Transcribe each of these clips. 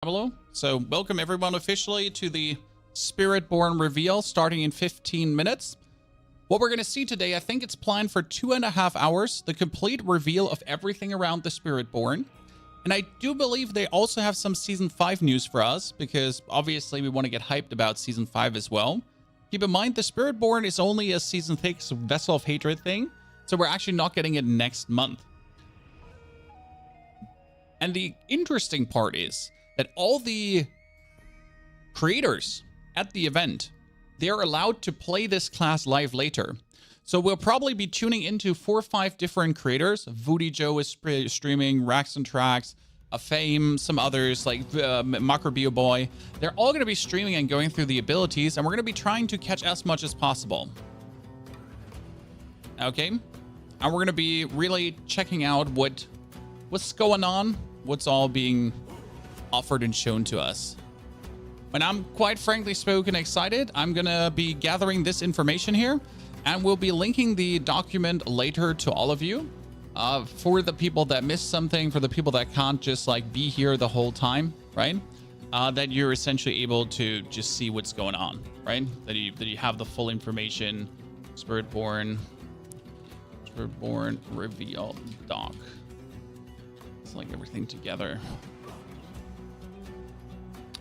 Diablo. So welcome everyone officially to the Spiritborn reveal starting in 15 minutes. What we're going to see today, I think it's planned for 2.5 hours, the complete reveal of everything around the Spiritborn. And I do believe they also have some Season 5 news for us, because obviously we want to get hyped about Season 5 as well. Keep in mind, the Spiritborn is only a Season 6 Vessel of Hatred thing, so we're actually not getting it next month. And the interesting part is that all the creators at the event, they're allowed to play this class live later. So we'll probably be tuning into 4 or 5 different creators. Voodie Joe is streaming, Rax and Trax, Fame, some others like Macrobio Boy. They're all going to be streaming and going through the abilities, and we're going to be trying to catch as much as possible. Okay? And we're going to be really checking out what's going on, what's all being offered and shown to us. When I'm quite frankly spoken excited, I'm going to be gathering this information here, and we'll be linking the document later to all of you. For the people that missed something, for the people that can't just like be here the whole time, right? That you're essentially able to just see what's going on, right? That you have the full information. Spiritborn reveal doc. It's like everything together.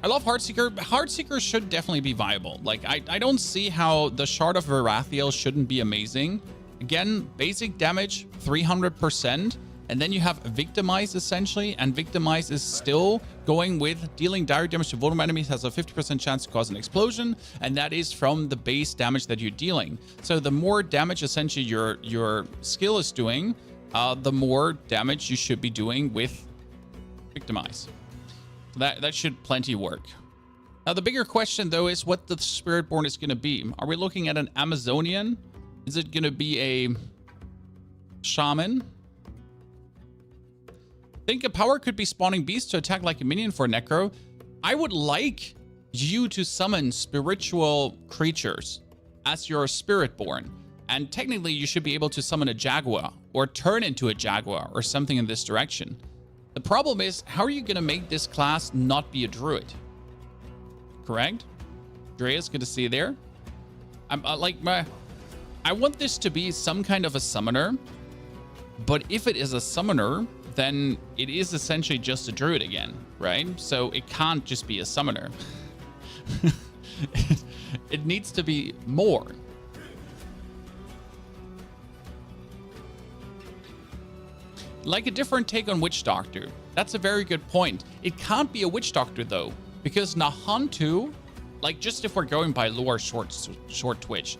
I love Heartseeker. Heartseeker should definitely be viable. Like, I don't see how the Shard of Varathiel shouldn't be amazing. Again, basic damage, 300%. And then you have Victimize, essentially. And Victimize is still going with dealing direct damage to vulnerable enemies, has a 50% chance to cause an explosion. And that is from the base damage that you're dealing. So the more damage, essentially, your skill is doing, the more damage you should be doing with Victimize. That should plenty work. Now, the bigger question, though, is what the Spiritborn is going to be. Are we looking at an Amazonian? Is it going to be a shaman? Think a power could be spawning beasts to attack like a minion for necro. I would like you to summon spiritual creatures as your Spiritborn. And technically, you should be able to summon a Jaguar or turn into a Jaguar or something in this direction. The problem is, how are you going to make this class not be a druid? Correct? Andreas, good to see you there. I want this to be some kind of a summoner, but if it is a summoner, then it is essentially just a druid again, right? So it can't just be a summoner. It needs to be more. Like a different take on Witch Doctor. That's a very good point. It can't be a Witch Doctor, though, because Nahantu, like, just if we're going by lore short switch,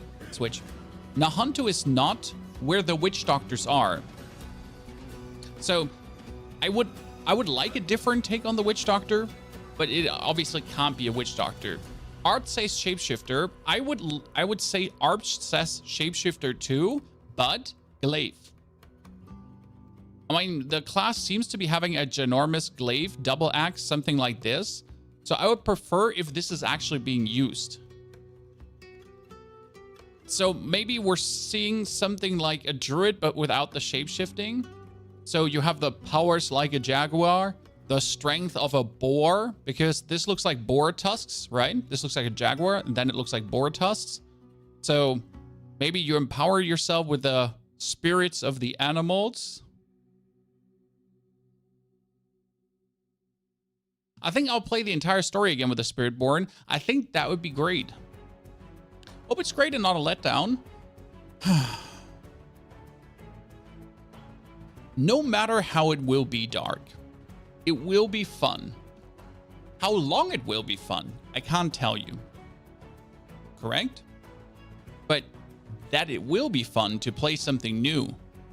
Nahantu is not where the Witch Doctors are. So I would like a different take on the Witch Doctor, but it obviously can't be a Witch Doctor. Art says Shapeshifter. I would say Art says Shapeshifter too, but Glaive. I mean, the class seems to be having a ginormous glaive, double axe, something like this. So I would prefer if this is actually being used. So maybe we're seeing something like a druid, but without the shape-shifting. So you have the powers like a jaguar, the strength of a boar, because this looks like boar tusks, right? This looks like a jaguar, and then it looks like boar tusks. So maybe you empower yourself with the spirits of the animals. I think I'll play the entire story again with the Spiritborn. I think that would be great. Hope it's great and not a letdown. No matter how it will be dark, it will be fun. How long it will be fun, I can't tell you. Correct? But that it will be fun to play something new,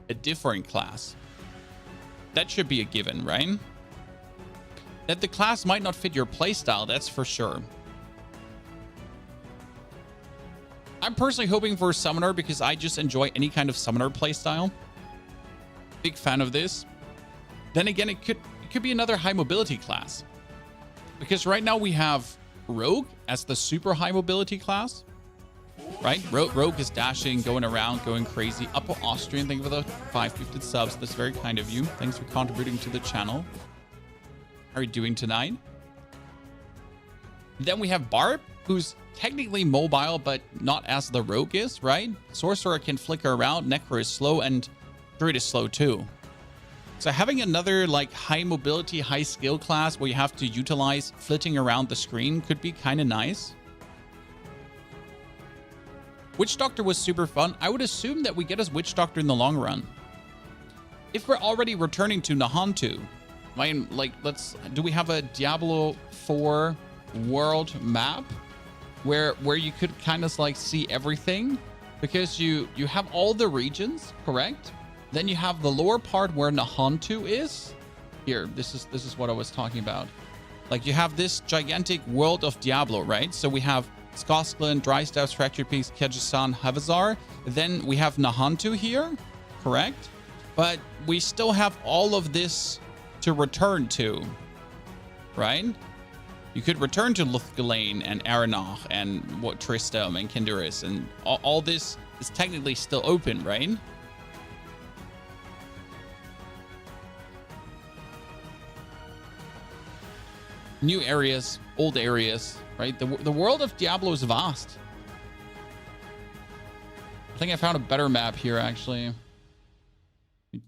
a different class. That should be a given, right? That the class might not fit your playstyle, that's for sure. I'm personally hoping for a summoner because I just enjoy any kind of summoner playstyle. Big fan of this. Then again, it could be another high mobility class. Because right now we have Rogue as the super high mobility class. Right? Rogue is dashing, going around, going crazy. Upper Austrian, thank you for the 5 gifted subs. That's very kind of you. Thanks for contributing to the channel. How are you doing tonight? Then we have Barb, who's technically mobile, but not as the rogue is, right? Sorcerer can flicker around, Necro is slow, and Druid is slow too. So having another like high mobility, high skill class where you have to utilize flitting around the screen could be kind of nice. Witch Doctor was super fun. I would assume that we get as Witch Doctor in the long run. If we're already returning to Nahantu, I mean, like, do we have a Diablo 4 world map where you could kind of like see everything? Because you have all the regions, correct? Then you have the lower part where Nahantu is. Here, this is what I was talking about. Like, you have this gigantic world of Diablo, right? So we have Skoskland, Drystaffs, Fractured Peaks, Kejisan, Havazar. Then we have Nahantu here, correct? But we still have all of this to return to, right? You could return to Luthgalain and Aranoch and what Tristram and Kinduris, and all this is technically still open, right? New areas, old areas, right? The world of Diablo is vast. I think I found a better map here, actually.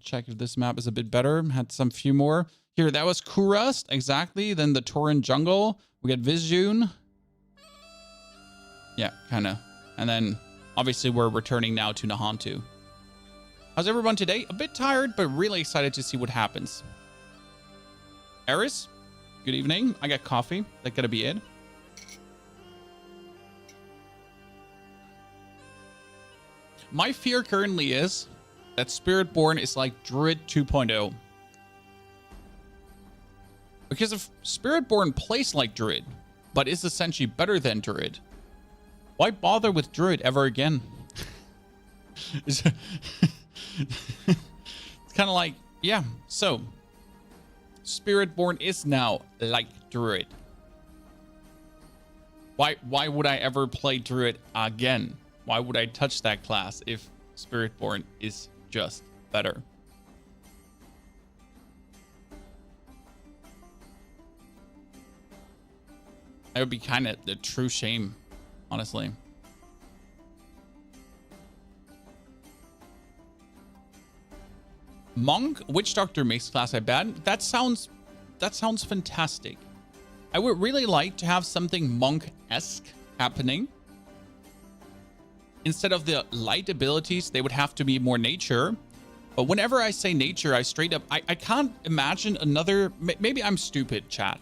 Check if this map is a bit better. Had some few more. Here, that was Kurust, exactly. Then the Tauren Jungle. We got Vizjun. Yeah, kind of. And then, obviously, we're returning now to Nahantu. How's everyone today? A bit tired, but really excited to see what happens. Eris, good evening. I got coffee. That gotta be it. My fear currently is that Spiritborn is like Druid 2.0. Because if Spiritborn plays like Druid, but is essentially better than Druid, why bother with Druid ever again? It's kind of like, yeah, so Spiritborn is now like Druid. Why would I ever play Druid again? Why would I touch that class if Spiritborn is just better? That would be kind of the true shame, honestly. Monk, Witch Doctor makes class I bad. That sounds fantastic. I would really like to have something monk-esque happening. Instead of the light abilities, they would have to be more nature. But whenever I say nature, I straight up, I can't imagine another, maybe I'm stupid, chat,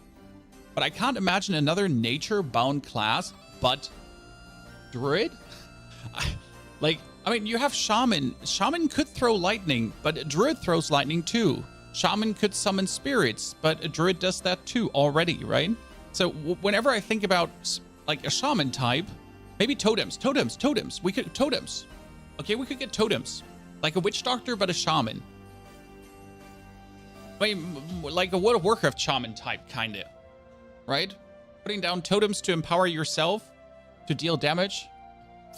but I can't imagine another nature-bound class but Druid. I mean, you have Shaman. Shaman could throw lightning, but a Druid throws lightning too. Shaman could summon spirits, but a Druid does that too already, right? So whenever I think about like a Shaman type, maybe totems. We could totems. Okay, we could get totems. Like a Witch Doctor, but a Shaman. I mean, like a World of Warcraft Shaman type, kinda. Right? Putting down totems to empower yourself, to deal damage.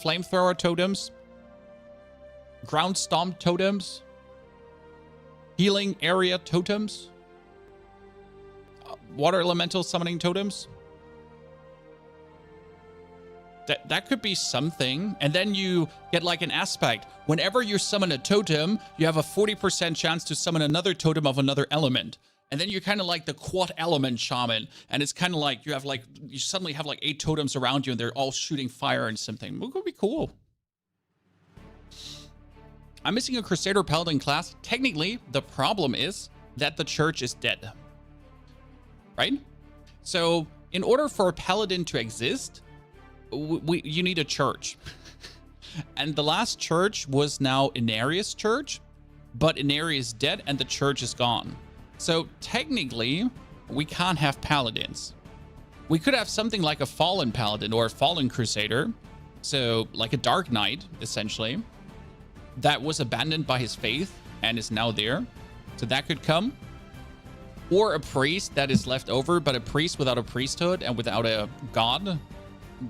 Flamethrower totems. Ground Stomp totems. Healing area totems. Water Elemental summoning totems. That could be something. And then you get like an aspect. Whenever you summon a totem, you have a 40% chance to summon another totem of another element. And then you're kind of like the quad element shaman. And it's kind of like you suddenly have like 8 totems around you and they're all shooting fire and something. It could be cool. I'm missing a Crusader Paladin class. Technically, the problem is that the church is dead. Right? So in order for a paladin to exist, you need a church. And the last church was now Inarius Church, but Inari is dead and the church is gone. So technically, we can't have paladins. We could have something like a fallen paladin or a fallen crusader. So like a dark knight, essentially, that was abandoned by his faith and is now there. So that could come. Or a priest that is left over, but a priest without a priesthood and without a god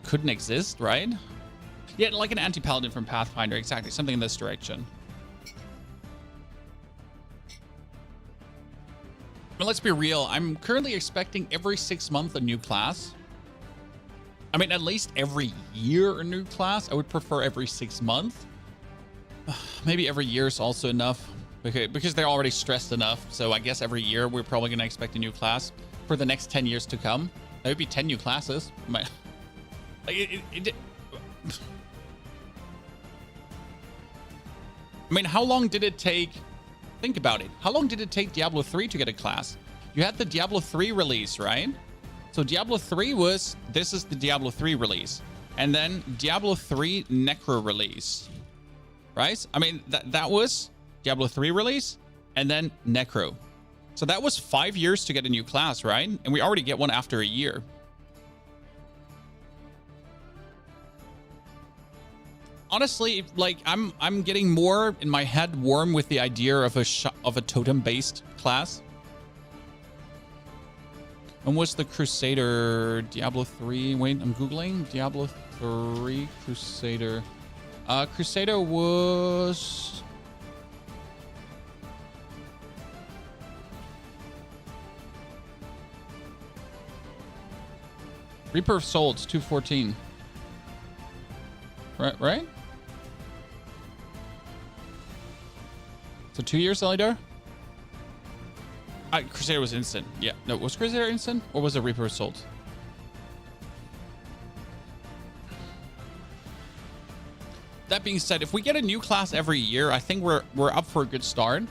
couldn't exist, right? Yeah, like an anti-paladin from Pathfinder, exactly. Something in this direction. But let's be real. I'm currently expecting every 6 months a new class. I mean, at least every year a new class. I would prefer every 6 months. Maybe every year is also enough because they're already stressed enough. So I guess every year we're probably going to expect a new class for the next 10 years to come. That would be 10 new classes. I mean, how long did it take? Think about it. How long did it take Diablo 3 to get a class? You had the Diablo 3 release, right? So Diablo 3 was, this is the Diablo 3 release. And then Diablo 3 Necro release, right? I mean, that was Diablo 3 release and then Necro. So that was 5 years to get a new class, right? And we already get one after a year. Honestly, like I'm getting more in my head warm with the idea of a totem-based class. And what's the Crusader Diablo 3? Wait, I'm Googling Diablo 3 Crusader. Crusader was Reaper of Souls 214. Right? So 2 years later? Crusader was instant. Yeah. No, was Crusader instant? Or was it Reaper of Souls? That being said, if we get a new class every year, I think we're up for a good start.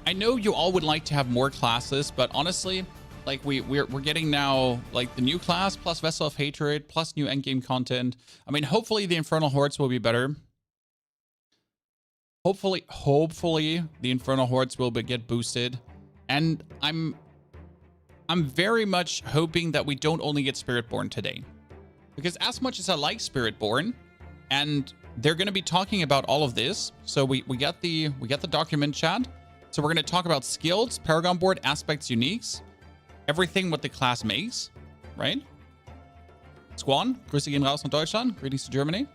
I know you all would like to have more classes, but honestly, like we're getting now like the new class plus Vessel of Hatred plus new endgame content. I mean, hopefully the Infernal Hordes will be better. Hopefully the Infernal Hordes will get boosted. And I'm very much hoping that we don't only get Spiritborn today. Because as much as I like Spiritborn, and they're going to be talking about all of this. So we got the document chat. So we're going to talk about skills, Paragon Board, aspects, uniques, everything what the class makes, right? Squan, Grüße gehen raus nach Deutschland. Greetings to Germany.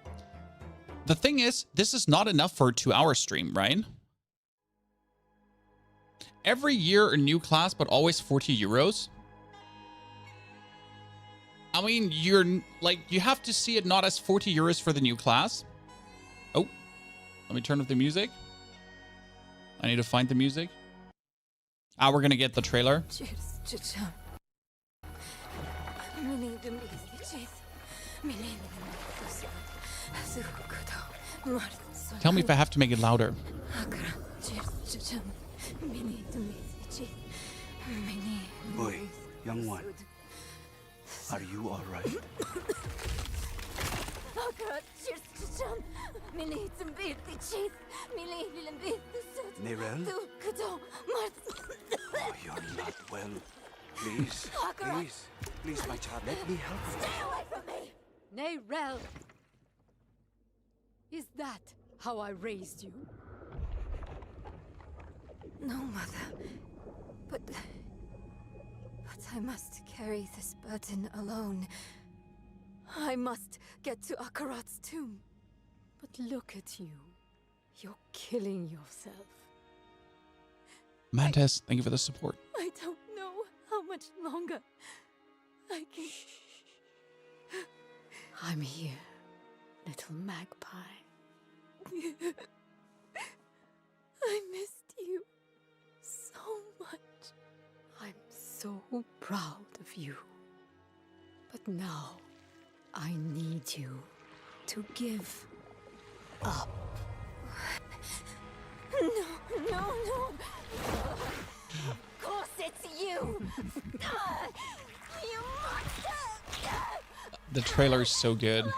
The thing is, this is not enough for a 2-hour stream, right? Every year a new class, but always 40 euros. I mean, you have to see it not as 40 euros for the new class. Oh, let me turn off the music. I need to find the music. We're gonna get the trailer. Tell me if I have to make it louder. Boy, young one, are you all right? Nerel? Oh, you're not well. Please, please, my child, let me help you. Stay away from me! Nerel! Is that how I raised you? No, Mother. But I must carry this burden alone. I must get to Akarat's tomb. But look at you. You're killing yourself. Mantis, thank you for the support. I don't know how much longer I can... I'm here, little magpie. I missed you so much. I'm so proud of you. But now, I need you to give up. No. Of course it's you. You monster. The trailer is so good.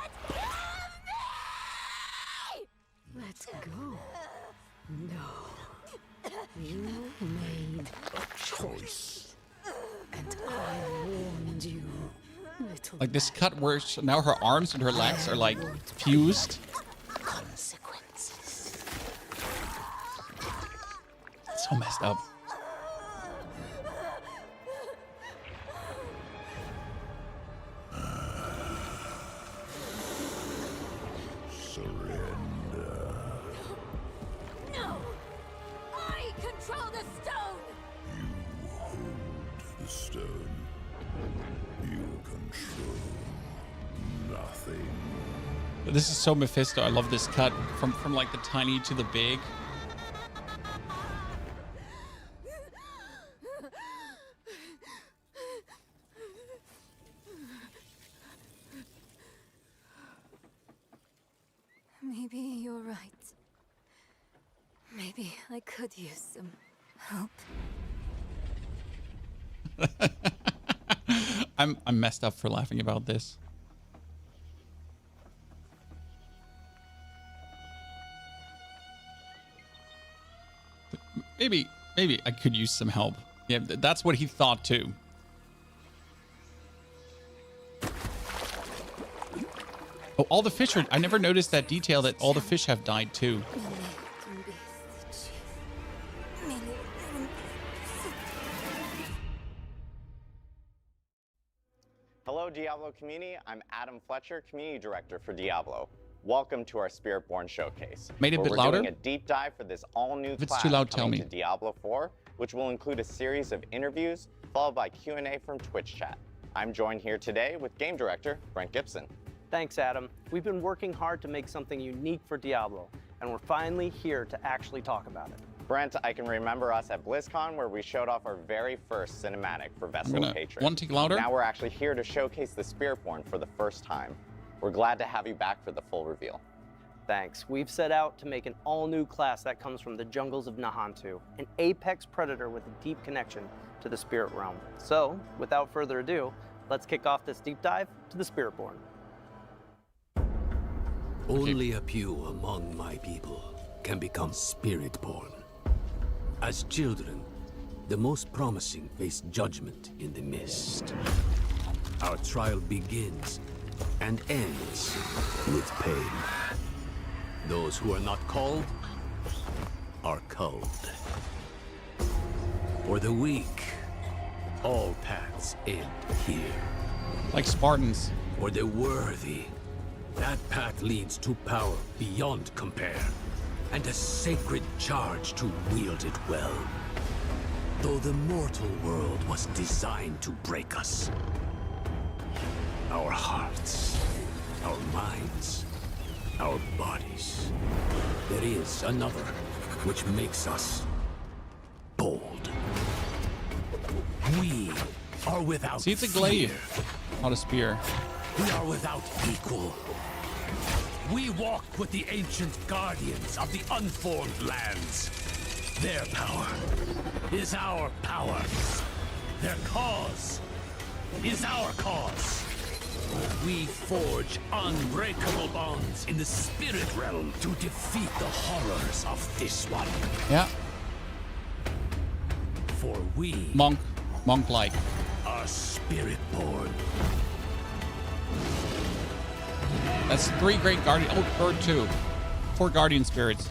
Let's go. No. You made a choice. And I warned you, little Like this cut where now her arms and her legs are like fused. consequences. It's so messed up. Surrender. No. I control the stone. You hold the stone. You control nothing. This is so Mephisto. I love this cut from like the tiny to the big. Maybe you're right. Maybe I could use some help. I'm messed up for laughing about this. Maybe I could use some help. Yeah, that's what he thought too. Oh, all the fish are... I never noticed that detail that all the fish have died too. Hello, Diablo community. I'm Adam Fletcher, Community Director for Diablo. Welcome to our Spiritborn Showcase. Made it a bit we're louder? doing a deep dive for this all-new If it's class too loud, tell coming me. to Diablo 4, which will include a series of interviews followed by Q&A from Twitch chat. I'm joined here today with Game Director Brent Gibson. Thanks, Adam. We've been working hard to make something unique for Diablo, and we're finally here to actually talk about it. Brent, I can remember us at BlizzCon where we showed off our very first cinematic for Vessel of Hatred. One tick louder. Now we're actually here to showcase the Spiritborn for the first time. We're glad to have you back for the full reveal. Thanks. We've set out to make an all-new class that comes from the jungles of Nahantu, an apex predator with a deep connection to the spirit realm. So, without further ado, let's kick off this deep dive to the Spiritborn. Only a few among my people can become Spiritborn. As children, the most promising face judgment in the mist. Our trial begins and ends with pain. Those who are not called are culled. For the weak, all paths end here. Like Spartans. For the worthy, that path leads to power beyond compare, and a sacred charge to wield it well. Though the mortal world was designed to break us, our hearts, our minds, our bodies, there is another which makes us bold. We are without See, it's a glaive, fear. not a spear. We are without equal. We walk with the ancient guardians of the unformed lands. Their power is our power. Their cause is our cause. We forge unbreakable bonds in the spirit realm to defeat the horrors of this one. Yeah. For we Monk-like. are Spiritborn. That's 3 great guardian. Oh, bird 2. 4 guardian spirits.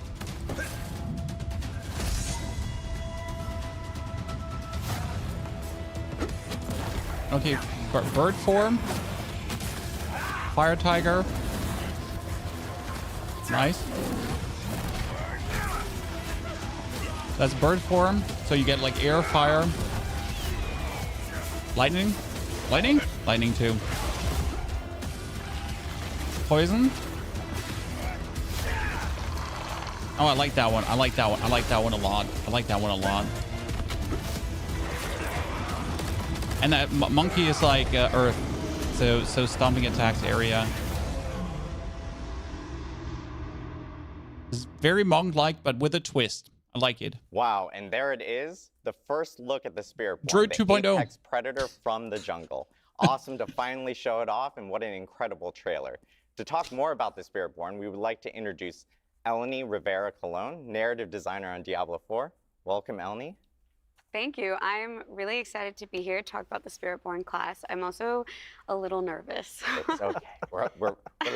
Okay, bird form. Fire tiger. Nice. That's bird form. So you get like air, fire. Lightning. Lightning? Lightning too. Poison. Oh, I like that one. I like that one. I like that one a lot. I like that one a lot. And that monkey is like earth. So stomping attacks area. It's very monk-like, but with a twist. I like it. Wow, and there it is, the first look at the Spiritborn, Druid the 2.0. apex predator from the jungle. Awesome to finally show it off, and what an incredible trailer. To talk more about the Spiritborn, we would like to introduce Eleni Rivera-Colon, narrative designer on Diablo 4. Welcome, Eleni. Thank you. I'm really excited to be here to talk about the Spiritborn class. I'm also a little nervous. It's okay. We're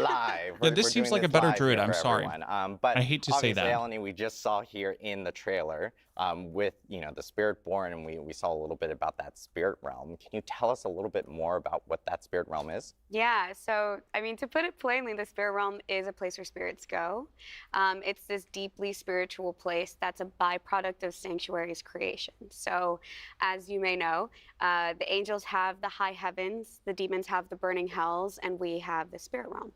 live. Yeah, this seems like a better druid. I'm sorry. But I hate to say that. Eleni, we just saw here in the trailer with the Spiritborn, and we saw a little bit about that spirit realm. Can you tell us a little bit more about what that spirit realm is? Yeah, so I mean, to put it plainly, the spirit realm is a place where spirits go. It's this deeply spiritual place that's a byproduct of Sanctuary's creation. So, as you may know, the angels have the high heavens, the demons have the burning hells, and we have the spirit realm.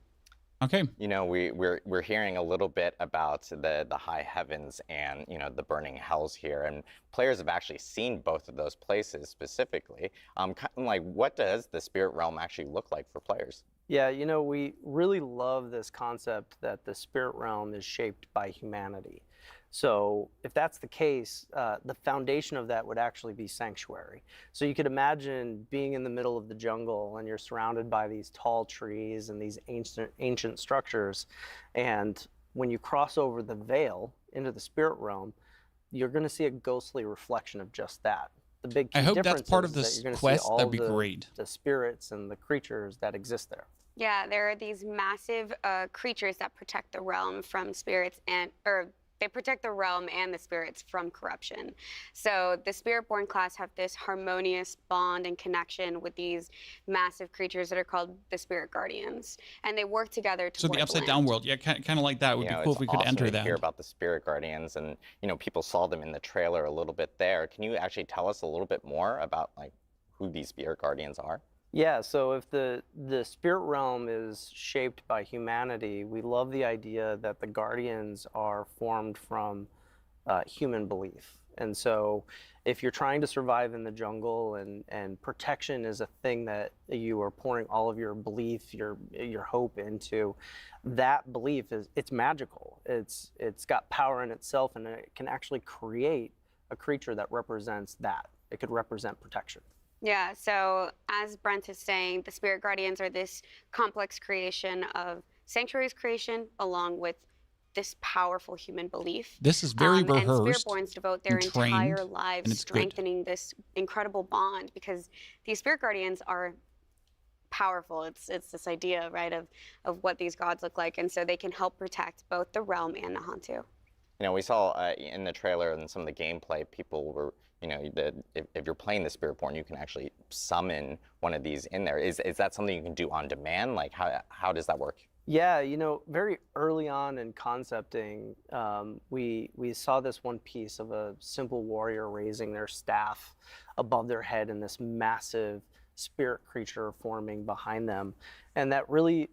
Okay. We're hearing a little bit about the high heavens and the burning hells here, and players have actually seen both of those places specifically. Kind of like, what does the spirit realm actually look like for players? Yeah, we really love this concept that the spirit realm is shaped by humanity. So if that's the case, the foundation of that would actually be Sanctuary. So you could imagine being in the middle of the jungle and you're surrounded by these tall trees and these ancient structures. And when you cross over the veil into the spirit realm, you're going to see a ghostly reflection of just that. The big key I hope difference that's part of is that this you're going to quest. see all That'd be the, great. the spirits and the creatures that exist there. Yeah, there are these massive creatures that protect the realm from spirits they protect the realm and the spirits from corruption. So the Spiritborn class have this harmonious bond and connection with these massive creatures that are called the Spirit Guardians, and they work together to. So the upside down world, yeah, kind of like that. It would be cool if we could enter that. It's awesome to hear about the Spirit Guardians, and people saw them in the trailer a little bit there. Can you actually tell us a little bit more about who these Spirit Guardians are? Yeah, so if the spirit realm is shaped by humanity, we love the idea that the guardians are formed from human belief. And so if you're trying to survive in the jungle and protection is a thing that you are pouring all of your belief, your hope into, that belief it's magical. It's got power in itself, and it can actually create a creature that represents that. It could represent protection. Yeah, so as Brent is saying, the Spirit Guardians are this complex creation of Sanctuary's creation along with this powerful human belief. This is very rehearsed. And Spiritborns devote their entire lives strengthening this incredible bond, because these Spirit Guardians are powerful. It's this idea, right, of what these gods look like, and so they can help protect both the realm and Nahantu. We saw in the trailer and some of the gameplay, people were, if you're playing the Spiritborn, you can actually summon one of these in there. Is that something you can do on demand? Like, how does that work? Yeah, very early on in concepting, we saw this one piece of a simple warrior raising their staff above their head and this massive spirit creature forming behind them. And that really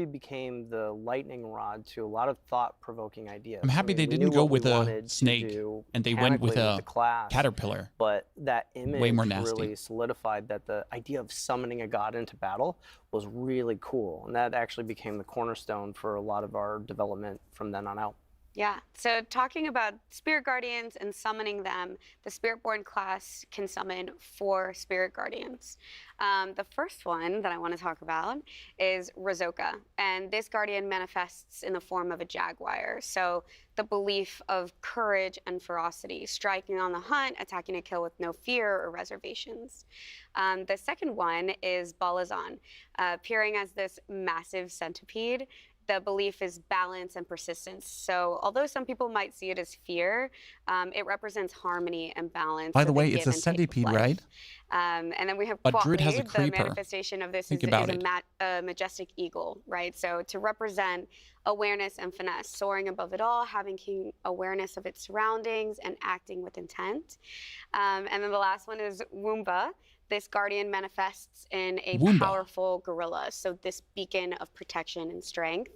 became the lightning rod to a lot of thought-provoking ideas. I'm happy they didn't go with a snake and they went with a caterpillar. But that image way more nasty. really solidified that the idea of summoning a god into battle was really cool. And that actually became the cornerstone for a lot of our development from then on out. Yeah, so talking about Spirit Guardians and summoning them, the Spiritborn class can summon 4 Spirit Guardians. The first one that I want to talk about is Razoka, and this guardian manifests in the form of a Jaguar. So the belief of courage and ferocity, striking on the hunt, attacking a kill with no fear or reservations. The second one is Balazan, appearing as this massive centipede. The belief is balance and persistence. So although some people might see it as fear, it represents harmony and balance. By the way, it's a centipede, right? And then we have But Kwame, Druid has a the creeper. manifestation of this Think is about a majestic eagle, right? So to represent awareness and finesse, soaring above it all, having keen awareness of its surroundings and acting with intent. And then the last one is Woomba. This guardian manifests in a powerful gorilla, so this beacon of protection and strength,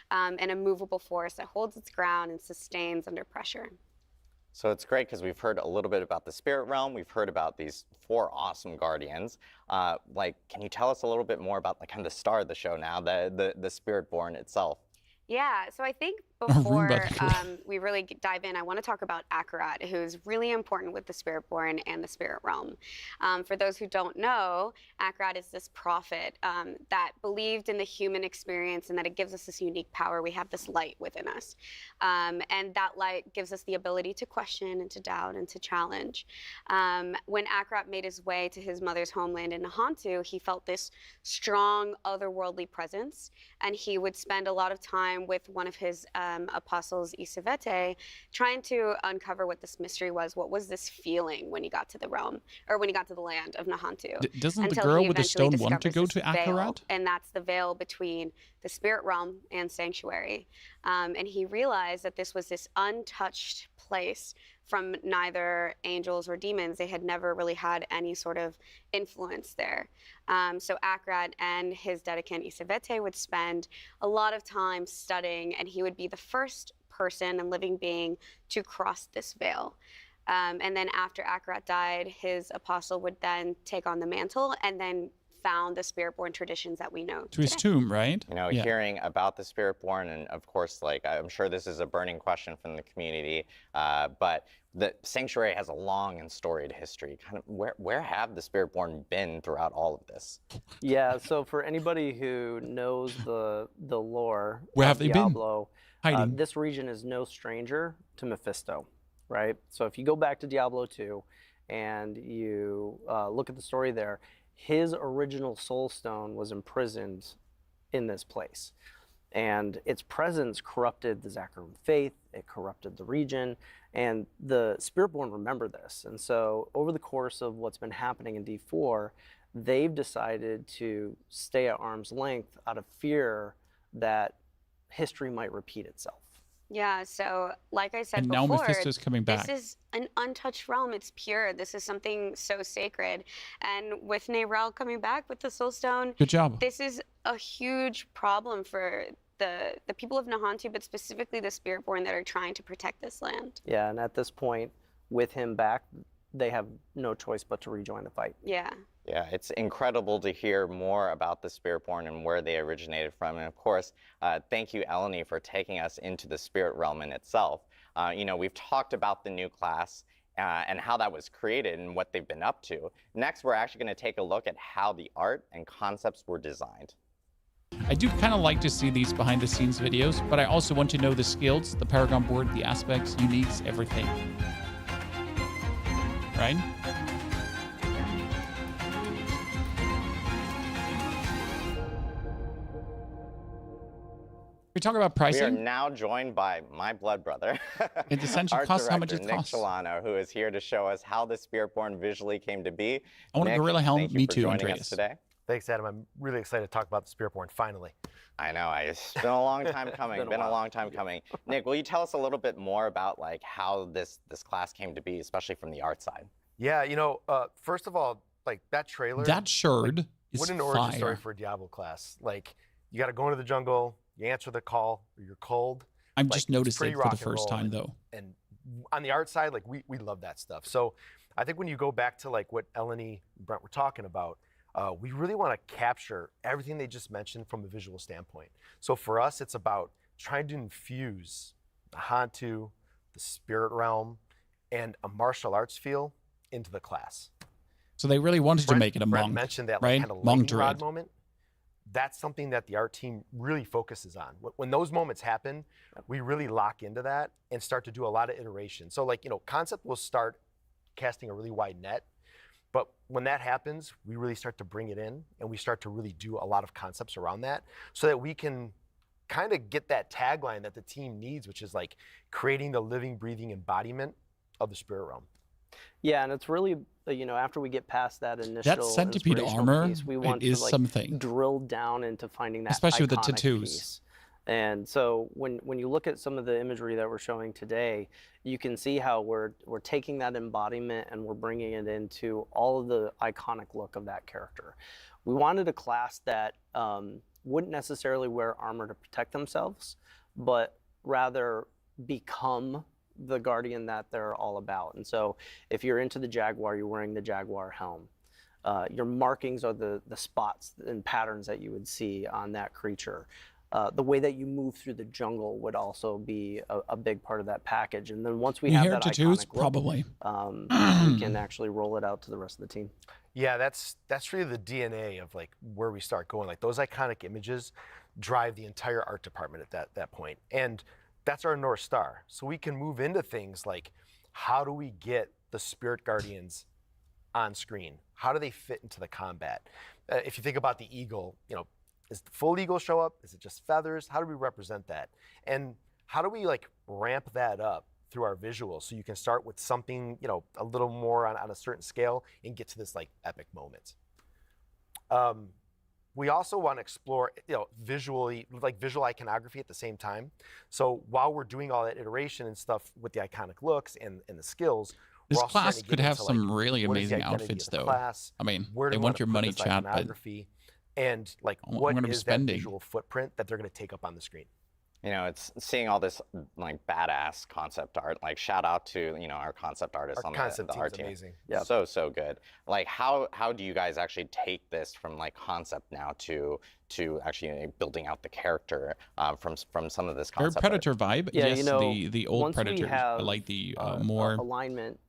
and a movable force that holds its ground and sustains under pressure. So it's great because we've heard a little bit about the spirit realm. We've heard about these 4 awesome guardians. Can you tell us a little bit more about kind of the star of the show now, the Spiritborn itself? Yeah, so I think before we really dive in, I want to talk about Akarat, who's really important with the Spiritborn and the Spirit Realm. For those who don't know, Akarat is this prophet that believed in the human experience and that it gives us this unique power. We have this light within us. And that light gives us the ability to question and to doubt and to challenge. When Akarat made his way to his mother's homeland in Nahantu, he felt this strong otherworldly presence, and he would spend a lot of time with one of his apostles Isavete, trying to uncover what this mystery was. What was this feeling when he got to the realm, or when he got to the land of Nahantu? Doesn't the until girl he with the eventually stone want to discovers go to this veil, Akarat? and that's the veil between the spirit realm and sanctuary. And he realized that this was this untouched place from neither angels or demons. They had never really had any sort of influence there. So Akarat and his dedicant Isavete would spend a lot of time studying, and he would be the first person and living being to cross this veil. And then after Akarat died, his apostle would then take on the mantle and then found the Spiritborn traditions that we know To his tomb, right? You know, Yeah. hearing about the Spiritborn, and of course, like, I'm sure this is a burning question from the community, but the Sanctuary has a long and storied history. Kind of, where have the Spiritborn been throughout all of this? Yeah, so for anybody who knows the lore Where of have they been? Diablo, Hiding. this region is no stranger to Mephisto, right? So if you go back to Diablo 2 and you look at the story there, his original soul stone was imprisoned in this place. And its presence corrupted the Zakarum faith, it corrupted the region, and the Spiritborn remember this. And so over the course of what's been happening in D4, they've decided to stay at arm's length out of fear that history might repeat itself. Yeah, so like I said And now before, Mephisto's coming back. this is an untouched realm. It's pure. This is something so sacred. And with Nerel coming back with the Soul Stone, Good job. this is a huge problem for the people of Nahantu, but specifically the Spiritborn that are trying to protect this land. Yeah, and at this point, with him back, they have no choice but to rejoin the fight. Yeah. Yeah, it's incredible to hear more about the Spiritborn and where they originated from. And of course, thank you, Eleni, for taking us into the spirit realm in itself. You know, we've talked about the new class and how that was created and what they've been up to. Next, we're actually going to take a look at how the art and concepts were designed. I do kind of like to see these behind the scenes videos, but I also want to know the skills, the Paragon board, the aspects, uniques, everything. Right? We talk about We are pricing. now joined by my blood brother, It essentially art costs how much director it Nick costs. Chilano, who is here to show us how the Spiritborn visually came to be. I want a Nick, gorilla helmet. thank you Me for too, joining Andreas. us today. Thanks, Adam. I'm really excited to talk about the Spiritborn finally. I know, it's been a long time coming. Been a been a while. long time coming. Nick, will you tell us a little bit more about like how this class came to be, especially from the art side? Yeah, you know, first of all, like that trailer. That shard is what an origin fire. story for a Diablo class. Like, you got to go into the jungle, you answer the call, or you're cold. I'm Like, just it's noticing pretty for the rock and first roll, time, though. And on the art side, like we love that stuff. So I think when you go back to like what Eleni and Brent were talking about, we really want to capture everything they just mentioned from a visual standpoint. So for us, it's about trying to infuse the Hantu, the spirit realm, and a martial arts feel into the class. So they really wanted to make it a Brent monk, mentioned that right? like kind of Monk lightning rod druid. moment. That's something that the art team really focuses on. When those moments happen, we really lock into that and start to do a lot of iteration. So like, you know, concept will start casting a really wide net, but when that happens, we really start to bring it in and we start to really do a lot of concepts around that so that we can kind of get that tagline that the team needs, which is like creating the living, breathing embodiment of the spirit realm. Yeah, and it's really, you know, after we get past that initial That Centipede inspirational armor, piece, we it want is to like something. drill down into finding that Especially with the iconic tattoos. piece. And so when you look at some of the imagery that we're showing today, you can see how we're taking that embodiment and we're bringing it into all of the iconic look of that character. We wanted a class that wouldn't necessarily wear armor to protect themselves, but rather become the guardian that they're all about. And so if you're into the Jaguar, you're wearing the Jaguar helm. Your markings are the spots and patterns that you would see on that creature. The way that you move through the jungle would also be a big part of that package. And then once we You have hear that tattoos? iconic look, Probably. we can actually roll it out to the rest of the team. Yeah, that's really the DNA of like where we start going. Like those iconic images drive the entire art department at that point. And that's our North Star. So we can move into things like how do we get the spirit guardians on screen? How do they fit into the combat? If you think about the eagle, you know, does the full eagle show up? Is it just feathers? How do we represent that? And how do we like ramp that up through our visuals so you can start with something, you know, a little more on a certain scale and get to this like epic moment. We also want to explore, you know, visually, like visual iconography at the same time. So while we're doing all that iteration and stuff with the iconic looks and the skills, This we're also class starting to could get have into, some like, really what is the amazing identity outfits, of the though. class? I mean, Where do they we want wanna your put money, this chat, but iconography? And like, I'm what gonna be is spending. that visual footprint that they're going to take up on the screen? You know, it's seeing all this like badass concept art. Like shout out to, you know, our concept artists Our on concept the team's art team. amazing. Yeah. So good. Like how do you guys actually take this from like concept now to actually building out the character from some of this Very concept Predator vibe. Yeah, Yes, you know, the old once we Predators. I have, like the a more alignment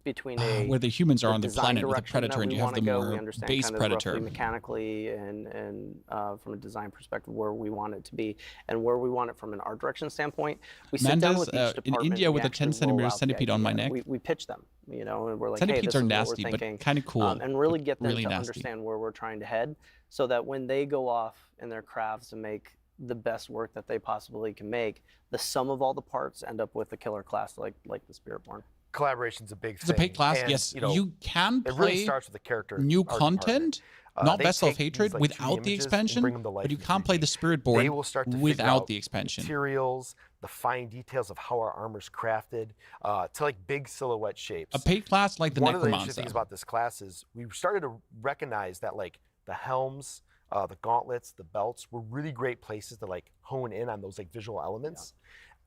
between a where the humans are on the design planet with a direction Predator, that and we you have wanna the go. We more understand base kind of Predator. roughly mechanically and from a design perspective where we want it to be and where we want it from an art direction standpoint. We sit down Mandas, with each in department. India and we with a actually 10 centimeter roll out the centipede on my idea. neck. We pitch them, you know, and we're like, hey, Centipedes this are is nasty, what we're but thinking, kind of cool. and really get them really to nasty. understand where we're trying to head, so that when they go off in their crafts and make the best work that they possibly can make, the sum of all the parts end up with a killer class like the Spiritborn. Collaboration's a big thing. It's a paid class. and, Yes, you know, you can it really play starts with the character new art content, department. not They Vessel of take these, Hatred, like, 2D without the images and expansion, bring them to life but you in can't play the 3D. Spiritborn They will start to figure without out the expansion. materials, the fine details of how our armor's crafted, to like big silhouette shapes. A paid class like the One of the interesting Necromancer. things about this class is we started to recognize that like the helms, the gauntlets, the belts were really great places to like hone in on those like visual elements.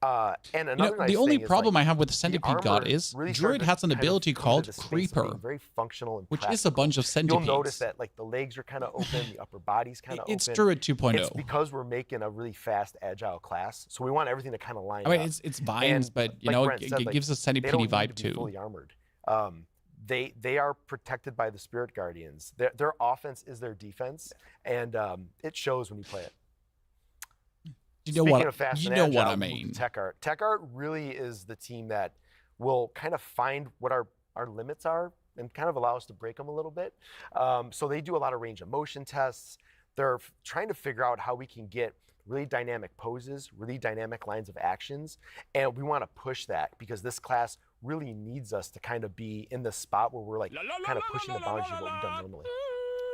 And another You know, nice the only thing is, problem like, I have with the the Centipede God armor is really Druid started has an to kind of ability come called into the space of being Creeper, very functional and which is a practical. bunch of centipedes. You'll notice that like the legs are kind of open, the upper body's kind of open. It's Druid 2.0. It's because we're making a really fast, agile class, so we want everything to kind of line I mean, up. it's vines, And but you like know, Brent said, it like, gives a they Centipede don't need vibe to be too. fully armored. They are protected by the Spirit Guardians. Their offense is their defense, and it shows when you play it. You know Speaking what? of fast You and know agile, what I we'll move to mean. Tech Art. Tech Art really is the team that will kind of find what our limits are and kind of allow us to break them a little bit. So they do a lot of range of motion tests. They're trying to figure out how we can get really dynamic poses, really dynamic lines of actions, and we want to push that because this class really needs us to kind of be in the spot where we're like kind of pushing the boundaries of what we've done normally.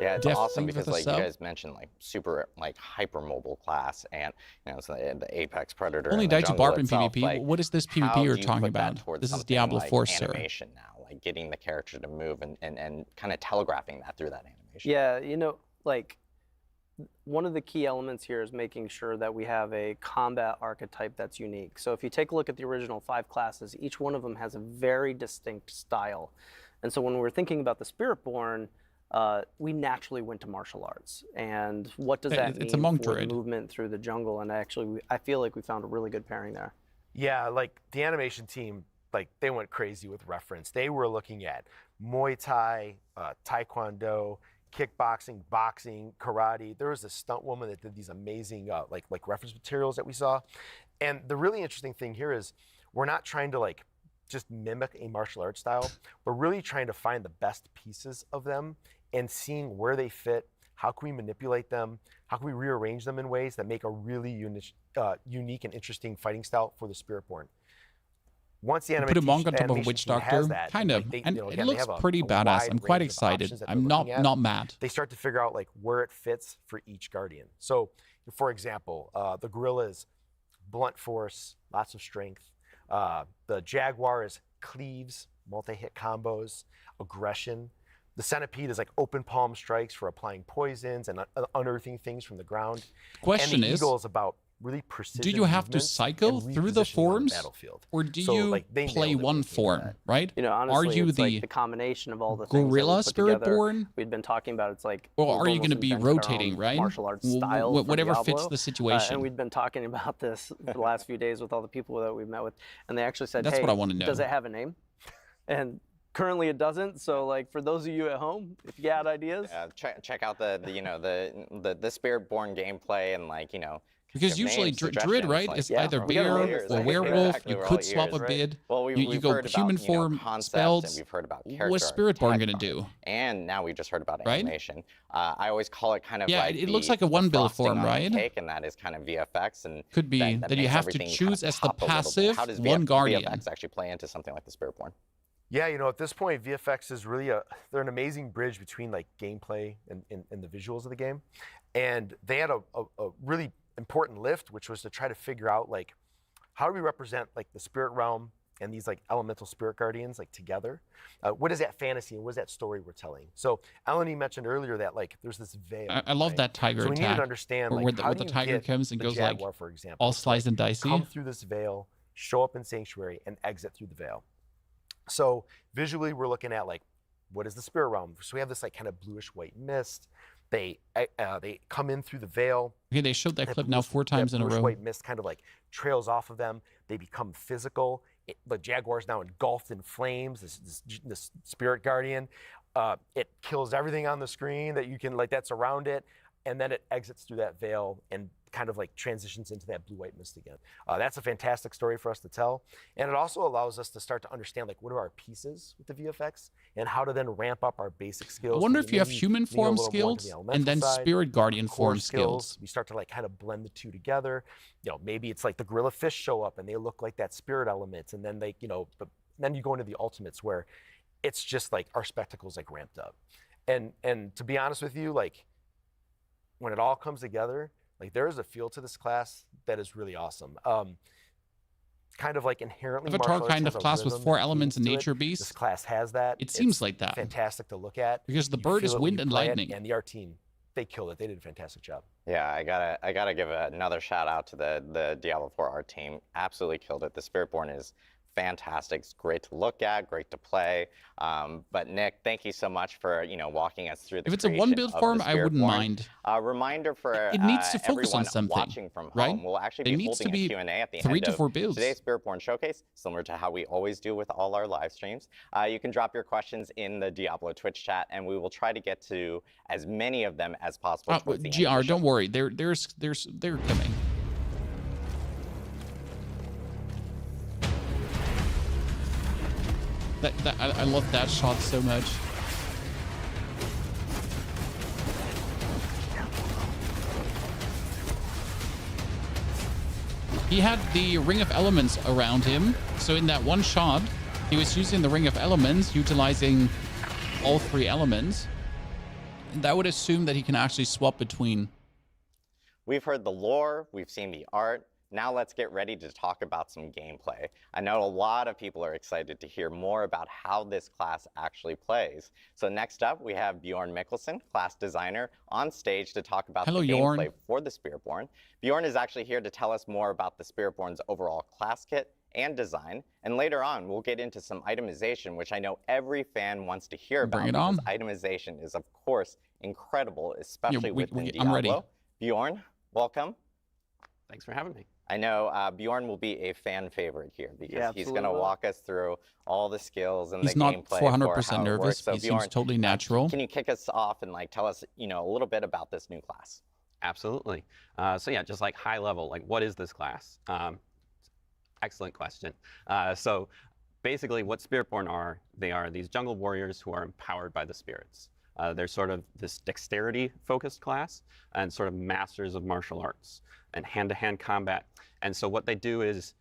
Yeah, it's Jeff, awesome thank you for because the like sub. you guys mentioned like super like hypermobile class and you know it's the Apex Predator. Only and the died to jungle barb in itself, PvP. like, What is this how PvP do you're you talking put that about? towards This is something Diablo like 4, sir. animation now, like getting the character to move and kind of telegraphing that through that animation. Yeah, you know, like one of the key elements here is making sure that we have a combat archetype that's unique. So if you take a look at the original 5 classes, each one of them has a very distinct style. And so when we're thinking about the Spiritborn, we naturally went to martial arts. And what does that It's a mean monk for druid. movement through the jungle? And actually, I feel like we found a really good pairing there. Yeah, like the animation team, like they went crazy with reference. They were looking at Muay Thai, Taekwondo, kickboxing, boxing, karate. There was a stunt woman that did these amazing like reference materials that we saw. And the really interesting thing here is we're not trying to like just mimic a martial arts style. We're really trying to find the best pieces of them and seeing where they fit. How can we manipulate them? How can we rearrange them in ways that make a really unique and interesting fighting style for the Spiritborn? Once the Put a monk on top of a animation witch team doctor, has that, kind of, like, they, and you know, it again, they looks have a pretty badass. wide I'm quite range of excited. options that they're I'm looking at. not mad. They start to figure out like where it fits for each guardian. So, for example, the gorilla is blunt force, lots of strength. The Jaguar is cleaves, multi-hit combos, aggression. The Centipede is like open palm strikes for applying poisons and unearthing things from the ground. Question and the is, Eagle is about really precision. do you have to movements cycle and through the repositioning on forms, battlefield. or do So, you like, they play nailed it one when it came to form, that. right? You know, honestly, Are you it's the like the combination of all the things gorilla that we put together. Spiritborn? We'd been talking about it's like Or we've are you almost going to be invented our rotating, own right? martial arts style for Whatever fits Diablo. the situation. And we'd been talking about this the last few days with all the people that we've met with, and they actually said, That's "Hey, what I wanna know. does it have a name?" And currently it doesn't. So like for those of you at home, if you got ideas, Check out the Spiritborn gameplay and like you know Because Give usually names, Druid, suggestions, right, like- is Yeah, either we got all bear ears. or Like, werewolf. exactly, You we're could all swap ears, a right? bid. Well, You we've go heard about, human form concepts, spells. and we've heard about character What's art, Spiritborn type gonna art, do? And now we just heard about Right? animation. I always call it kind of Yeah, like it looks the- like a the one build frosting form, on the right? Cake, and that is kind of VFX, and Could be that that you makes have to everything kind choose of as the pop a little bit. passive How does one guardian. VFX actually play into something like the Spiritborn? Yeah, at this point, VFX is really they're an amazing bridge between like gameplay and the visuals of the game. And they had a really important lift, which was to try to figure out like, how do we represent like the spirit realm and these like elemental spirit guardians like together? What is that fantasy and what is that story we're telling? So Eleni mentioned earlier that like there's this veil. I love right? that tiger So we attack. need to understand where like the, how where do the you tiger get comes and the goes Jaguar, like for example, all to, sliced like, and dicey. come through this veil, show up in Sanctuary, and exit through the veil. So visually, we're looking at like, what is the spirit realm? So we have this like kind of bluish white mist. They come in through the veil. Okay, they showed that clip now bluish- 4 times in a bluish row. White mist kind of like trails off of them. They become physical. The Jaguar is now engulfed in flames. This spirit guardian. It kills everything on the screen that you can that's around it, and then it exits through that veil and kind of like transitions into that blue-white mist again. That's a fantastic story for us to tell, and it also allows us to start to understand like what are our pieces with the VFX and how to then ramp up our basic skills. I wonder So if you have maybe human lean a form little more into skills the and elemental then side, spirit guardian core form skills. We start to like kind of blend the two together. Maybe it's like the gorilla fish show up and they look like that spirit element, and then then you go into the ultimates where it's just like our spectacles like ramped up. And to be honest with you, like when it all comes together, like there is a feel to this class that is really awesome. Kind of like inherently Avatar martial arts kind has of a class with rhythm 4 and elements and cadence to it. nature This beast. class has that. It seems It's like that. fantastic to look at Because the You bird feel is it when wind you and play it, lightning. and the art team, they killed it. They did a fantastic job. Yeah, I gotta give another shout out to the Diablo 4 art team. Absolutely killed it. The Spiritborn is fantastic. It's great to look at, great to play. But Nick, thank you so much for walking us through the If it's a creation one build of form, the I wouldn't Spiritborn. mind. Reminder for It needs to focus on everyone something, watching from right? home. We'll actually It be needs to holding be a Q&A at the 3 end to of 4 builds. today's Spiritborn Showcase, similar to how we always do with all our live streams. You can drop your questions in the Diablo Twitch chat, and we will try to get to as many of them as possible. towards the end of the GR, show. don't worry. They're coming. I love that shot so much. He had the Ring of Elements around him, so in that one shot, he was using the Ring of Elements, utilizing all 3 elements. And that would assume that he can actually swap between. We've heard the lore, we've seen the art. Now let's get ready to talk about some gameplay. I know a lot of people are excited to hear more about how this class actually plays. So next up, we have Bjorn Mikkelsen, class designer, on stage to talk about Hello, the Jorn. gameplay for the Spiritborn. Bjorn is actually here to tell us more about the Spiritborn's overall class kit and design. And later on, we'll get into some itemization, which I know every fan wants to hear about. Bring it on. Because itemization is, of course, incredible, especially within I'm ready. Diablo. Bjorn, welcome. Thanks for having me. I know Bjorn will be a fan favorite here because Yeah, he's absolutely going to will. walk us through all the skills and He's the not gameplay 400% for how it nervous. works. So He seems Bjorn, totally natural. Can you kick us off and tell us, a little bit about this new class? Absolutely. So yeah, just like high level, like what is this class? Excellent question. So basically what Spiritborn are, they are these jungle warriors who are empowered by the spirits. They're sort of this dexterity focused class and sort of masters of martial arts and hand-to-hand combat. And so what they do is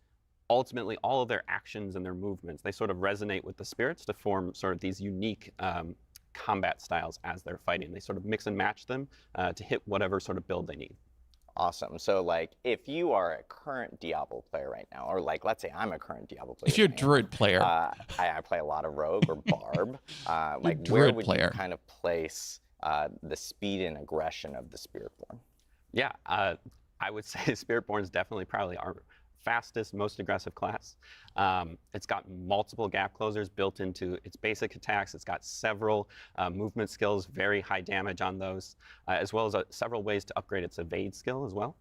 ultimately all of their actions and their movements, they sort of resonate with the spirits to form sort of these unique combat styles as they're fighting. They sort of mix and match them to hit whatever sort of build they need. Awesome. So if you are a current Diablo player right now, or let's say I'm a current Diablo player. If you're a right now, druid player. I play a lot a rogue or barb. Where druid would player. you kind of place the speed and aggression of the Spiritborn? Yeah, I would say Spiritborn is definitely probably our fastest, most aggressive class. It's got multiple gap closers built into its basic attacks. It's got several movement skills, very high damage on those, as well as several ways to upgrade its evade skill as well.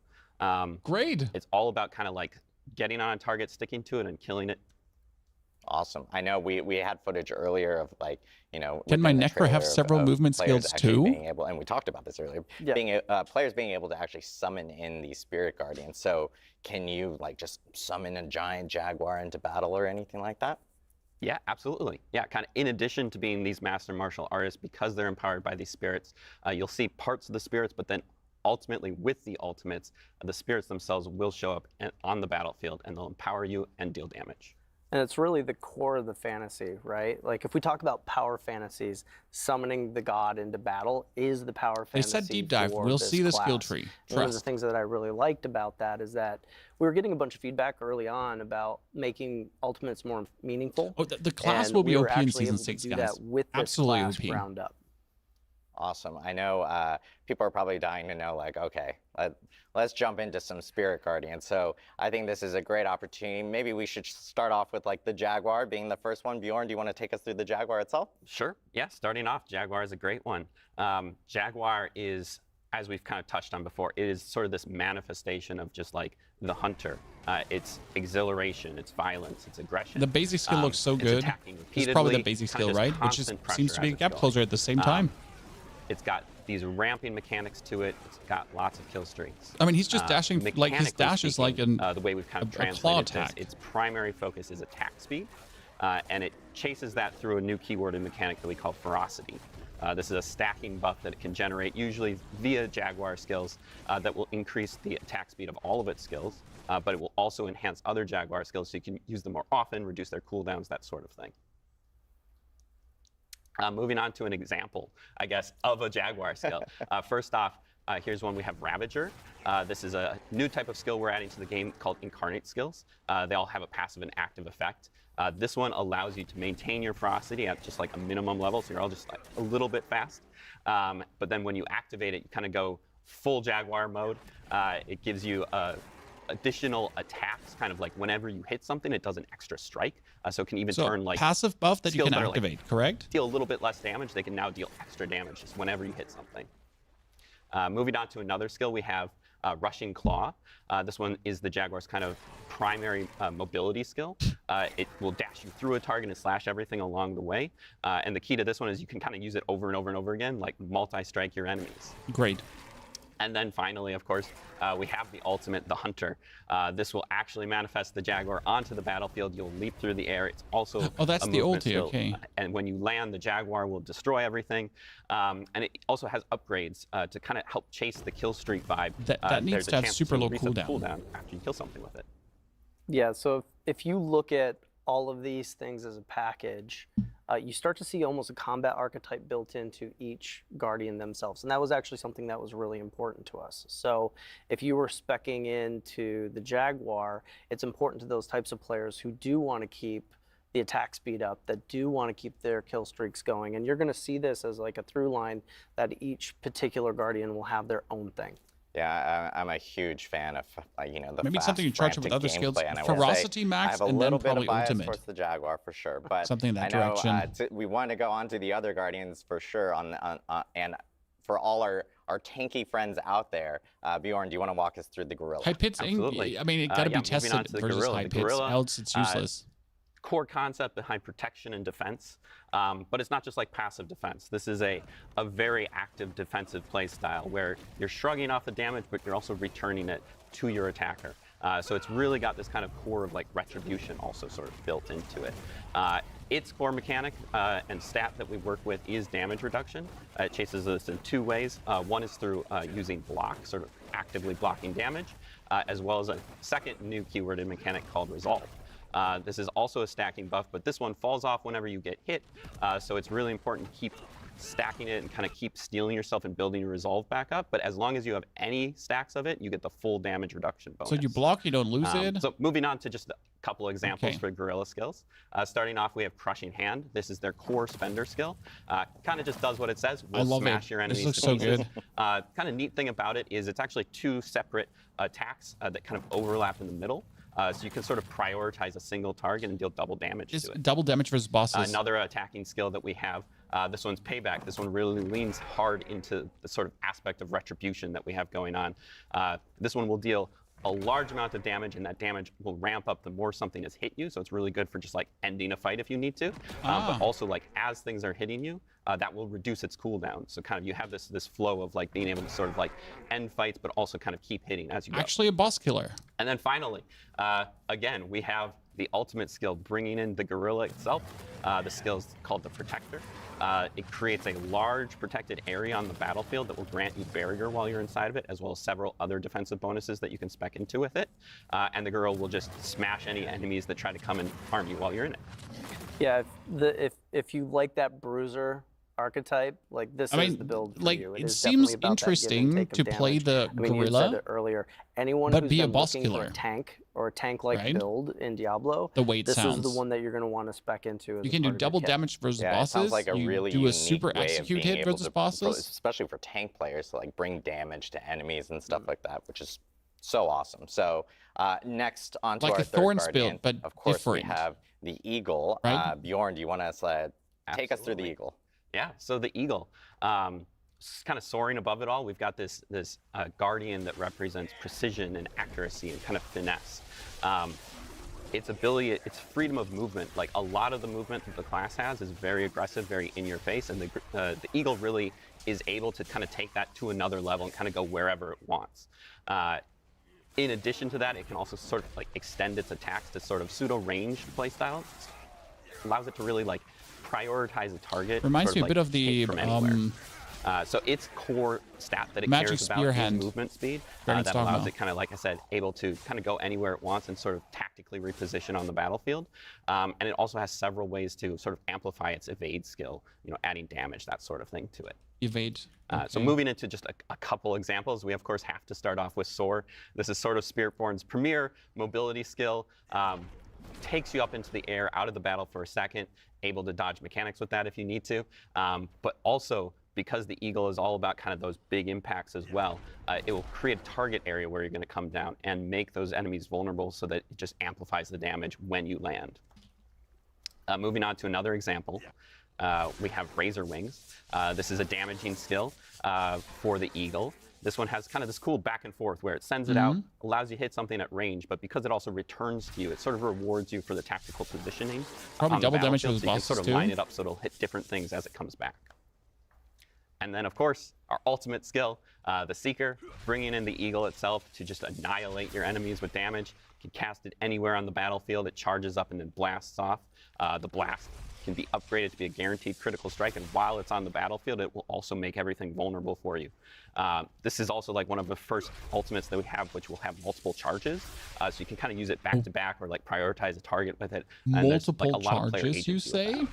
Great. It's all about kind of like getting on a target, sticking to it, and killing it. Awesome. I know we had footage earlier of like, you know, Can my within the Necro have trailer several of movement players skills actually too? being able, and we talked about this earlier, Yeah. players being able to actually summon in these Spirit Guardians. So can you like just summon a giant Jaguar into battle or anything like that? Yeah, absolutely. Yeah, kind of in addition to being these master martial artists, because they're empowered by these spirits, you'll see parts of the spirits, but then ultimately with the ultimates, the spirits themselves will show up on the battlefield and they'll empower you and deal damage. And it's really the core of the fantasy, right? Like if we talk about power fantasies, summoning the god into battle is the power They fantasy. said deep dive. for We'll this see the skill class. tree. One of the Trust. things that I really liked about that is that we were getting a bunch of feedback early on about making ultimates more meaningful. Oh, the class and will be we were OP in actually season able to 6, do guys. that with this Absolutely class OP. ground up. Awesome. I know people are probably dying to know, like, okay, let's jump into some Spirit Guardians. So I think this is a great opportunity. Maybe we should start off with like the Jaguar being the first one. Bjorn, do you want to take us through the Jaguar itself? Sure. Yeah, starting off, Jaguar is a great one. Jaguar is, as we've kind of touched on before, it is sort of this manifestation of just like the hunter. It's exhilaration, it's violence, it's aggression. The basic skill looks so it's good. attacking It's probably the repeatedly, basic kinda skill, just right? Which is, constant pressure seems to be as a it's gap going. closer at the same time. It's got these ramping mechanics to it. It's got lots of kill streaks. I mean, he's just dashing, like his Mechanically dash is like speaking, the way we've kind of a claw translated this, attack. its primary focus is attack speed, and it chases that through a new keyword and mechanic that we call ferocity. This is a stacking buff that it can generate, usually via Jaguar skills, that will increase the attack speed of all of its skills, but it will also enhance other Jaguar skills so you can use them more often, reduce their cooldowns, that sort of thing. Moving on to an example, I guess, of a Jaguar skill. First off, here's one we have Ravager. This is a new type of skill we're adding to the game called Incarnate skills. They all have a passive and active effect. This one allows you to maintain your ferocity at just like a minimum level, so you're all just like a little bit fast. But then when you activate it, you kind of go full Jaguar mode. It gives you additional attacks, kind of like whenever you hit something, it does an extra strike. So it can even turn like passive buff that you skills can that are, like, activate, correct? deal a little bit less damage. They can now deal extra damage just whenever you hit something. Moving on to another skill, we have Rushing Claw. This one is the Jaguar's kind of primary mobility skill. It will dash you through a target and slash everything along the way. And the key to this one is you can kind of use it over and over and over again, like multi-strike your enemies. Great. And then finally, of course, we have the ultimate, the Hunter. This will actually manifest the Jaguar onto the battlefield. You'll leap through the air. It's also that's a the movement ulti, skill. okay. And when you land, the Jaguar will destroy everything. And it also has upgrades to kind of help chase the kill streak vibe. That needs There's to a have chance super low reset the cooldown. after you kill something with it. Yeah, so if you look at all of these things as a package, you start to see almost a combat archetype built into each Guardian themselves. And that was actually something that was really important to us. So if you were speccing into the Jaguar, it's important to those types of players who do want to keep the attack speed up, that do want to keep their kill streaks going. And you're going to see this as like a through line that each particular Guardian will have their own thing. Yeah, I'm a huge fan of the Maybe fast, something you charge it with frantic other skills. gameplay, and I will say Ferocity max I have a and little then bit probably of bias ultimate. towards the Jaguar for sure, but Something in that I know direction. we want to go on to the other Guardians for sure. And for all our tanky friends out there, Bjorn, do you want to walk us through the Gorilla? High pits, Absolutely. I mean, it got to yeah, be moving on tested to the versus Gorilla. high The pits, Gorilla, else it's useless. Core concept behind protection and defense, but it's not just like passive defense. This is a very active defensive play style where you're shrugging off the damage, but you're also returning it to your attacker. So it's really got this kind of core of like retribution also sort of built into it. Its core mechanic and stat that we work with is damage reduction. It chases us in two ways. One is through using block, sort of actively blocking damage, as well as a second new keyword and mechanic called resolve. This is also a stacking buff, but this one falls off whenever you get hit, so it's really important to keep stacking it and kind of keep stealing yourself and building your resolve back up. But as long as you have any stacks of it, you get the full damage reduction bonus. So you block, you don't lose it? So moving on to just a couple examples Okay. for Gorilla skills. Starting off, we have Crushing Hand. This is their core spender skill. Kind of just does what it says. I love smash it. your This enemies looks to so pieces. good. Kind of neat thing about it is it's actually two separate attacks that kind of overlap in the middle. So you can sort of prioritize a single target and deal double damage It's to it. double damage versus bosses. Another attacking skill that we have, this one's Payback. This one really leans hard into the sort of aspect of retribution that we have going on. This one will deal a large amount of damage, and that damage will ramp up the more something has hit you. So it's really good for just like ending a fight if you need to. But also like as things are hitting you, that will reduce its cooldown. So kind of you have this flow of like being able to sort of like end fights, but also kind of keep hitting as you go. Actually a boss killer. And then finally, again, we have the ultimate skill, bringing in the gorilla itself. The skill is called the Protector. It creates a large protected area on the battlefield that will grant you barrier while you're inside of it, as well as several other defensive bonuses that you can spec into with it. And the gorilla will just smash any enemies that try to come and harm you while you're in it. Yeah, if you like that bruiser archetype, like this is the build for like you. it is seems definitely about that give and interesting take to of play damage. the I mean, you gorilla, said it earlier. Anyone but who's be a been boss looking killer. for a tank or a tank-like Right? build in Diablo, The way it this is the sounds. one that you're going to want to spec into. As You a can do part of your double kit. damage versus Yeah, it bosses. sounds like a you really do a unique super way of execute being hit able versus to, bosses. especially for tank players, to like bring damage to enemies and stuff like that, which is so awesome. So next onto Like our a third Thorns guardian, build, but of course different. we have the eagle. Right? Bjorn, do you want to take us through the Absolutely. eagle? Yeah, so the eagle, kind of soaring above it all, we've got this guardian that represents precision and accuracy and kind of finesse. Its ability, its freedom of movement, like a lot of the movement that the class has is very aggressive, very in your face, and the eagle really is able to kind of take that to another level and kind of go wherever it wants. In addition to that, it can also sort of like extend its attacks to sort of pseudo-ranged playstyle. Allows it to really like prioritize a target. Reminds sort me a of, bit like, of the hit from anywhere. So its core stat that it Magic cares about Spear is Hand. movement speed. Very That strong allows now. it kind of, like I said, able to kind of go anywhere it wants and sort of tactically reposition on the battlefield. And it also has several ways to sort of amplify its evade skill, adding damage, that sort of thing to it. Evade. So moving into just a couple examples, we of course have to start off with Soar. This is sort of Spiritborn's premier mobility skill. Takes you up into the air, out of the battle for a second, able to dodge mechanics with that if you need to. But also, because the eagle is all about kind of those big impacts as well, it will create a target area where you're going to come down and make those enemies vulnerable so that it just amplifies the damage when you land. Moving on to another example, we have Razor Wings. This is a damaging skill for the eagle. This one has kind of this cool back and forth where it sends it out, allows you to hit something at range, but because it also returns to you, it sort of rewards you for the tactical positioning. Probably on the double damage battlefield, with so you can bosses sort of too. line it up so it'll hit different things as it comes back. And then, of course, our ultimate skill, the Seeker, bringing in the eagle itself to just annihilate your enemies with damage. You can cast it anywhere on the battlefield. It charges up and then blasts off. The blast can be upgraded to be a guaranteed critical strike, and while it's on the battlefield, it will also make everything vulnerable for you. This is also like one of the first ultimates that we have, which will have multiple charges, so you can kind of use it back to back or like prioritize a target with it. And there's, like, Multiple a lot of player charges, you agency with say? that.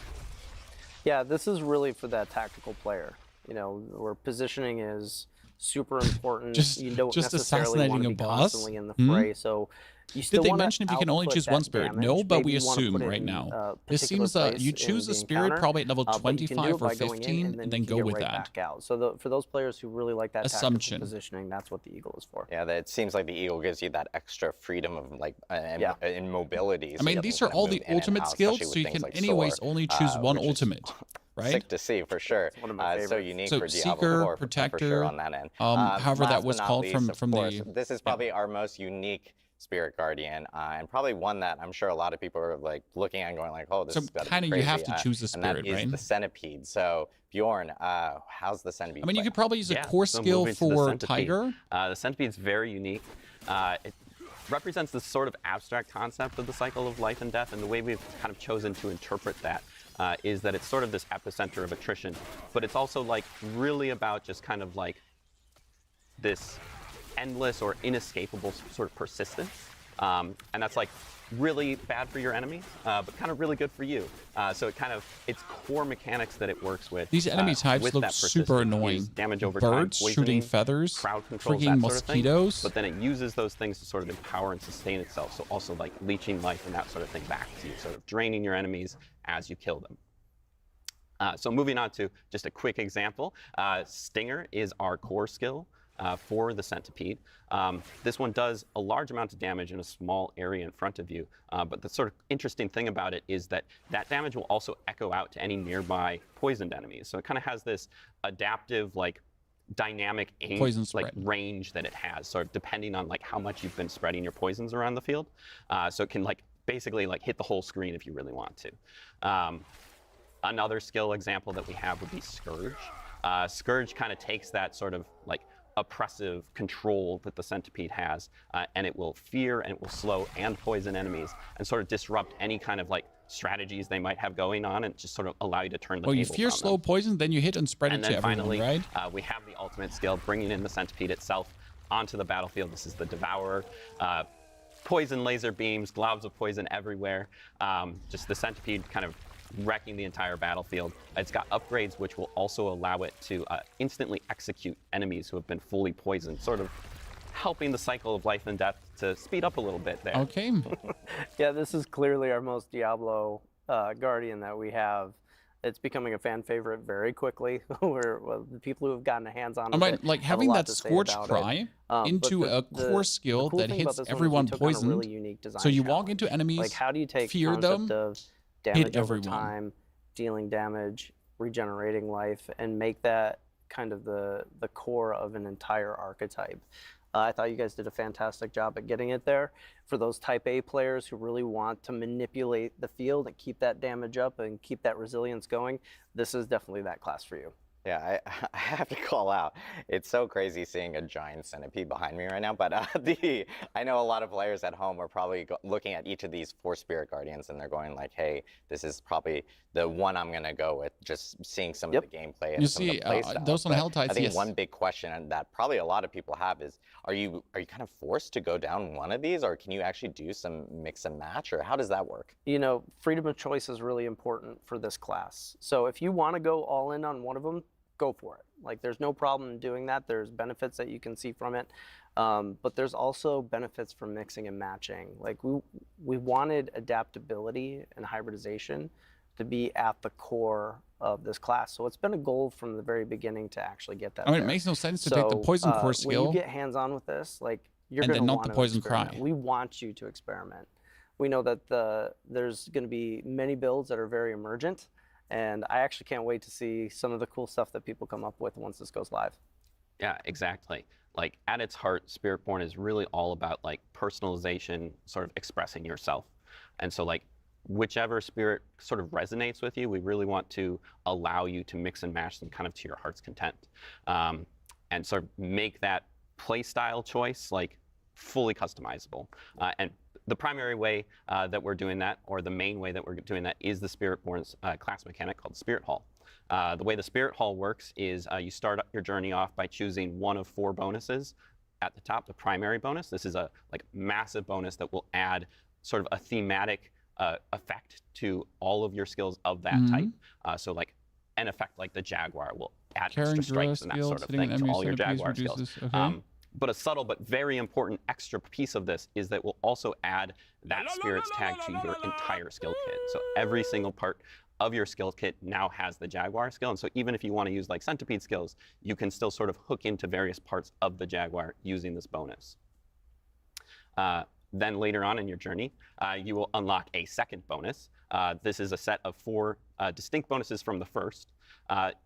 Yeah, this is really for that tactical player. Where positioning is super important. Just- you don't just necessarily want assassinating to a be boss? constantly in the fray. So you still Did they wanna mention if you can only output choose one that spirit? damage. No, but Maybe we you wanna assume put it right in now. a This particular seems place you in choose a the spirit encounter, probably at level but you can do 25 it or by going in, 15, and and then you go can get with right that. back out. So for those players who really like that Assumption. tactical positioning, that's what the eagle is for. Yeah, it seems like the eagle gives you that extra freedom of like in mobility. I mean, these are all the ultimate skills, so you can anyways only choose one ultimate, right? Sick to see for sure. one of my So favorites. unique So for Diablo Seeker, 4 for Protector, sure on that end. however that Last was but not called least, from of the- course, this is probably our most unique Spirit Guardian, and probably one that I'm sure a lot of people are like looking at and going like, oh, this So is gotta be kinda you crazy. have to choose a and that spirit, is right? the Centipede. So Bjorn, how's the Centipede? I mean, you play? could probably use a Yeah, core so skill moving to the for Centipede. Tiger. The Centipede's very unique. It represents this sort of abstract concept of the cycle of life and death, and the way we've kind of chosen to interpret that is that it's sort of this epicenter of attrition, but it's also like really about just kind of like this endless or inescapable sort of persistence. And that's like really bad for your enemy, but kind of really good for you. So its core mechanics that it works with. These enemy types with look that super persistence annoying. is damage over time, Birds shooting poisoning, feathers, crowd controls, freaking that sort of thing. mosquitoes. But then it uses those things to sort of empower and sustain itself. So also like leeching life and that sort of thing back to you, sort of draining your enemies as you kill them. So moving on to just a quick example, Stinger is our core skill for the Centipede. This one does a large amount of damage in a small area in front of you, but the sort of interesting thing about it is that that damage will also echo out to any nearby poisoned enemies. So it kind of has this adaptive like dynamic aim, Poison like spread. range that it has, sort of depending on like how much you've been spreading your poisons around the field. So it can like basically like hit the whole screen if you really want to. Another skill example that we have would be Scourge. Scourge kind of takes that sort of like oppressive control that the Centipede has, and it will fear and it will slow and poison enemies and sort of disrupt any kind of like strategies they might have going on and just sort of allow you to turn the Well, you tables fear on slow them. poison, then you hit and spread And it to then everyone, finally, right? we have the ultimate skill, bringing in the Centipede itself onto the battlefield. This is the Devourer. Poison laser beams, globs of poison everywhere. Just the Centipede kind of wrecking the entire battlefield. It's got upgrades which will also allow it to instantly execute enemies who have been fully poisoned, sort of helping the cycle of life and death to speed up a little bit there. Okay. Yeah, this is clearly our most Diablo Guardian that we have. It's becoming a fan favorite very quickly. Well, the people who have gotten a hands-on I with mean, it like have a having lot that to say Scorch about it. Cry But into a core skill cool that thing about hits this one is we everyone took on a poisoned. really unique design So you walk challenge. into enemies, Like, how do you take fear concept them, of damage over everyone. time, dealing damage, regenerating life, and make that kind of the core of an entire archetype? I thought you guys did a fantastic job at getting it there. For those type A players who really want to manipulate the field and keep that damage up and keep that resilience going, this is definitely that class for you. Yeah, I have to call out. It's so crazy seeing a giant centipede behind me right now. But I know a lot of players at home are probably looking at each of these 4 Spirit Guardians and they're going like, "Hey, this is probably the one I'm gonna go with." Just seeing some of the gameplay and You some see, of the play styles. those on But Hell Tides, I think yes. one big question that probably a lot of people have is, are you kind of forced to go down one of these, or can you actually do some mix and match, or how does that work? You know, freedom of choice is really important for this class. So if you want to go all in on one of them, go for it. Like, there's no problem in doing that. There's benefits that you can see from it. But there's also benefits from mixing and matching. Like, we wanted adaptability and hybridization to be at the core of this class. So it's been a goal from the very beginning to actually get that I mean, there. it makes no sense to take the poison core When skill you get hands-on with this, like, you're and going then to not want the to poison experiment. cry. We want you to experiment. We know that there's going to be many builds that are very emergent, and I actually can't wait to see some of the cool stuff that people come up with once this goes live. Yeah, exactly. Like, at its heart, Spiritborn is really all about like personalization, sort of expressing yourself. And so like whichever spirit sort of resonates with you, we really want to allow you to mix and match them kind of to your heart's content. And sort of make that play style choice like fully customizable. And the primary way that we're doing that, or the main way that we're doing that, is the Spiritborn's class mechanic called Spirit Hall. The way the Spirit Hall works is you start your journey off by choosing one of 4 bonuses. At the top, the primary bonus. This is a like massive bonus that will add sort of a thematic effect to all of your skills of that type. So like an effect like the Jaguar will add Carrying extra strikes and that skill, sort of sitting thing in to enemy all your centipedes Jaguar skills. reduces- okay. But a subtle but very important extra piece of this is that we'll also add that spirit's tag to your entire skill kit. So every single part of your skill kit now has the Jaguar skill. And so even if you want to use like Centipede skills, you can still sort of hook into various parts of the Jaguar using this bonus. Then later on in your journey, you will unlock a second bonus. This is a set of 4 distinct bonuses from the first.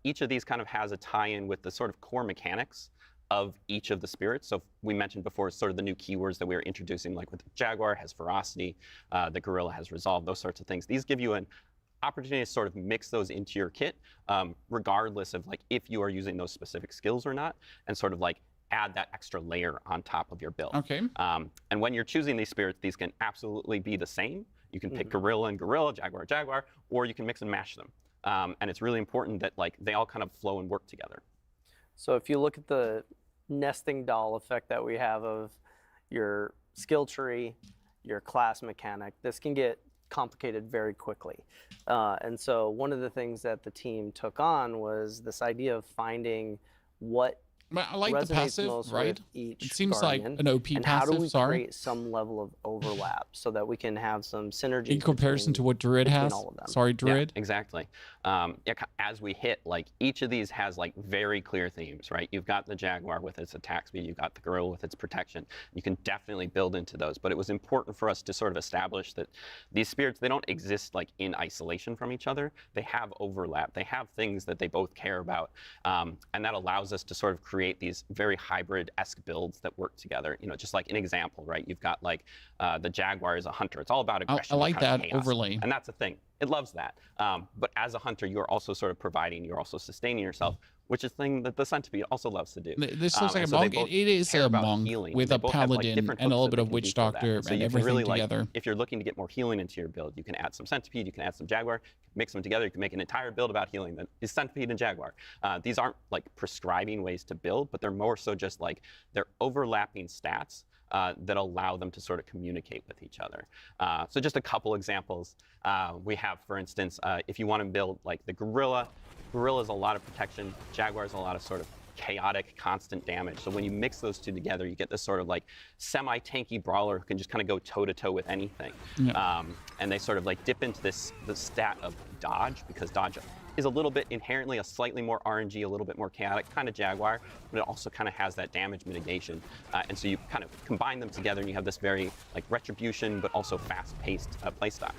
Each of these kind of has a tie-in with the sort of core mechanics of each of the spirits. So we mentioned before sort of the new keywords that we were introducing, like with the Jaguar has ferocity, the Gorilla has resolve, those sorts of things. These give you an opportunity to sort of mix those into your kit, regardless of like if you are using those specific skills or not, and sort of like add that extra layer on top of your build. Okay. And when you're choosing these spirits, these can absolutely be the same. You can pick Gorilla and Gorilla, Jaguar, Jaguar, or you can mix and match them. And it's really important that like they all kind of flow and work together. So if you look at the nesting doll effect that we have of your skill tree, your class mechanic, this can get complicated very quickly. And so one of the things that the team took on was this idea of finding what I like the resonates passive, most right? with each It seems like guardian, an OP and how do passive, we sorry. create some level of overlap so that we can have some synergy In comparison to what Druid has. all of them. Sorry, Druid. Yeah, exactly. As we hit, like each of these has like very clear themes, right? You've got the Jaguar with its attack speed, you've got the Gorilla with its protection. You can definitely build into those, but it was important for us to sort of establish that these spirits, they don't exist like in isolation from each other. They have overlap. They have things that they both care about, and that allows us to sort of create these very hybrid-esque builds that work together. You know, just like an example, right? You've got like the Jaguar is a hunter. It's all about aggression. I like that chaos. overlay. And that's a thing. It loves that. But as a hunter, you're also sort of providing, you're also sustaining yourself, which is a thing that the Centipede also loves to do. This looks like a so monk. It is a monk with They a both have, like, paladin different and a hooks little that bit they of can witch do for that. doctor So and you can everything really, like, together. if you're looking to get more healing into your build, you can add some Centipede, you can add some Jaguar, mix them together, you can make an entire build about healing that is Centipede and Jaguar. These aren't like prescribing ways to build, but they're more so just like they're overlapping stats that allow them to sort of communicate with each other. So just a couple examples. We have, for instance, if you want to build like the Gorilla, Gorilla is a lot of protection, Jaguar is a lot of sort of chaotic, constant damage. So when you mix those two together, you get this sort of like semi-tanky brawler who can just kind of go toe-to-toe with anything. Yeah. And they sort of like dip into the stat of dodge, because dodge is a little bit inherently a slightly more RNG, a little bit more chaotic, kind of Jaguar, but it also kind of has that damage mitigation. And so you kind of combine them together and you have this very like retribution, but also fast-paced playstyle.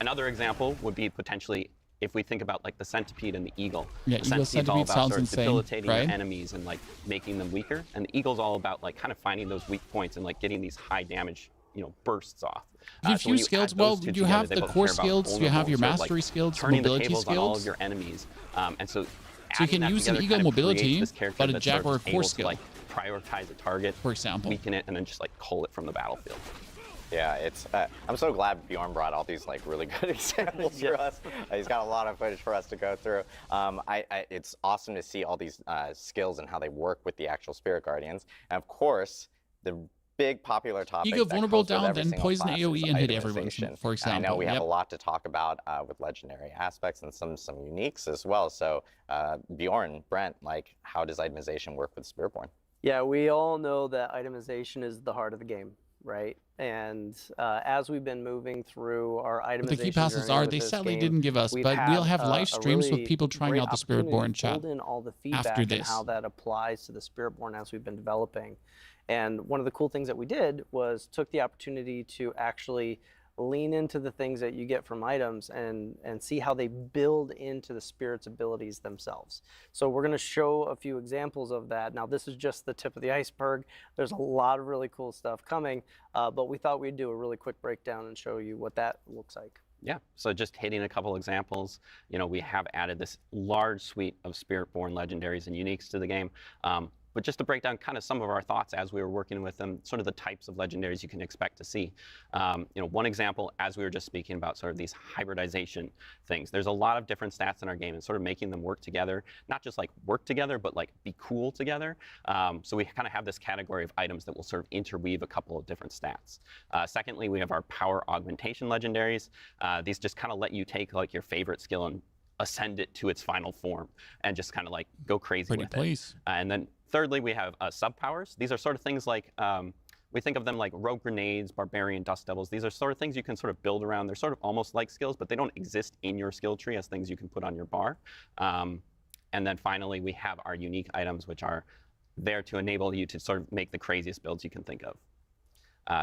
Another example would be potentially if we think about like the Centipede and the Eagle. Yeah, the Eagle Centipede's all Centipede about sounds sort of insane, debilitating right? your enemies and like making them weaker, and the Eagle's all about like kind of finding those weak points and like getting these high damage, you know, bursts off. You have So when few skills. add Well, those two you together, have they the both core care about skills, you have your vulnerable, so, mastery like, skills, turning the mobility tables on all of skills. your enemies, and so So you can use an Eagle mobility, but a Jaguar core skill. Like prioritize a target, for example, weaken it, and then just like cull it from the battlefield. Yeah, it's. I'm so glad Bjorn brought all these like really good examples for us. He's got a lot of footage for us to go through. It's awesome to see all these skills and how they work with the actual Spirit Guardians. And of course, the big popular topic. You go that vulnerable comes with every every then single poison class AoE is and hit everyone, itemization. for example. And I know we have Yep. a lot to talk about with legendary aspects and some uniques as well. So Bjorn, Brent, like how does itemization work with Spiritborn? Yeah, we all know that itemization is the heart of the game, right? And as we've been moving through our itemization What the key passes journey are, with they this sadly game, didn't give us, we've but we'll have had, live a streams with really people trying great out the opportunity Spiritborn to chat fold in all the feedback after and this. how that applies to the Spiritborn as we've been developing. And one of the cool things that we did was took the opportunity to actually lean into the things that you get from items and see how they build into the spirit's abilities themselves. So we're going to show a few examples of that. Now this is just the tip of the iceberg. There's a lot of really cool stuff coming, but we thought we'd do a really quick breakdown and show you what that looks like. Yeah, so just hitting a couple examples, you know, we have added this large suite of Spiritborn legendaries and uniques to the game. But just to break down kind of some of our thoughts as we were working with them, sort of the types of legendaries you can expect to see. You know, one example, as we were just speaking about sort of these hybridization things, there's a lot of different stats in our game and sort of making them work together, not just like work together, but like be cool together. So we kind of have this category of items that will sort of interweave a couple of different stats. Secondly, we have our power augmentation legendaries. These just kind of let you take like your favorite skill and ascend it to its final form and just kind of like go crazy with it. And then thirdly, we have sub-powers. These are sort of things like, we think of them like rogue grenades, barbarian dust devils. These are sort of things you can sort of build around. They're sort of almost like skills, but they don't exist in your skill tree as things you can put on your bar. And then finally, we have our unique items, which are there to enable you to sort of make the craziest builds you can think of.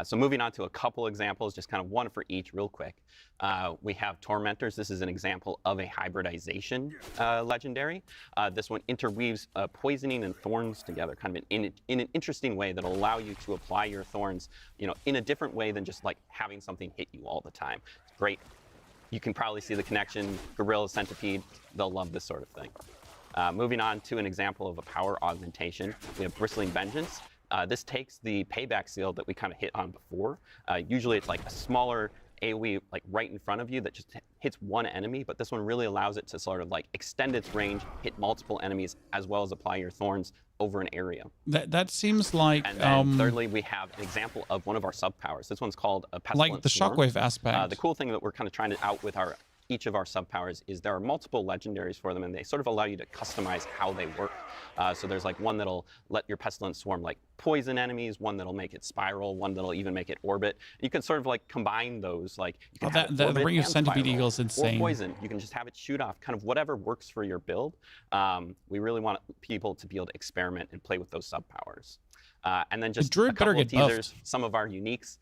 So moving on to a couple examples, just kind of one for each real quick. We have Tormentors. This is an example of a hybridization legendary. This one interweaves poisoning and thorns together, kind of in an interesting way that'll allow you to apply your thorns, you know, in a different way than just like having something hit you all the time. It's great. You can probably see the connection. Gorilla, Centipede, they'll love this sort of thing. Moving on to an example of a power augmentation, we have Bristling Vengeance. This takes the payback seal that we kind of hit on before. Usually it's like a smaller AoE like right in front of you that just hits one enemy, but this one really allows it to sort of like extend its range, hit multiple enemies, as well as apply your thorns over an area. That seems like... And then thirdly, we have an example of one of our sub-powers. This one's called a Pestilent like the Swarm. shockwave aspect. The cool thing that we're kind of trying to out with our each of our sub-powers is there are multiple legendaries for them, and they sort of allow you to customize how they work. So there's like one that'll let your Pestilence Swarm like poison enemies, one that'll make it spiral, one that'll even make it orbit. You can sort of like combine those. Like you can have it the orbit Ring of and Centipede spiral, Eagle is insane. or poison. You can just have it shoot off, kind of whatever works for your build. We really want people to be able to experiment and play with those sub-powers. And then just a couple of teasers, some of our uniques.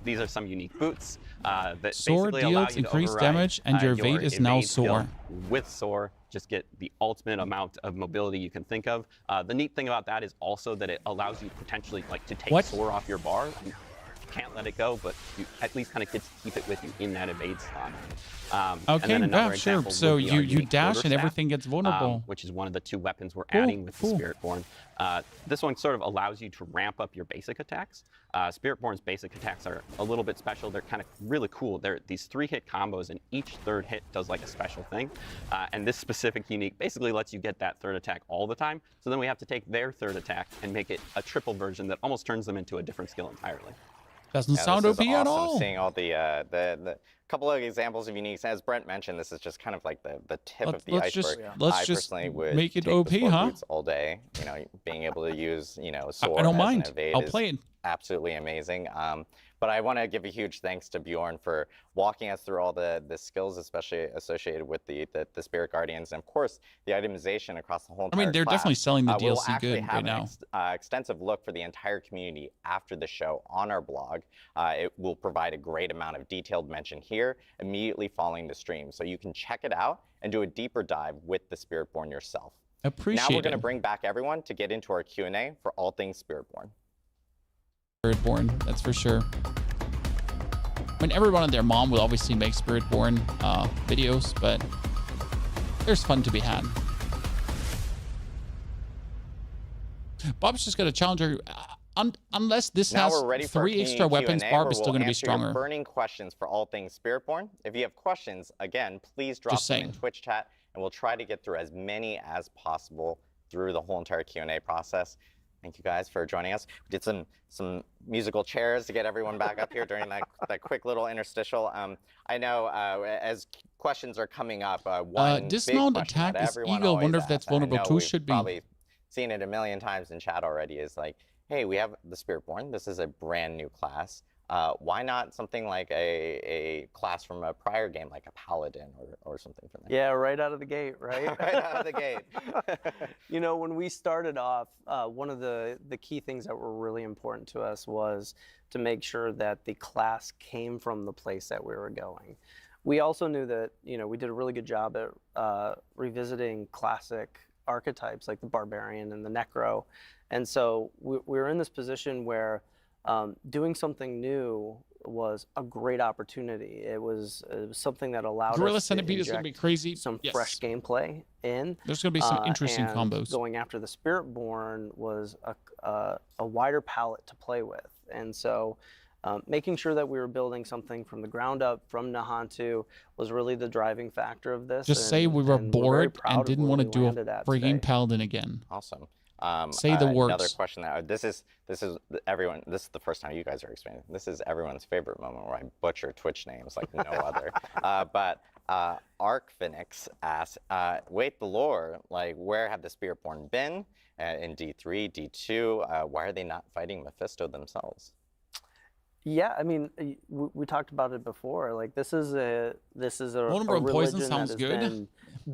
These are some unique boots that Soar basically allow deals you to increased override, damage, and your evade is now evade skill. Soar. With Soar, just get the ultimate amount of mobility you can think of. The neat thing about that is also that it allows you potentially like to take Soar off your bar. And can't let it go, but you at least kind of get to keep it with you in that evade slot. Okay, yeah, sure. So you dash and everything gets vulnerable. Which is one of the 2 weapons we're adding with the Spiritborn. This one sort of allows you to ramp up your basic attacks. Spiritborn's basic attacks are a little bit special. They're kind of really cool. They're these 3-hit combos, and each 3rd hit does like a special thing. And this specific unique basically lets you get that 3rd attack all the time. So then we have to take their 3rd attack and make it a triple version that almost turns them into a different skill entirely. Doesn't sound OP at all. Seeing all the couple of examples of uniques. As Brent mentioned, this is just kind of like the tip of the iceberg. Let's just personally would make it take OP, the Sport huh? Boots all day. You know, being able to use Soar I don't as mind. an evade I'll is play it. absolutely amazing. But I want to give a huge thanks to Bjorn for walking us through all the skills, especially associated with the Spirit Guardians, and of course the itemization across the whole entire they're class. definitely selling the We'll DLC actually good have right an now. Extensive look for the entire community after the show on our blog. It will provide a great amount of detailed mention here immediately following the stream, so you can check it out and do a deeper dive with the Spiritborn yourself. Appreciate Now we're going to it. bring back everyone to get into our Q&A for all things Spiritborn. Spiritborn, that's for sure. I mean, everyone and their mom will obviously make Spiritborn videos, but there's fun to be had. Bob's just got a challenger. Unless this Now has we're ready for 3 extra weapons, Q&A, Barb where is still we'll going to be answer your stronger. burning questions for all things Spiritborn. If you have questions, again, please drop Just them saying. in Twitch chat, and we'll try to get through as many as possible through the whole entire Q&A process. Thank you guys for joining us. We did some musical chairs to get everyone back up here during that quick little interstitial. I know as questions are coming up, one dismount big question attack that is everyone Eagle. always Wonder if that's asks, and I vulnerable know too. we've Should be. Probably seen it a million times in chat already, is like, hey, we have the Spiritborn. This is a brand new class. Why not something like a class from a prior game, like a Paladin or something from there? Yeah, right out of the gate, right? Right out of the gate. You know, when we started off, one of the key things that were really important to us was to make sure that the class came from the place that we were going. We also knew that, you know, we did a really good job at revisiting classic archetypes like the Barbarian and the Necro. And so we were in this position where doing something new was a great opportunity. It was something that allowed Gorilla us to Centipede is going to be crazy. some Yes. fresh gameplay in. There's going to be some interesting and combos. Going after the Spiritborn was a wider palette to play with. And so making sure that we were building something from the ground up from Nahantu was really the driving factor of this. Just say we were very bored proud and of didn't where want to we do a landed at today. frigging Paladin again. Awesome. Say the words. Another question that this is everyone. This is the first time you guys are explaining. This is everyone's favorite moment where I butcher Twitch names like no other. But Arcphoenix asks, wait, the lore, like where have the Spiritborn been in D3, D2? Why are they not fighting Mephisto themselves? Yeah, I mean, we talked about it before. Like this is a Vulnerable and poison religion sounds that good. has been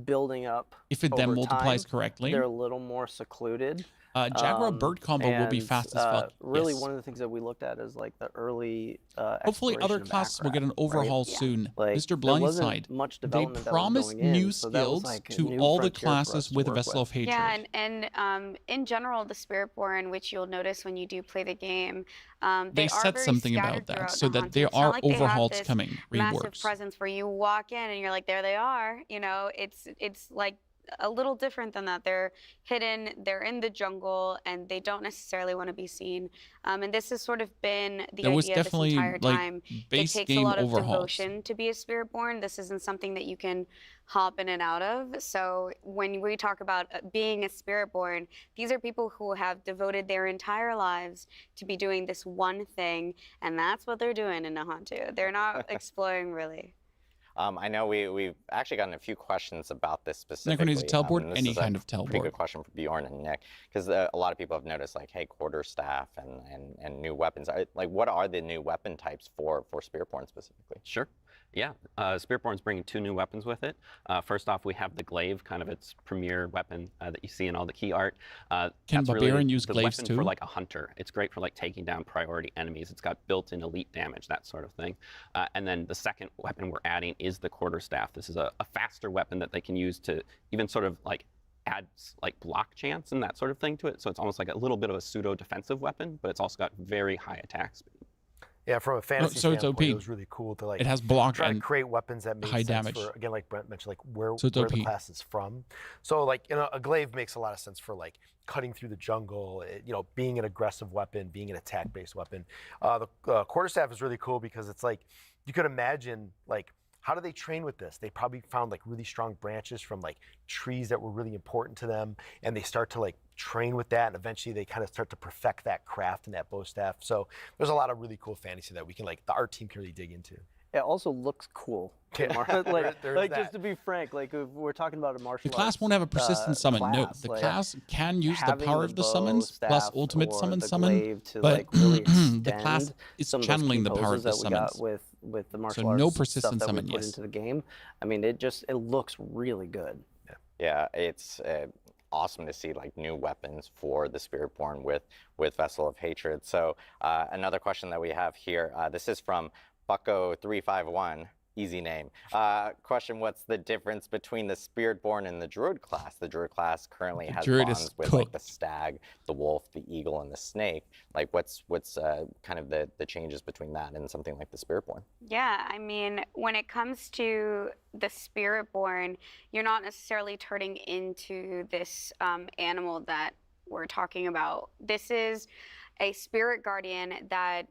building up. If it then over multiplies time. correctly. They're a little more secluded. Jaguar bird combo will be and, fast as fuck. Really, Yes. one of the things that we looked at is like the early. Hopefully other exploration of classes will get an Akarat, right? overhaul soon. Like, Mr. there wasn't Blindside, much they development that was promise going in, new so that was skills like a to new all the frontier for us classes to with a work Vessel of Hatred. Yeah, and in general, the Spiritborn, which you'll notice when you do play the game, They are said very something scattered about that, throughout so that Nahantu. there It's not are like they have overhauls this coming, massive reworks. presence where you walk in and you're like, there they are. You know, it's like a little different than that. They're hidden, they're in the jungle, and they don't necessarily want to be seen. And this has sort of been the There was idea this definitely entire like time. base It takes a game lot of overhauls. devotion to be a Spiritborn. This isn't something that you can hop in and out of. So when we talk about being a Spiritborn, these are people who have devoted their entire lives to be doing this one thing, and that's what they're doing in Nahantu. They're not exploring really. I know we've actually gotten a few questions about this specifically. Needs a teleport, This any is kind of Pretty teleport. good question for Bjorn and Nick, because a lot of people have noticed, like, hey, quarterstaff and new weapons. Like, what are the new weapon types for Spiritborn specifically? Sure. Yeah, Spiritborn's bringing 2 new weapons with it. First off, we have the glaive, kind of its premier weapon that you see in all the key art. Can That's Barbarian really use the glaives weapon too? for like a hunter. It's great for like taking down priority enemies. It's got built-in elite damage, that sort of thing. And then the second weapon we're adding is the quarterstaff. This is a faster weapon that they can use to even sort of like add like block chance and that sort of thing to it. So it's almost like a little bit of a pseudo defensive weapon, but it's also got very high attack speed. Yeah, from a fantasy so it's standpoint, OP. it was really cool to like It has block try to and create weapons that make high sense damage. for, again, like Brent mentioned, like where So it's the OP. class is from. So like, you know, a glaive makes a lot of sense for like cutting through the jungle, you know, being an aggressive weapon, being an attack-based weapon. The quarterstaff is really cool because it's like, you could imagine like, how do they train with this? They probably found like really strong branches from like trees that were really important to them, and they start to like train with that, and eventually they kind of start to perfect that craft and that bow staff. So there's a lot of really cool fantasy that we can like, the art team can really dig into. It also looks cool. Yeah. like, There's like that. just to be frank, like if we're talking about a martial The class arts, won't have a persistent summon. No, class, the like, class can use the having power of the summons bow plus staff ultimate or summon the summon, glaive to but like really the class extend is some of those channeling key the power of poses the that we got summons. with the martial So arts no stuff persistent that summon, we put yes. into the game. I mean, it looks really good. Yeah, it's awesome to see like new weapons for the Spiritborn with Vessel of Hatred. So another question that we have here, this is from Bucko351. Easy name. Question, what's the difference between the Spiritborn and the Druid class? The Druid class currently has Druid is bonds with like the cooked. stag, the wolf, the eagle, and the snake. Like what's kind of the changes between that and something like the Spiritborn? Yeah, I mean, when it comes to the Spiritborn, you're not necessarily turning into this animal that we're talking about. This is a spirit guardian that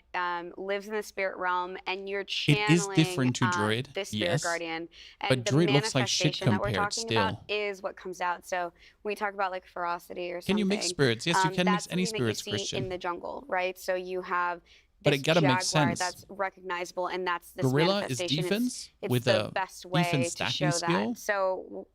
lives in the spirit realm, and you're channeling It is different to Druid, this spirit yes, guardian. And but the Druid looks like shit manifestation that we're compared talking about still. is what comes out. So when we talk about like ferocity or something. Can you mix spirits? Yes, you can mix that's any something that spirits, you see Christian. in the jungle, right? So you have But this it gotta Jaguar make sense. that's recognizable, and that's this Gorilla is manifestation. defense it's with the a best way defense to stacking show skill. that. So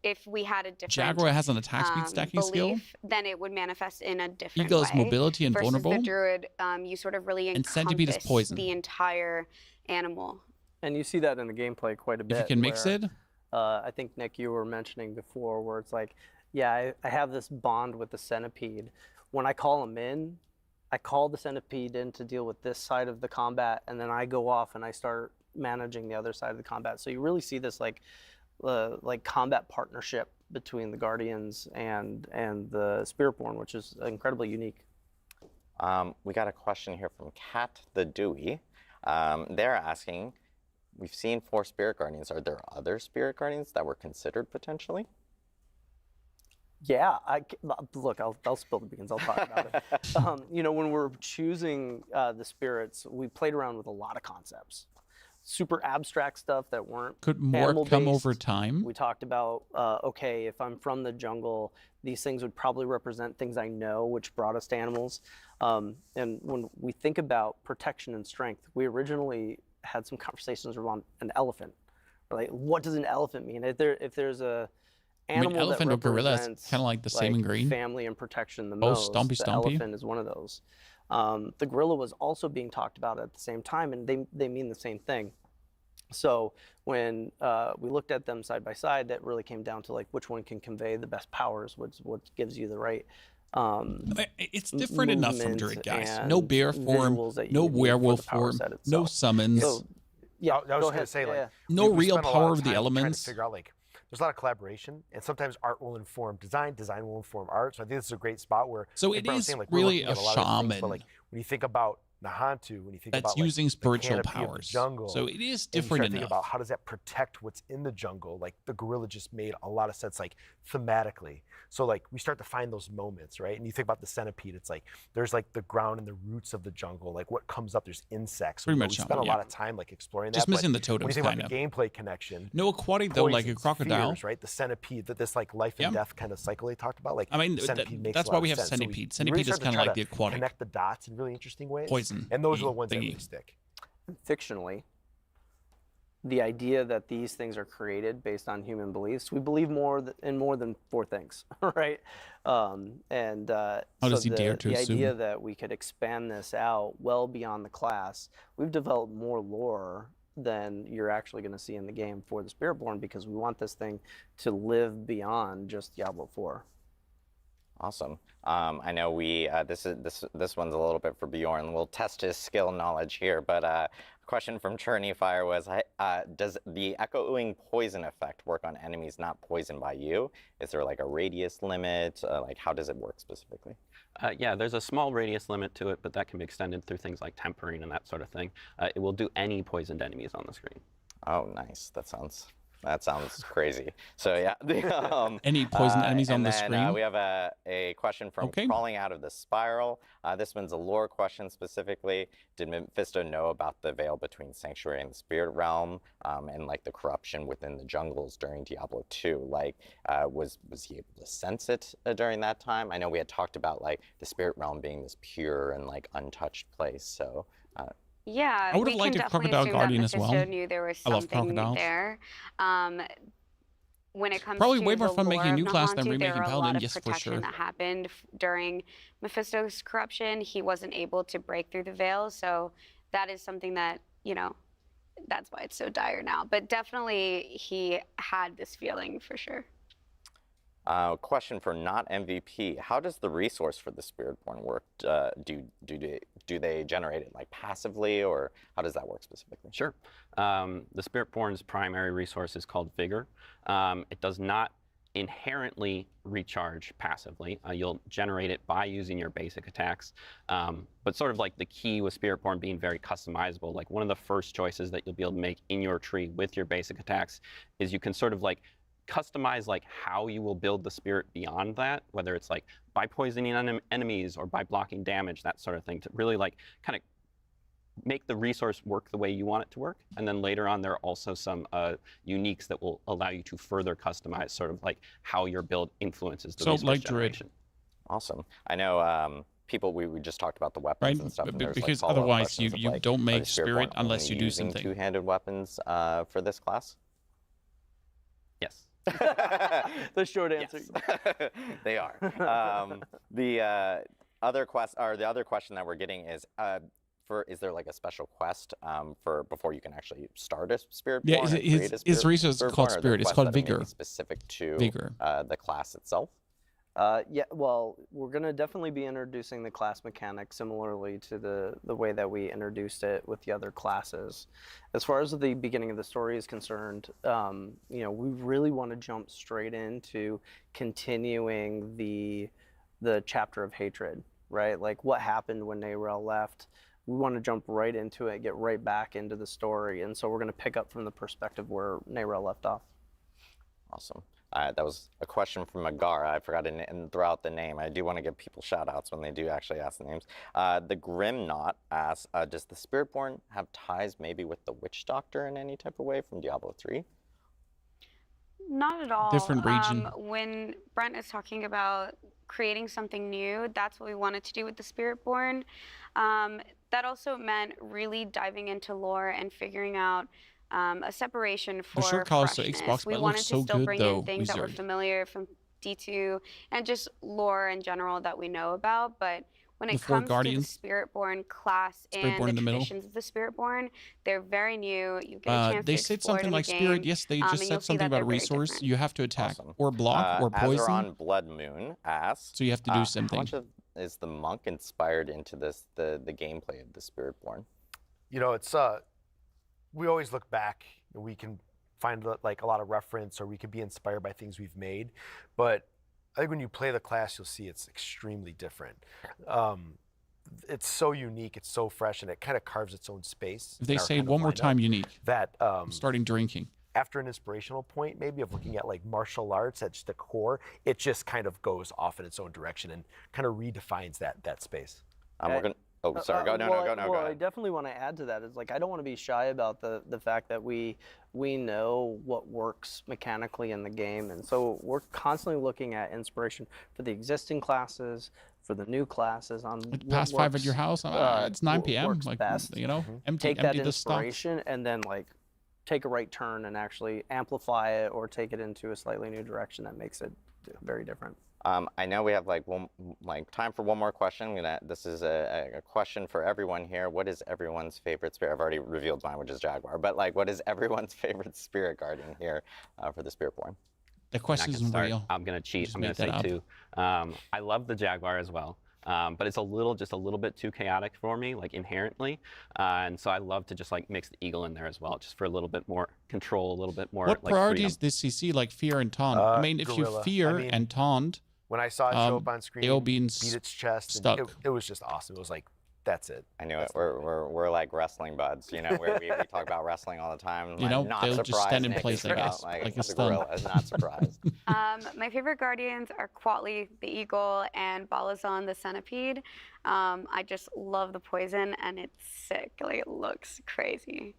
if we had a different Jaguar has an attack speed stacking skill. belief, then it would manifest in a different Eagle is way. mobility and versus vulnerable. the Druid, you sort of really And Centipede is encompass poison. the entire animal. And you see that in the gameplay quite a bit. If you can mix where, it, I think, Nick, you were mentioning before where it's like, yeah, I have this bond with the Centipede. When I call him in, I call the Centipede in to deal with this side of the combat, and then I go off and I start managing the other side of the combat. So you really see this like combat partnership between the Guardians and the Spiritborn, which is incredibly unique. We got a question here from Kat the Dewey. They're asking, we've seen 4 Spirit Guardians. Are there other Spirit Guardians that were considered potentially? Yeah, look, I'll spill the beans. I'll talk about it. You know, when we're choosing the spirits, we played around with a lot of concepts. Super abstract stuff that weren't could more come animal-based. over time? We talked about, okay, if I'm from the jungle, these things would probably represent things I know, which brought us to animals. And when we think about protection and strength, we originally had some conversations around an elephant. Like, what does an elephant mean? If there's a animal elephant that or gorilla is represents, kind of like the same in green. family and protection the Oh, most, Stompy the Stompy. elephant is one of those. The gorilla was also being talked about at the same time, and they mean the same thing. So when we looked at them side by side, that really came down to like which one can convey the best powers, what gives you the right it's different enough from Druid, guys. No and bear form, visuals that you no would need for werewolf the power form, set no itself. summons. So, yeah, I was go just gonna ahead. say, like, Yeah. No we real spent a lot power of of the time trying to elements. figure out like there's a lot of collaboration, and sometimes art will inform design, design will inform art. So I think this is a great spot where So like it Brent was is saying, like, we're really looking at a lot of things, shaman but like when you think about Nahantu, when you think That's about like, using the spiritual canopy of the powers. jungle, So it is and you different start thinking enough. about how does that protect what's in the jungle. Like the gorilla just made a lot of sense, like thematically. So like we start to find those moments, right? And you think about the centipede, it's like there's like the ground and the roots of the jungle, like what comes up. There's insects. Pretty You know, much we shaman, spent a yeah. lot of time like exploring Just that. missing but the when totems, you think about kind the of. gameplay connection, No aquatic though, like a poisons, crocodile. fears, right? The centipede, that this like life and Yeah. death kind of cycle they talked about. Like I mean, centipede makes that's a why lot we of have sense. So centipede. we really Centipede is start to kind of try like to the aquatic. Connect the dots in really interesting ways. Poison, And those are the ones that thingy. really stick. Fictionally, the idea that these things are created based on human beliefs. We believe in more than 4 things, right? How does he dare to the assume? idea that we could expand this out well beyond the class, we've developed more lore than you're actually going to see in the game for the Spiritborn, because we want this thing to live beyond just Diablo 4. Awesome. I know we this one's a little bit for Bjorn. We'll test his skill knowledge here, but a question from Churney Fire was, does the echoing poison effect work on enemies not poisoned by you? Is there like a radius limit? Like how does it work specifically? Yeah, there's a small radius limit to it, but that can be extended through things like tempering and that sort of thing. It will do any poisoned enemies on the screen. Oh, nice. That sounds crazy. So yeah, Any poison enemies on the screen? We have a question from Crawling Out of the Spiral. This one's a lore question specifically. Did Mephisto know about the veil between Sanctuary and the Spirit Realm, and like the corruption within the jungles during Diablo 2? Like, was he able to sense it during that time? I know we had talked about like the Spirit Realm being this pure and like untouched place. So. Yeah, I would have liked a Crocodile Guardian as well. Mephisto knew there was something there. When it comes Probably to way more the fun lore making a new of class than Nahantu, remaking there are a Paladin, lot of yes, for protection sure. that happened during Mephisto's corruption. He wasn't able to break through the veil, so that is something that, you know, that's why it's so dire now. But definitely he had this feeling for sure. Question for not MVP. How does the resource for the Spiritborn work? Do they generate it like passively, or how does that work specifically? Sure. The Spiritborn's primary resource is called Vigor. It does not inherently recharge passively. You'll generate it by using your basic attacks. But sort of like the key with Spiritborn being very customizable, like one of the first choices that you'll be able to make in your tree with your basic attacks is you can sort of like customize like how you will build the spirit beyond that, whether it's like by poisoning enemies or by blocking damage, that sort of thing, to really like kind of make the resource work the way you want it to work. And then later on, there are also some uniques that will allow you to further customize sort of like how your build influences the resource generation. Awesome. I know people, we just talked about the weapons and stuff. And because like otherwise you like, don't make spirit unless you do using something. Two-handed weapons for this class? Yes. The short answer. Yes. They are. The other question that we're getting is, is there like a special quest for before you can actually start a Spiritborn? Yeah, his resource is called Spirit. It's called Vigor. Specific to Vigor. The class itself. Yeah, well, we're going to definitely be introducing the class mechanic similarly to the way that we introduced it with the other classes. As far as the beginning of the story is concerned, you know, we really want to jump straight into continuing the chapter of hatred, right? Like what happened when Neyrel left. We want to jump right into it, get right back into the story, and so we're going to pick up from the perspective where Neyrel left off. Awesome. That was a question from Agar. I forgot to throw out the name. I do want to give people shout outs when they do actually ask the names. The Grim Knot asks, does the Spiritborn have ties maybe with the Witch Doctor in any type of way from Diablo 3? Not at all. Different region. When Brent is talking about creating something new, that's what we wanted to do with the Spiritborn. That also meant really diving into lore and figuring out a separation for shirt color's so freshness. Xbox, but We it wanted looks to so still good, bring though, in things that were Wizard. familiar from D2 and just lore in general that we know about. But when The it four comes Guardians. to the Spiritborn class Spiritborn and in the the middle. traditions of the Spiritborn, they're very new. You get a chance They to said explore it something in like the Spirit. game, Yes, they and just you'll said see something that about a they're very resource. different. You have to attack Awesome. or block or poison. Azeron Blood Moon asks, So you have to do something. How much is the monk inspired into this the gameplay of the Spiritborn? You know, it's we always look back. We can find like a lot of reference, or we can be inspired by things we've made. But I think when you play the class, you'll see it's extremely different. It's so unique, it's so fresh, and it kind of carves its own space. If they in our say kind of one more lineup time unique, that I'm starting drinking. after an inspirational point, maybe of looking at like martial arts at just the core, it just kind of goes off in its own direction and kind of redefines that space. We're gonna. Oh, sorry. Go. No, go Well, I ahead. definitely want to add to that. Is like I don't want to be shy about the fact that we know what works mechanically in the game, and so we're constantly looking at inspiration for the existing classes, for the new classes on what Past 5 at works, your house. It's 9 p.m. works Like best. you know, Take empty that the stuff. inspiration and then like take a right turn and actually amplify it or take it into a slightly new direction that makes it very different. I know we have time for one more question. This is a question for everyone here. What is everyone's favorite spirit? I've already revealed mine, which is Jaguar. But what is everyone's favorite spirit guardian here for the Spiritborn? The question isn't real. I'm gonna cheat. Just I'm gonna make say that up. 2. I love the Jaguar as well. But it's just a little bit too chaotic for me, inherently, and so I love to just mix the eagle in there as well, just for a little bit more control, a little bit more. What priorities freedom. does he see, fear and taunt? I mean, if Gorilla. you fear and taunt, when I saw it show up on screen, they'll be beat its chest, stuck. and it was just awesome. It was that's it. I knew it. We're like wrestling buds, where we talk about wrestling all the time. they'll not just surprised stand in Nick place, is I guess, about, like a the stun. gorilla is not surprised. My favorite guardians are Quatli, the eagle, and Balazon, the centipede. I just love the poison, and it's sick. It looks crazy.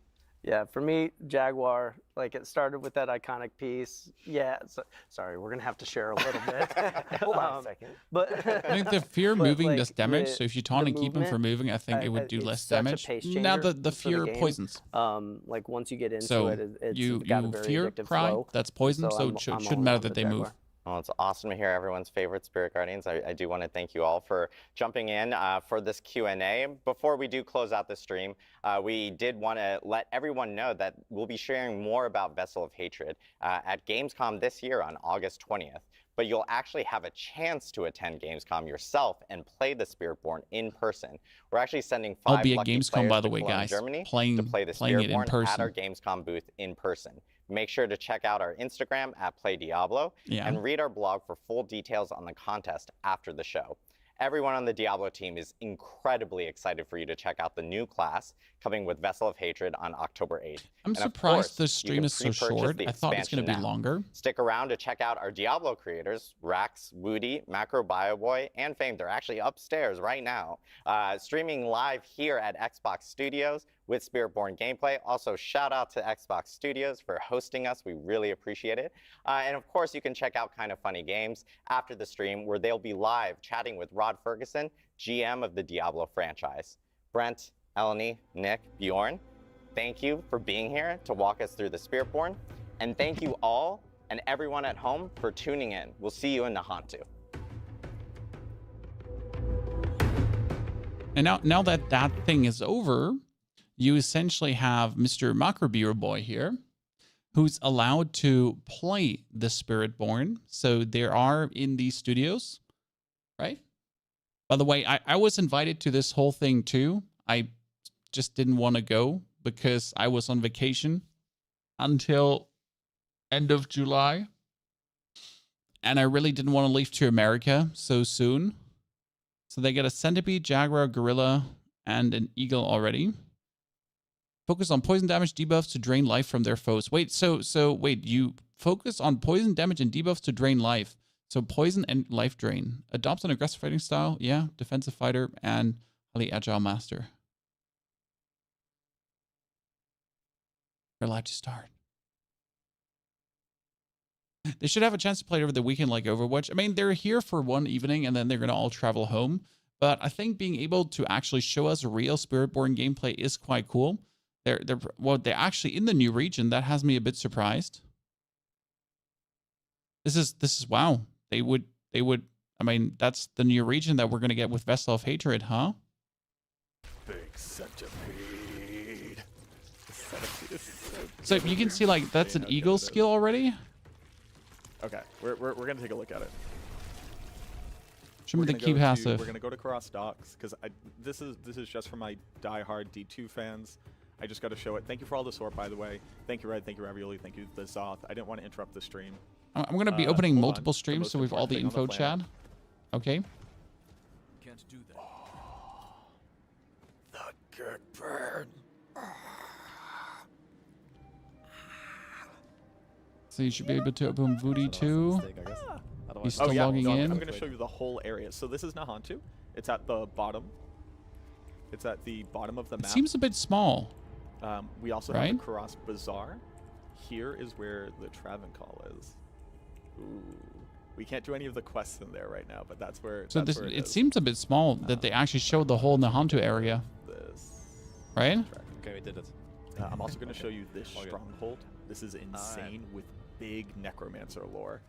Yeah, for me, Jaguar, it started with that iconic piece. Yeah, sorry, we're going to have to share a little bit. Hold on a second. But I think the fear moving does damage, the- so if you taunt the and keep him from movement, moving, I think it would do it's less such a damage. pace Now changer the for fear game. poisons. Once you get into So it's you got a very fear addictive cry, flow. that's poison, so I'm it all shouldn't in matter on that the they Jaguar. move. Well, it's awesome to hear everyone's favorite spirit guardians. I do want to thank you all for jumping in for this Q&A. Before we do close out the stream, we did want to let everyone know that we'll be sharing more about Vessel of Hatred at Gamescom this year on August 20th. But you'll actually have a chance to attend Gamescom yourself and play the Spiritborn in person. We're actually sending 5 I'll be at lucky Gamescom, players by the to way, Cologne, guys, Germany playing to play the it in Spiritborn at our person. Gamescom booth in person. Make sure to check out our Instagram at Play Diablo and read our blog for full details on the contest after the show. Everyone on the Diablo team is incredibly excited for you to check out the new class coming with Vessel of Hatred on October 8th. I'm And of surprised course, the you stream can is so pre-purchase short. the I thought it's going to be expansion now. longer. Stick around to check out our Diablo creators, Rax, Woody, Macro Bioboy, and Fame. They're actually upstairs right now, streaming live here at Xbox Studios with Spiritborn gameplay. Also, shout out to Xbox Studios for hosting us. We really appreciate it. And of course, you can check out Kind of Funny Games after the stream, where they'll be live chatting with Rod Ferguson, GM of the Diablo franchise. Brent, Eleni, Nick, Bjorn, thank you for being here to walk us through the Spiritborn. And thank you all and everyone at home for tuning in. We'll see you in Nahantu. And now that that thing is over, you essentially have Mr. Macrobeer Boy here, who's allowed to play the Spiritborn. So there are in these studios, right? By the way, I was invited to this whole thing too. I just didn't want to go because I was on vacation until end of July. And I really didn't want to leave to America so soon. So they get a Centipede, Jaguar, Gorilla, and an Eagle already. Focus on poison damage debuffs to drain life from their foes. Wait, so wait, you focus on poison damage and debuffs to drain life. So poison and life drain. Adopts an aggressive fighting style. Yeah, defensive fighter and highly agile master. You're allowed to start. They should have a chance to play it over the weekend like Overwatch. I mean, they're here for one evening and then they're going to all travel home. But I think being able to actually show us real Spiritborn gameplay is quite cool. They're actually in the new region. That has me a bit surprised. This is wow. They would I mean, that's the new region that we're going to get with Vessel of Hatred, huh? Big centipede. So you can see like that's an eagle skill already. Okay, we're gonna take a look at it. Show me the key passive. We're gonna go to Cross Docks because this is just for my diehard D2 fans. I just got to show it. Thank you for all the support, by the way. Thank you, Red. Thank you, Ravioli. Thank you, the Zoth. I didn't want to interrupt the stream. I'm going to be opening hold on. multiple The streams, most so we've all the important info, thing on the Chad. Okay. Can't do that. The good bird. So you should be able to open Voodoo too. He's still logging in. I'm going to show you the whole area. So this is Nahantu. It's at the bottom. It's at the bottom of the It map. seems a bit small. We also have the Karas Bazaar. Here is where the Travancore is. Ooh. We can't do any of the quests in there right now, but that's where. So that's this where it seems a bit small that they actually showed the whole Nahantu area. This. Right? Okay, we did it. I'm also going to show you this stronghold. This is insane with big necromancer lore.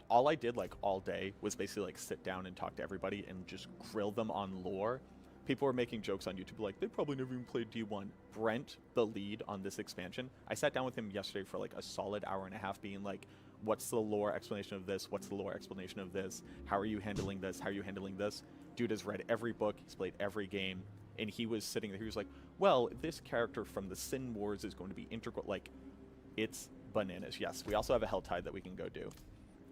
All I did like all day was basically like sit down and talk to everybody and just grill them on lore. People were making jokes on YouTube like, they probably never even played D1. Brent, the lead on this expansion, I sat down with him yesterday for like a solid hour and a half being like, what's the lore explanation of this? What's the lore explanation of this? How are you handling this? How are you handling this? Dude has read every book. He's played every game. And he was sitting there. He was like, well, this character from the Sin Wars is going to be integral. Like, it's bananas. Yes, we also have a Helltide that we can go do.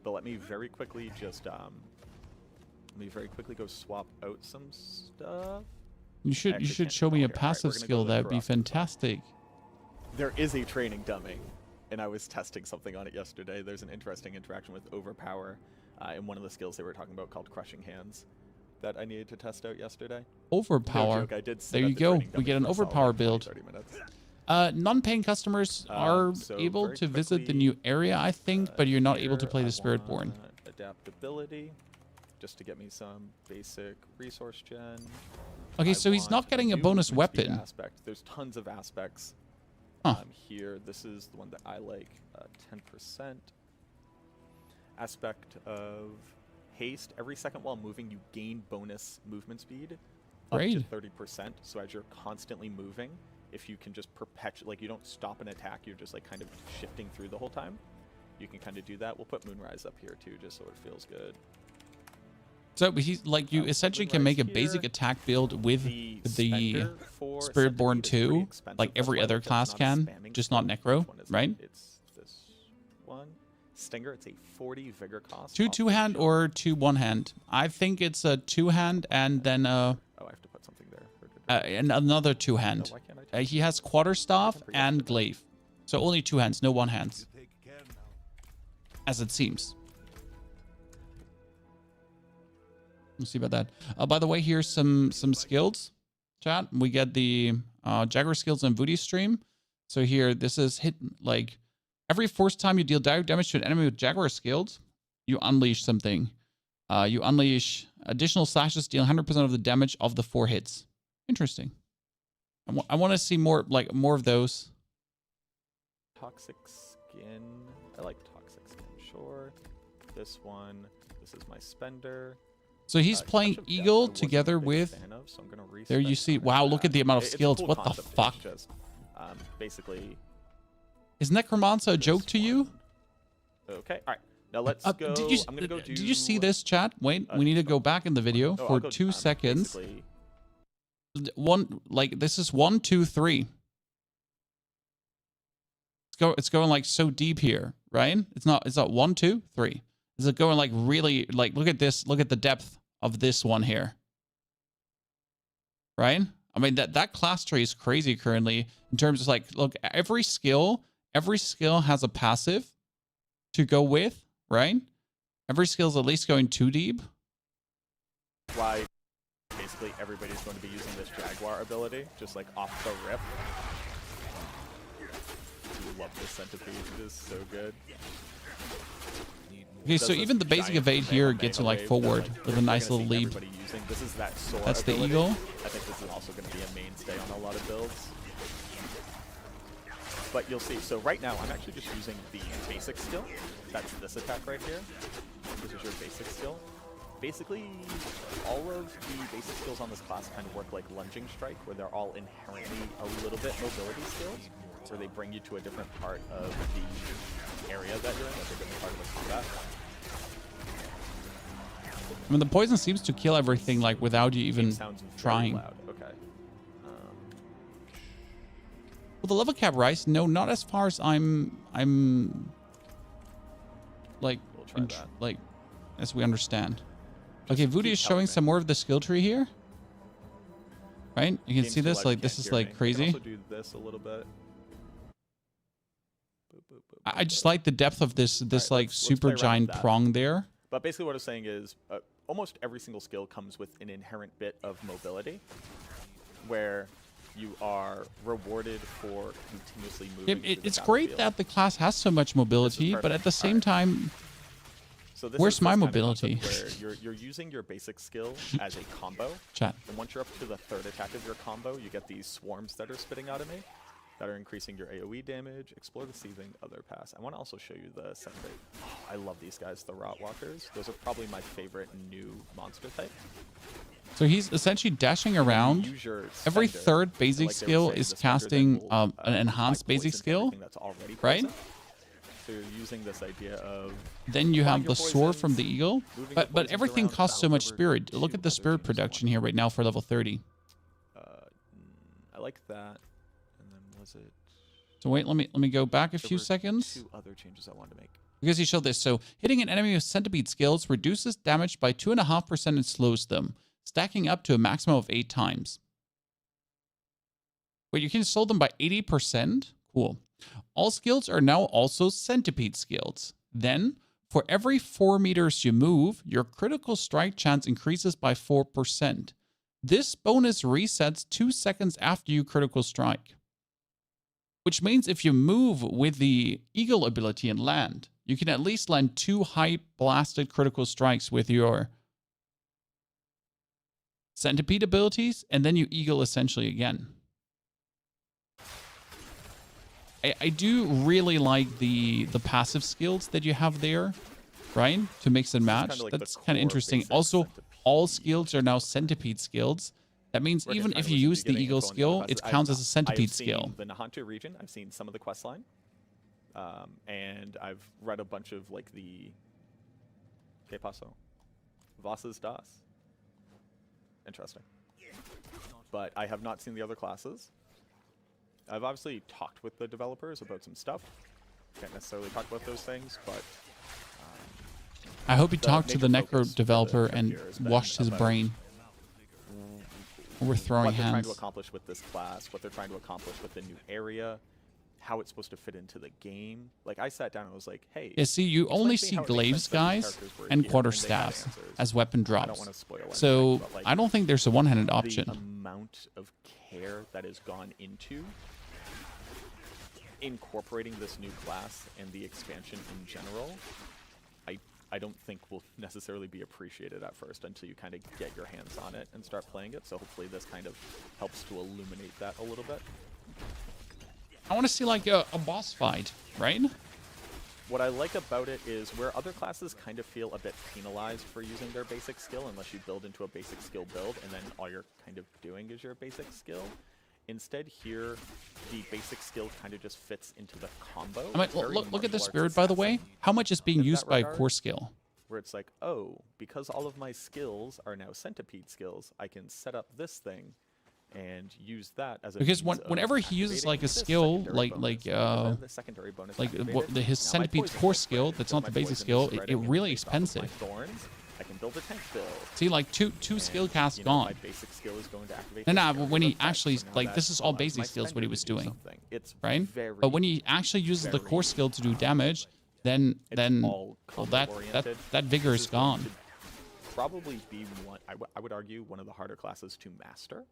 But let me very quickly just, let me very quickly go swap out some stuff. You should show me a passive skill. That would be fantastic. There is a training dummy, and I was testing something on it yesterday. There's an interesting interaction with Overpower in one of the skills they were talking about called Crushing Hands that I needed to test out yesterday. Overpower. No joke, I did there you go. We get an Overpower build. Non-paying customers are able to visit the new area, I think, but you're not able to play the Spiritborn. Adaptability, just to get me some basic resource gen. Okay, so he's not getting a bonus weapon. Aspect. There's tons of aspects here. This is the one that I like. 10% aspect of haste. Every second while moving, you gain bonus movement speed up to 30%. So as you're constantly moving, if you can just perpetuate, like you don't stop an attack, you're just like kind of shifting through the whole time. You can kind of do that. We'll put Moonrise up here too, just so it feels good. So he's like, you essentially can make a basic attack build with the Spiritborn 2, like every other class can, just not Necro, right? It's this one. Stinger, it's a 40 vigor cost. 2 2-hand or 2 1-hand? I think it's a 2-hand and then oh, I have to put something there. And another 2-hand. He has Quarterstaff and Glaive. So only 2 hands, no 1-hands. As it seems. We'll see about that. By the way, here's some skills, chat. We get the Jaguar skills on Voodoo stream. So here, this is hit like every first time you deal direct damage to an enemy with Jaguar skills, you unleash something. You unleash additional slashes, deal 100% of the damage of the 4 hits. Interesting. I want to see more of those. Toxic skin. I like toxic skin. Sure. This one. This is my spender. So he's playing Eagle together with. There you see. Wow, look at the amount of skills. What the fuck? Basically. Is Necromancer a joke to you? Okay. All right. Now let's go. I'm gonna go do. Did you see this, chat? Wait, we need to go back in the video for 2 seconds. This is 1, 2, 3. It's going like so deep here, right? It's not 1, 2, 3. Is it going like really like look at this, look at the depth of this one here. Right? I mean that class tree is crazy currently in terms of like look, every skill has a passive to go with, right? Every skill is at least going too deep. Why basically everybody's going to be using this Jaguar ability, just like off the rip. I love this Centipede, it is so good. Okay, so even the basic evade here gets you like forward with a nice little leap. This is that sword That's the ability. Eagle. I think this is also going to be a mainstay on a lot of builds. But you'll see, so right now I'm actually just using the basic skill. That's this attack right here. This is your basic skill. Basically, all of the basic skills on this class kind of work like lunging strike, where they're all inherently a little bit mobility skills, where they bring you to a different part of the area that you're in, like a different part of the combat. I mean, the poison seems to kill everything like without you even trying. Loud. Okay. Will the level cap rise? No, not as far as I'm like like as we understand. Okay, Voodoo is showing some more of the skill tree here. Right? You can see this, like this is like crazy. You can also do this a little bit. I just like the depth of this like super giant prong there. But basically what I'm saying is almost every single skill comes with an inherent bit of mobility, where you are rewarded for continuously moving. It's great that the class has so much mobility, but at the same time, So this Where's is my this kind of mobility? concept where you're using your basic skill as a combo. Chat. And once you're up to the third attack of your combo, you get these swarms that are spitting out of me that are increasing your AoE damage. Explore the seething other pass. I want to also show you the secondary. Oh, I love these guys, the Rotwalkers. Those are probably my favorite new monster type. So he's essentially dashing around. Use your Every Spender, third and basic like they were skill saying, is the Spender then casting will, an apply enhanced basic poison to skill, everything that's already right? poison. So you're using this idea of Then you applying have your the sword from poisons, the eagle. moving your But poisons everything around, costs so balance much over spirit. two Look at the other spirit changes I production want. here right now for level 30. I like that. And then was it? So wait, let me go back a There few were seconds. two other changes I wanted to make. Because he showed this. So hitting an enemy with Centipede skills reduces damage by 2.5% and slows them, stacking up to a maximum of 8 times. Wait, you can slow them by 80%? Cool. All skills are now also Centipede skills. Then, for every 4 meters you move, your critical strike chance increases by 4%. This bonus resets 2 seconds after you critical strike. Which means if you move with the Eagle ability and land, you can at least land 2 high blasted critical strikes with your Centipede abilities, and then you Eagle essentially again. I do really like the passive skills that you have there, right? To mix and match. kinda like That's the kind of core interesting. basic Also, all Centipede skills are now Centipede skills. That means We're even trying if to you listen use to the getting Eagle info on the skill, other it classes. counts as a I've Centipede seen skill. the Nahantu region. I've seen some of the quest line. And I've read a bunch of like Que paso? Voss's Das. Interesting. But I have not seen the other classes. I've obviously talked with the developers about some stuff. Can't necessarily talk about those things, but I hope he the talked to the major Necro focus for the developer trip and here has been washed his about brain. We're throwing what they're trying to hands. accomplish with this class, what they're trying to accomplish with the new area, how it's supposed to fit into the game. Like, I sat down and was like, hey. Yeah, see, you explain only to me see how it makes glaives sense that these guys characters were and here, quarter and they had staffs answers. as weapon I don't drops. wanna spoil anything, So but, like, I don't think there's a one-handed the option. amount of care that has gone into incorporating this new class and the expansion in general, I don't think will necessarily be appreciated at first until you kind of get your hands on it and start playing it. So hopefully this kind of helps to illuminate that a little bit. I want to see like a boss fight, right? What I like about it is where other classes kind of feel a bit penalized for using their basic skill unless you build into a basic skill build and then all you're kind of doing is your basic skill. Instead here, the basic skill kind of just fits into the combo. I mean, It's very look at the martial arts spirit, by the way. assassin How much is being in used that by regard, core skill? Where it's like, oh, because all of my skills are now Centipede skills, I can set up this thing and use that as a Because means of whenever he uses activating like a this skill, secondary bonus, the secondary bonus activated. his Now my Centipede's poison core is skill, spreading. that's So not my the basic poison is skill, it spreading, and really based off of my expensive. thorns, I can build a tank build. See, like two skill casts gone. My basic skill is going to activate. No, this no, area when he with effect, actually, so now like, that this is all allows my basic skills what he spender was to do doing, something. It's right? very, But when he actually uses the core skill to do damage, then all well, combo-oriented. that vigor This is is going gone. to probably be one, I would argue, one of the harder classes to master.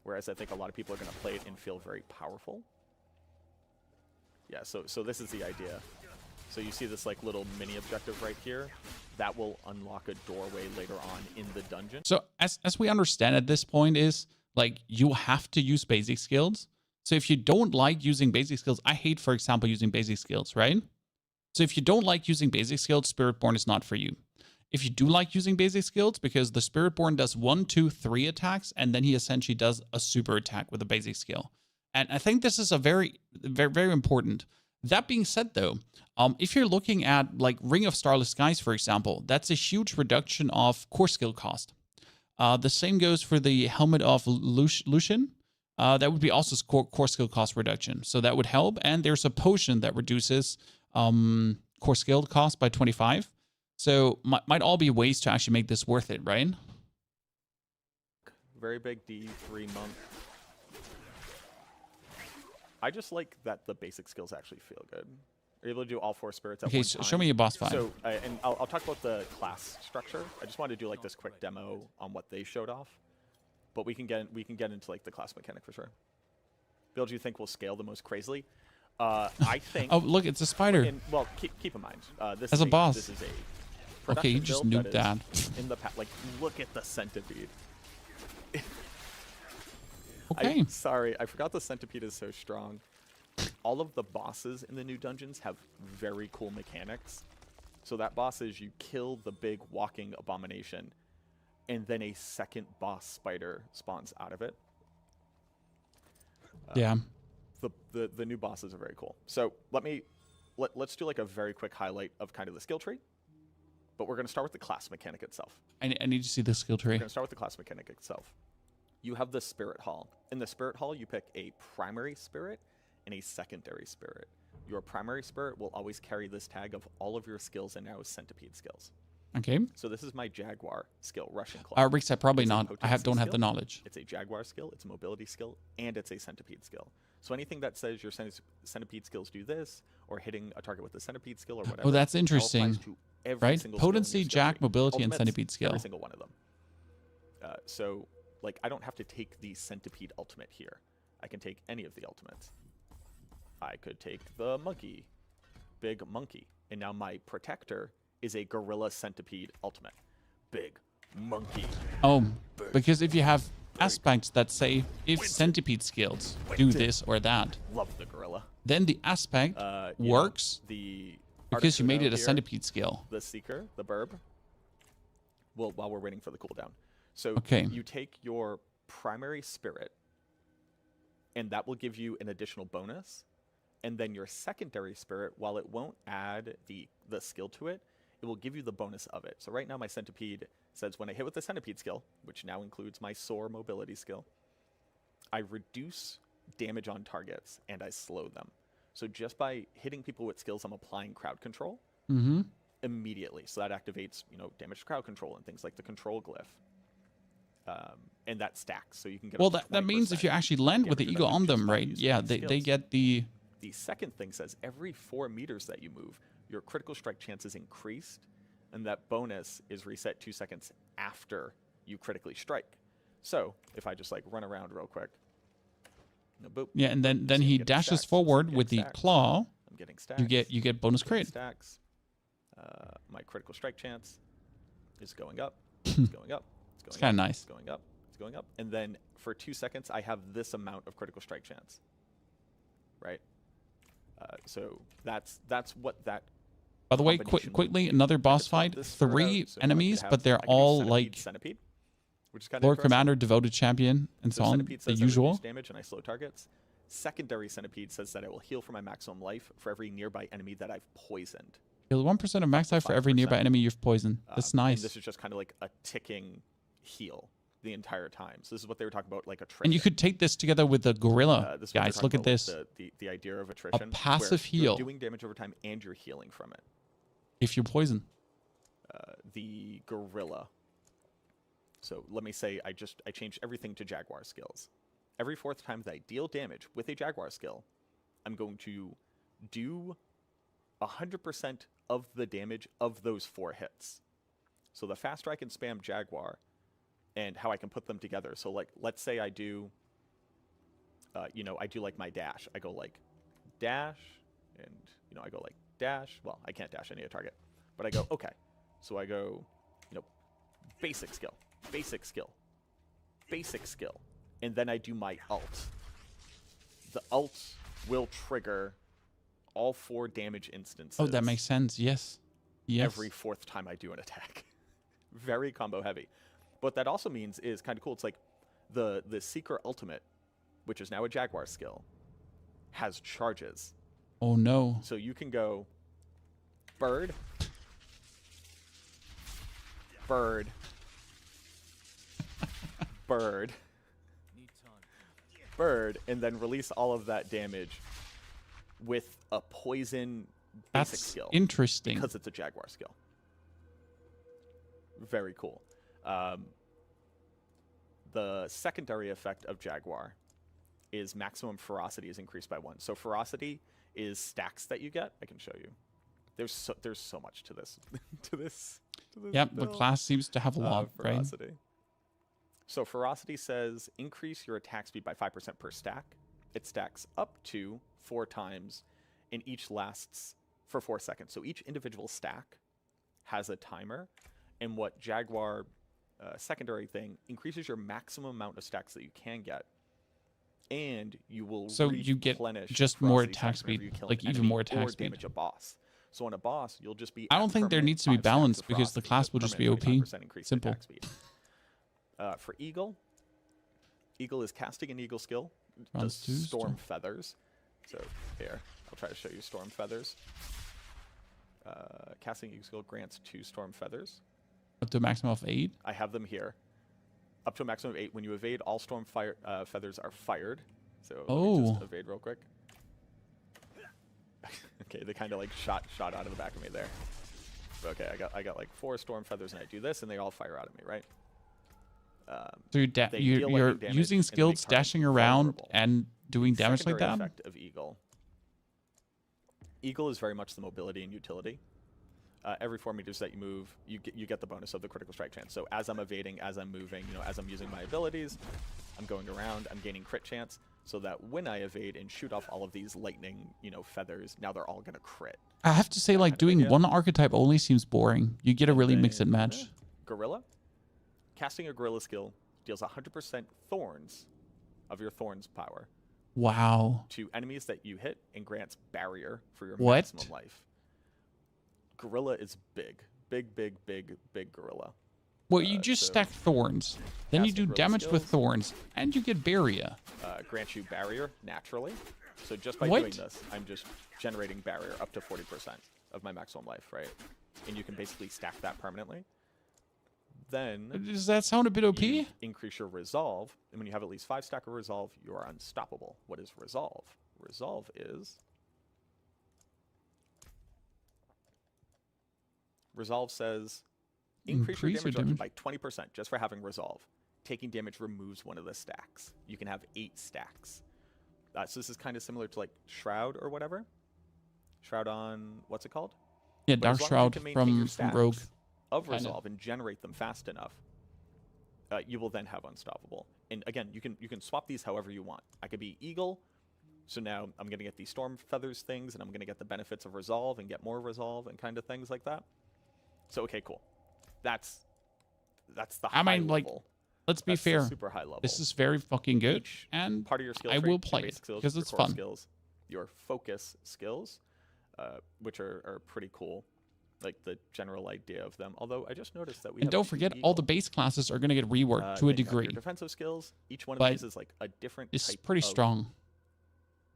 Whereas I think a lot of people are going to play it and feel very powerful. Yeah, so this is the idea. So you see this like little mini objective right here. That will unlock a doorway later on in the dungeon. So as we understand at this point is, like, you have to use basic skills. So if you don't like using basic skills, I hate, for example, using basic skills, right? So if you don't like using basic skills, Spiritborn is not for you. If you do like using basic skills, because the Spiritborn does 1, 2, 3 attacks, and then he essentially does a super attack with a basic skill. And I think this is a very, very, very important. That being said, though, if you're looking at like Ring of Starless Skies, for example, that's a huge reduction of core skill cost. The same goes for the Helmet of Lucian. That would be also core skill cost reduction. So that would help. And there's a potion that reduces core skill cost by 25. So might all be ways to actually make this worth it, right? Very big D3 month. I just like that the basic skills actually feel good. You're able to do all 4 spirits at Okay, one so time. show me your boss fight. So, and I'll talk about the class structure. I just wanted to do like this quick demo on what they showed off, but we can get into like the class mechanic for sure. Build you think will scale the most crazily? I think. Oh, look, it's a spider. Well, keep in mind this as is a boss. This is Okay, you production just build nuked that. In the like, look at the Centipede. Okay. Sorry, I forgot the Centipede is so strong. All of the bosses in the new dungeons have very cool mechanics. So that boss is you kill the big walking abomination, and then a second boss spider spawns out of it. Yeah. The new bosses are very cool. So let's do like a very quick highlight of kind of the skill tree. But we're going to start with the class mechanic itself. I need to see the skill tree. We're going to start with the class mechanic itself. You have the Spirit Hall. In the Spirit Hall, you pick a primary spirit and a secondary spirit. Your primary spirit will always carry this tag of all of your skills and now Centipede skills. Okay. So this is my Jaguar skill, Russian Claw. Reset, probably It's a not. I potency don't have the skill, knowledge. It's a Jaguar skill, it's a mobility skill, and it's a Centipede skill. So anything that says your Centipede skills do this, or hitting a target with the Centipede skill or whatever. Oh, that's all interesting. applies to every Right? single skill in your Potency, skill Jack, tree. mobility, and Ultimates, Centipede skill. Every single one of them. So, like, I don't have to take the Centipede ultimate here. I can take any of the ultimates. I could take the monkey, big monkey, and now my protector is a gorilla Centipede ultimate. Big monkey. Oh, because if you have aspects that say if Centipede skills do this or that, Love the gorilla. then the aspect You know, works the because you made Articuno it a here, Centipede skill. The Seeker, the Burb. Well, while we're waiting for the cooldown. So Okay. you take your primary spirit, and that will give you an additional bonus. And then your secondary spirit, while it won't add the skill to it, it will give you the bonus of it. So right now my Centipede says when I hit with the Centipede skill, which now includes my Soar mobility skill, I reduce damage on targets and I slow them. So just by hitting people with skills, I'm applying crowd control immediately. So that activates, damage to crowd control and things like the control glyph. And that stacks, so you can get. Well, up to that means if you 20% actually land with the damage eagle on reduction just them, by right? using Yeah, these they skills. get the. The second thing says every 4 meters that you move, your critical strike chance is increased, and that bonus is reset 2 seconds after you critically strike. So if I just like run around real quick, boop. Yeah, and then See, I'm he getting dashes stacks. forward See, I'm with the getting stacks. claw. I'm getting stacks. You get bonus I'm getting crit. stacks. My critical strike chance is going up. It's going up. It's going It's kind up, of nice. It's going up. It's going up. And then for 2 seconds, I have this amount of critical strike chance. Right? So that's what that. By the way, combination would quickly, be. another I boss just want fight. this sorted 3 out, so I could enemies, have- but they're I could do all Centipede, like Centipede, which is kind of Lord Commander, devoted champion, and so on. Centipede The says I usual. reduce damage and I slow targets. Secondary Centipede says that I will heal for my maximum life for every nearby enemy that I've poisoned. Heal 1% of max life for every nearby 5%. enemy you've poisoned. That's And nice. this is just kind of like a ticking heal the entire time. So this is what they were talking about, like attrition. And you could take this together with the gorilla. This is what they're Guys, talking look at about, this. The idea of attrition. passive where heal. You're doing damage over time and you're healing from it. If you poison. The gorilla. So let me say I changed everything to Jaguar skills. Every 4th time that I deal damage with a Jaguar skill, I'm going to do 100% of the damage of those 4 hits. So the faster I can spam Jaguar and how I can put them together. So like, let's say I do, I do like my dash. I go like dash and, I go like dash. Well, I can't dash any target, but I go, okay. So I go, basic skill, basic skill, basic skill. And then I do my ult. The ult will trigger all 4 damage instances. Oh, that makes sense. Yes. Yes. Every 4th time I do an attack. Very combo heavy. What that also means is kind of cool. It's like the Seeker Ultimate, which is now a Jaguar skill, has charges. Oh, no. So you can go bird, bird, bird, bird, and then release all of that damage with a poison basic That's skill. interesting. Because it's a Jaguar skill. Very cool. The secondary effect of Jaguar is maximum ferocity is increased by 1. So ferocity is stacks that you get. I can show you. There's so much to this. to this. Yep, the build. class seems to have a lot, right? Ferocity. So ferocity says increase your attack speed by 5% per stack. It stacks up to 4 times, and each lasts for 4 seconds. So each individual stack has a timer, and what Jaguar secondary thing increases your maximum amount of stacks that you can get, and you will So you get replenish just more ferocity attack stacks whenever you speed, kill like an even enemy more attack or speed. damage a boss. So on a boss, you'll just be. I at don't think there permanent needs to be 5 stacks balance of because the ferocity, class will just be OP. permanent 25% increase in Simple. attack speed. For Eagle, Eagle is casting an Eagle skill. Does Storm Feathers. So here, I'll try to show you Storm Feathers. Casting Eagle skill grants 2 Storm Feathers. Up to a maximum of 8? I have them here. Up to a maximum of 8. When you evade, all Storm Feathers are fired. So let me just evade real quick. Okay, they kind of like shot out of the back of me there. Okay, I got like 4 Storm Feathers, and I do this, and they all fire out at me, right? So you're using skills, dashing around, and doing damage like that? Effect of Eagle. Eagle is very much the mobility and utility. Every 4 meters that you move, you get the bonus of the critical strike chance. So as I'm evading, as I'm moving, as I'm using my abilities, I'm going around, I'm gaining crit chance, so that when I evade and shoot off all of these lightning, feathers, now they're all gonna crit. I have to say, like, doing one archetype only seems boring. You get to really mix and match. Gorilla. Casting a Gorilla skill deals 100% thorns of your thorns power. Wow. To enemies that you hit and grants barrier for your What? maximum life. Gorilla is big. Big gorilla. Well, you just stack thorns. Then you do damage with thorns, and you get barrier. Grants you barrier naturally. So just by What? doing this, I'm just generating barrier up to 40% of my maximum life, right? And you can basically stack that permanently. Then Does that sound a bit OP? you increase your resolve, and when you have at least 5 stack of resolve, you are unstoppable. What is resolve? Resolve is resolve says increase your damage reduction by 20% just for having resolve. Taking damage removes one of the stacks. You can have 8 stacks. So this is kind of similar to like Shroud or whatever. Shroud on what's it called? Yeah, But as Dark long as you Shroud can maintain your from Rogue. stacks of Kinda. resolve and generate them fast enough, you will then have unstoppable. And again, you can swap these however you want. I could be Eagle, so now I'm gonna get these Storm Feathers things, and I'm gonna get the benefits of resolve and get more resolve and kind of things like that. So okay, cool. That's the high level. Let's be That's the fair. super high level. This is very fucking good, Each and part of your skill I tree, will your play basic it skills, because your it's core fun. skills, your focus skills, which are pretty cool. Like the general idea of them. Although I just noticed that we And have don't 2 forget, Eagle. all the base classes are going to get reworked to a Then you have your degree. defensive skills. Each one of But these is like a different It's type pretty of- strong.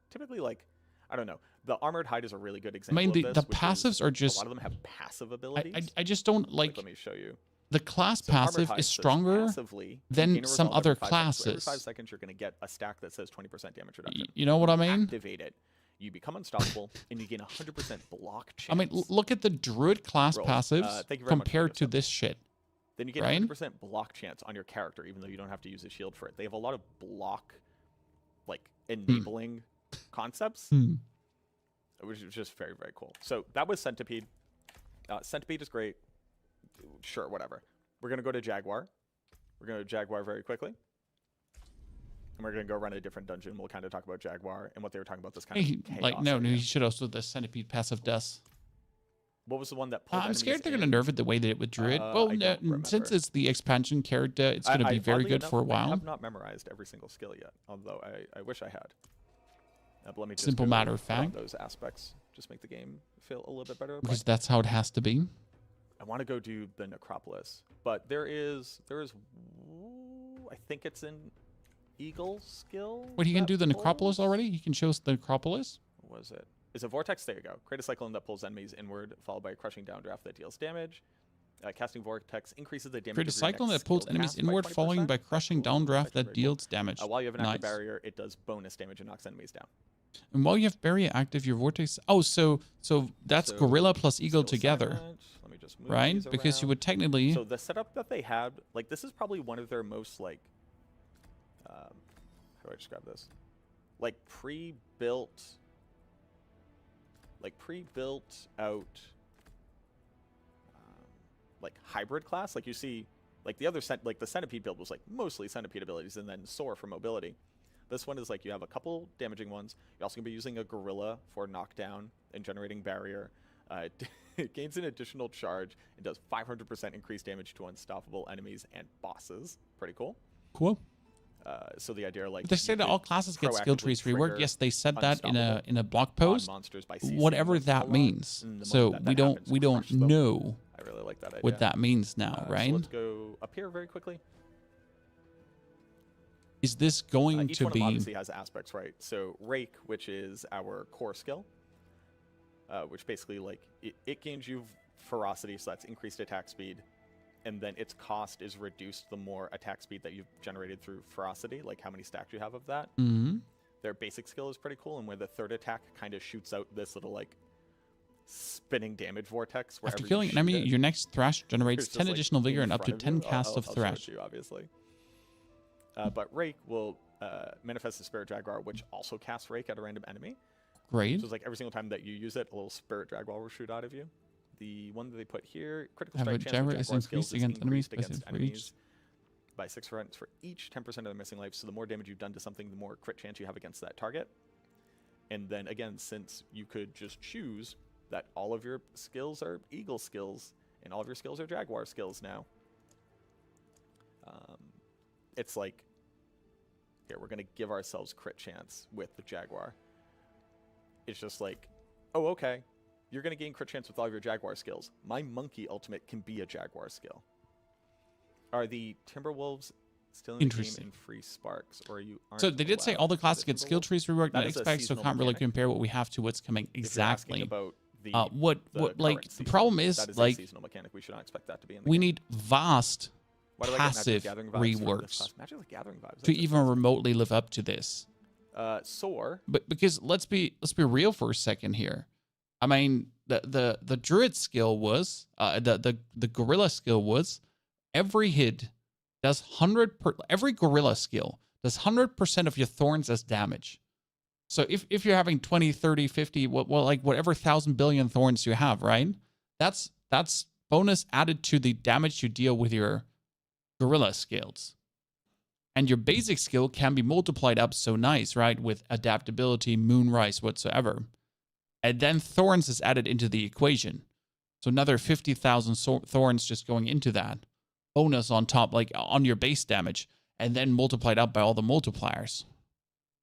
Typically, like, I don't know. The Armored Hide is a really good I example mean, of the this. which passives is are just. A lot of them have passive abilities. I just don't like. Let me show you. The class So Armored passive Hide is says stronger passively, you than gain a some resolve every other 5 seconds. So every classes. 5 seconds, you're going to get a stack that says 20% damage reduction. You know what I mean? Activate it. You become unstoppable, and you gain 100% block chance. I mean, look at the Druid class Rolls. passives Thank you very much for compared your to sub. this shit. Then you get right? 100% block chance on your character, even though you don't have to use a shield for it. They have a lot of block, like, enabling concepts, which is just very, very cool. So that was Centipede. Centipede is great. Sure, whatever. We're going to go to Jaguar. We're going to Jaguar very quickly. And we're going to go run a different dungeon. We'll kind of talk about Jaguar and what they were talking about this kind Hey, of chaos. like, no, idea. he should also do the Centipede passive does. What was the one that pulled I'm scared enemies they're going to in? nerf it the way they did with Druid. Well, I don't since remember. it's the expansion character, it's going to be very oddly good enough, for a I while. have not memorized every single skill yet, although I wish I had. But let me just Simple go matter of put on fact. those aspects just make the game feel a little bit better. Because But that's how it has to be. I want to go do the Necropolis, but there is I think it's an Eagle skill. Wait, he can that do the Necropolis pulls- already? He can show us the Necropolis? What was it? It's a Vortex. There you go. Create a cyclone that pulls enemies inward, followed by a crushing downdraft that deals damage. Casting Vortex increases the damage. Create a of your cyclone next that pulls skill enemies cast by inward, following 20%. by crushing Cool. downdraft Actually that very cool. deals damage. While you have an active Nice. barrier, it does bonus damage and knocks enemies down. And while you have barrier active, your vortex. Oh, so that's So, Gorilla plus Eagle skill together, silent. Let me just move right? these Because you around. would technically. So the setup that they had, like this is probably one of their most like, how do I describe this? Like pre-built out, like hybrid class. Like you see, like the other like the Centipede build was like mostly Centipede abilities and then Soar for mobility. This one is like you have a couple damaging ones. You're also gonna be using a Gorilla for knockdown and generating barrier. It gains an additional charge and does 500% increased damage to unstoppable enemies and bosses. Pretty cool. Cool. So the idea, like, But they say that all classes get skill trees reworked. Yes, they said that in a blog post. Whatever that means. So we don't know I really like that idea. what that means now, right? So let's go up here very quickly. Is this going Each to one of them be? obviously has aspects, right? So Rake, which is our core skill, which basically, like, it gains you ferocity, so that's increased attack speed, and then its cost is reduced the more attack speed that you've generated through ferocity, like how many stacks you have of that. Mm-hmm. Their basic skill is pretty cool, and where the third attack kind of shoots out this little, like, spinning damage vortex. After killing an enemy, your next thrash generates It's just, 10 like, additional vigor in and up to front of 10 you. casts of I'll show it thrash. to you, obviously. But Rake will manifest the Spirit Jaguar, which also casts Rake at a random enemy. Great. So it's like every single time that you use it, a little Spirit Jaguar will shoot out of you. The one that they put here, critical Have a strike chance Jaguar of is Jaguar skills increased against enemies increased against by 6 for each. enemies by 6% for each, 10% of the missing life. So the more damage you've done to something, the more crit chance you have against that target. And then again, since you could just choose that all of your skills are Eagle skills and all of your skills are Jaguar skills now, it's like, here, we're going to give ourselves crit chance with the Jaguar. It's just like, oh, okay, you're going to gain crit chance with all of your Jaguar skills. My Monkey ultimate can be a Jaguar skill. Are the Timberwolves still in the game in free sparks, or are you? So they did say all the classes get skill trees reworked and expect, so can't really compare what we have to what's coming exactly. About the, what like the problem is, like, seasonal mechanic. We should not expect that to be in the we game. need vast passive reworks to even remotely live up to this. Soar. But because let's be real for a second here. I mean, the druid skill was the gorilla skill was every hit does every gorilla skill does 100% of your thorns as damage. So if you're having 20, 30, 50, like whatever 1,000 billion thorns you have, right? That's bonus added to the damage you deal with your gorilla skills. And your basic skill can be multiplied up so nice, right? With adaptability, moonrise, whatsoever. And then thorns is added into the equation. So another 50,000 thorns just going into that. Bonus on top, like on your base damage. And then multiplied up by all the multipliers.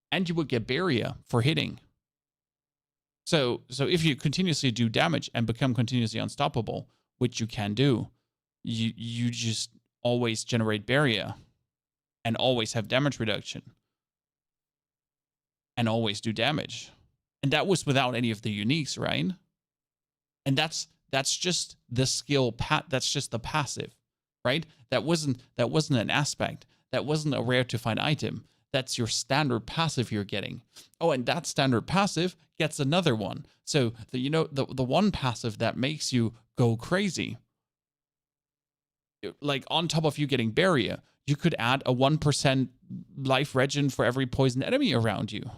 And you would get barrier for hitting. So if you continuously do damage and become continuously unstoppable, which you can do, you just always generate barrier and always have damage reduction and always do damage. And that was without any of the uniques, right? And that's just the skill that's just the passive, right? That wasn't an aspect. That wasn't a rare to find item. That's your standard passive you're getting. Oh, and that standard passive gets another one. So the one passive that makes you go crazy, like on top of you getting barrier, you could add a 1% life regen for every poison enemy around you.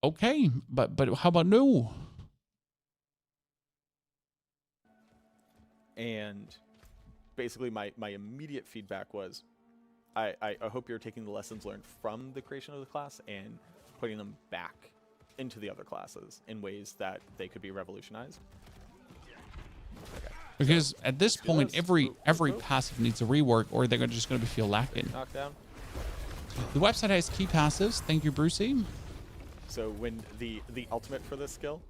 Okay, but how about no? And basically my immediate feedback was, I hope you're taking the lessons learned from the creation of the class and putting them back into the other classes in ways that they could be revolutionized. Okay. Because at this point, every passive needs a rework, or they're just going to feel lacking. Knockdown. The website has key passives. Thank you, Brucey. So when the ultimate for this skill,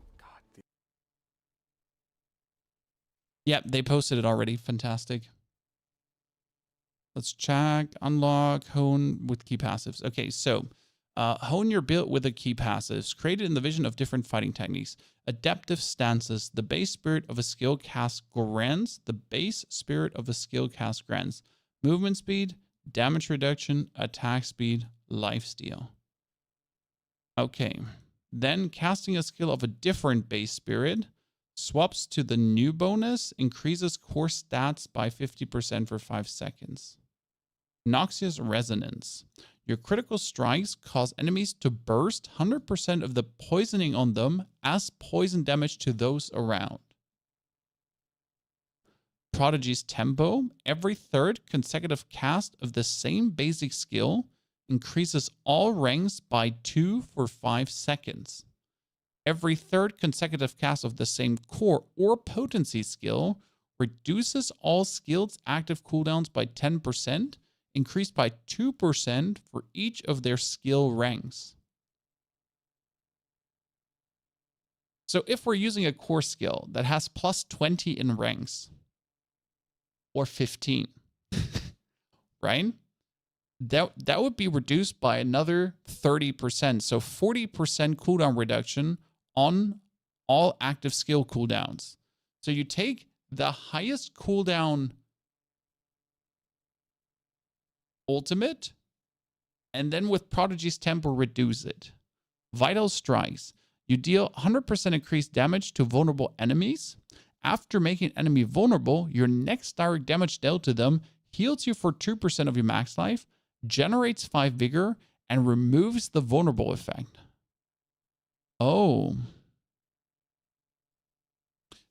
Yep, they posted it already. Fantastic. Let's check, unlock, hone with key passives. Okay, so hone your build with the key passives created in the vision of different fighting techniques. Adaptive stances. The base spirit of a skill cast grants. The base spirit of a skill cast grants movement speed, damage reduction, attack speed, lifesteal. Okay, then casting a skill of a different base spirit swaps to the new bonus, increases core stats by 50% for 5 seconds. Noxious Resonance. Your critical strikes cause enemies to burst 100% of the poisoning on them as poison damage to those around. Prodigy's Tempo. Every third consecutive cast of the same basic skill increases all ranks by 2 for 5 seconds. Every third consecutive cast of the same core or potency skill reduces all skills' active cooldowns by 10%, increased by 2% for each of their skill ranks. So if we're using a core skill that has plus 20 in ranks, or 15, right? That would be reduced by another 30%. So 40% cooldown reduction on all active skill cooldowns. So you take the highest cooldown ultimate, and then with Prodigy's Temple reduce it. Vital Strikes. You deal 100% increased damage to vulnerable enemies. After making an enemy vulnerable, your next direct damage dealt to them heals you for 2% of your max life, generates 5 vigor, and removes the vulnerable effect. Oh.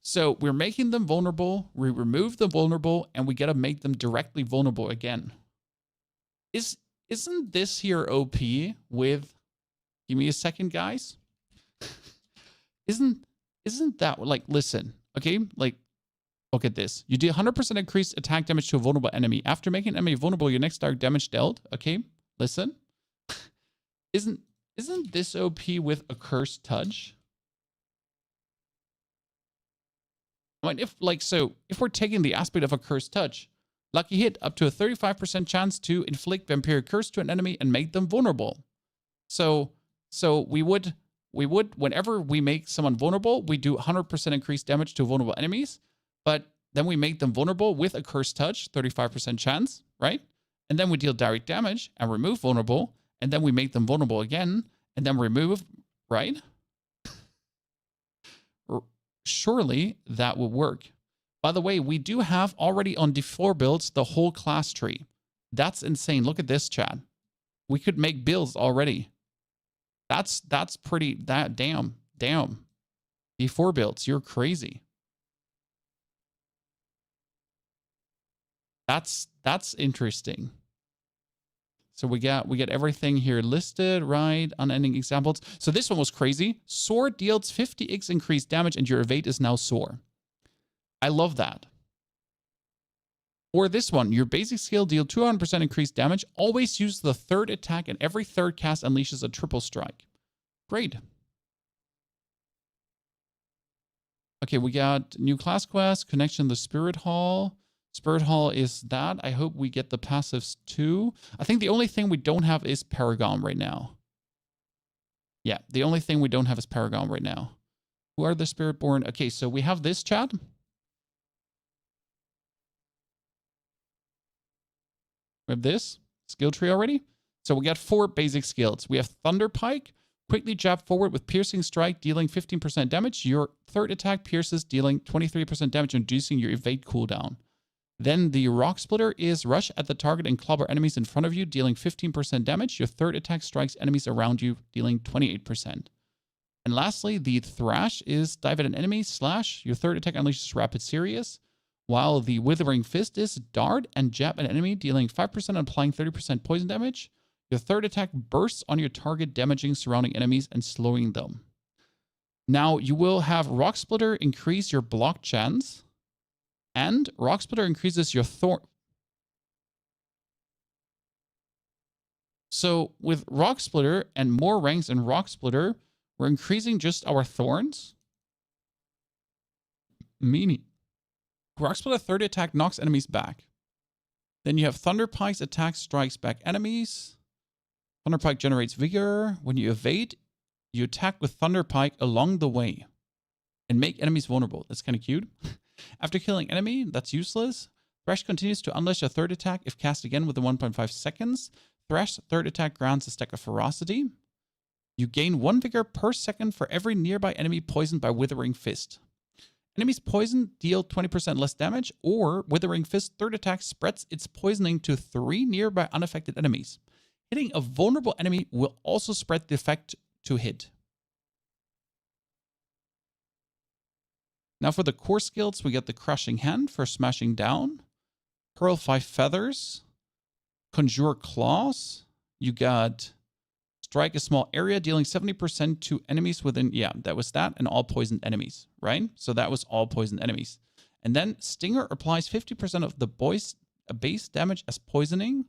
So we're making them vulnerable, we remove the vulnerable, and we gotta make them directly vulnerable again. Isn't this here OP with... Give me a second, guys. Isn't that, like, listen, okay? Like, look at this. You deal 100% increased attack damage to a vulnerable enemy. After making an enemy vulnerable, your next direct damage dealt. Okay, listen. Isn't this OP with a cursed touch? I mean, if we're taking the aspect of a cursed touch, lucky hit, up to a 35% chance to inflict vampiric curse to an enemy and make them vulnerable. So we would, whenever we make someone vulnerable, we do 100% increased damage to vulnerable enemies, but then we make them vulnerable with a cursed touch, 35% chance, right? And then we deal direct damage and remove vulnerable, and then we make them vulnerable again, and then remove, right? Surely that will work. By the way, we do have already on D4 builds the whole class tree. That's insane. Look at this, chat. We could make builds already. That's pretty, damn. D4 builds, you're crazy. That's interesting. So we get everything here listed, right? Unending examples. So this one was crazy. Soar deals 50x increased damage and your evade is now soar. I love that. Or this one, your basic skill deal 200% increased damage. Always use the third attack and every third cast unleashes a triple strike. Great. Okay, we got new class quest, connection to Spirit Hall. Spirit Hall is that. I hope we get the passives too. I think the only thing we don't have is Paragon right now. Yeah, the only thing we don't have is Paragon right now. Who are the Spiritborn? Okay, so we have this, chat. We have this skill tree already. So we got 4 basic skills. We have Thunder Pike, quickly jab forward with piercing strike, dealing 15% damage. Your third attack pierces, dealing 23% damage, reducing your evade cooldown. Then the Rock Splitter is rush at the target and clobber enemies in front of you, dealing 15% damage. Your third attack strikes enemies around you, dealing 28%. And lastly, the Thrash is dive at an enemy, slash. Your third attack unleashes Rapid Serious. While the Withering Fist is dart and jab at an enemy, dealing 5% and applying 30% poison damage. Your third attack bursts on your target, damaging surrounding enemies and slowing them. Now, you will have Rock Splitter increase your block chance. And Rock Splitter increases your thorn. So with Rock Splitter and more ranks in Rock Splitter, we're increasing just our thorns. Meaning, Rock Splitter third attack knocks enemies back. Then you have Thunder Pike's attack strikes back enemies. Thunder Pike generates vigor. When you evade, you attack with Thunder Pike along the way and make enemies vulnerable. That's kind of cute. After killing enemy, that's useless. Thrash continues to unleash a third attack if cast again within 1.5 seconds. Thrash third attack grants a stack of ferocity. You gain 1 vigor per second for every nearby enemy poisoned by Withering Fist. Enemies poisoned deal 20% less damage, or Withering Fist third attack spreads its poisoning to 3 nearby unaffected enemies. Hitting a vulnerable enemy will also spread the effect to hit. Now for the core skills, we get the Crushing Hand for smashing down, Hurl 5 Feathers, Conjure Claws, you got strike a small area, dealing 70% to enemies within. Yeah, that was that, and all poisoned enemies, right? So that was all poisoned enemies. And then Stinger applies 50% of the base damage as poisoning.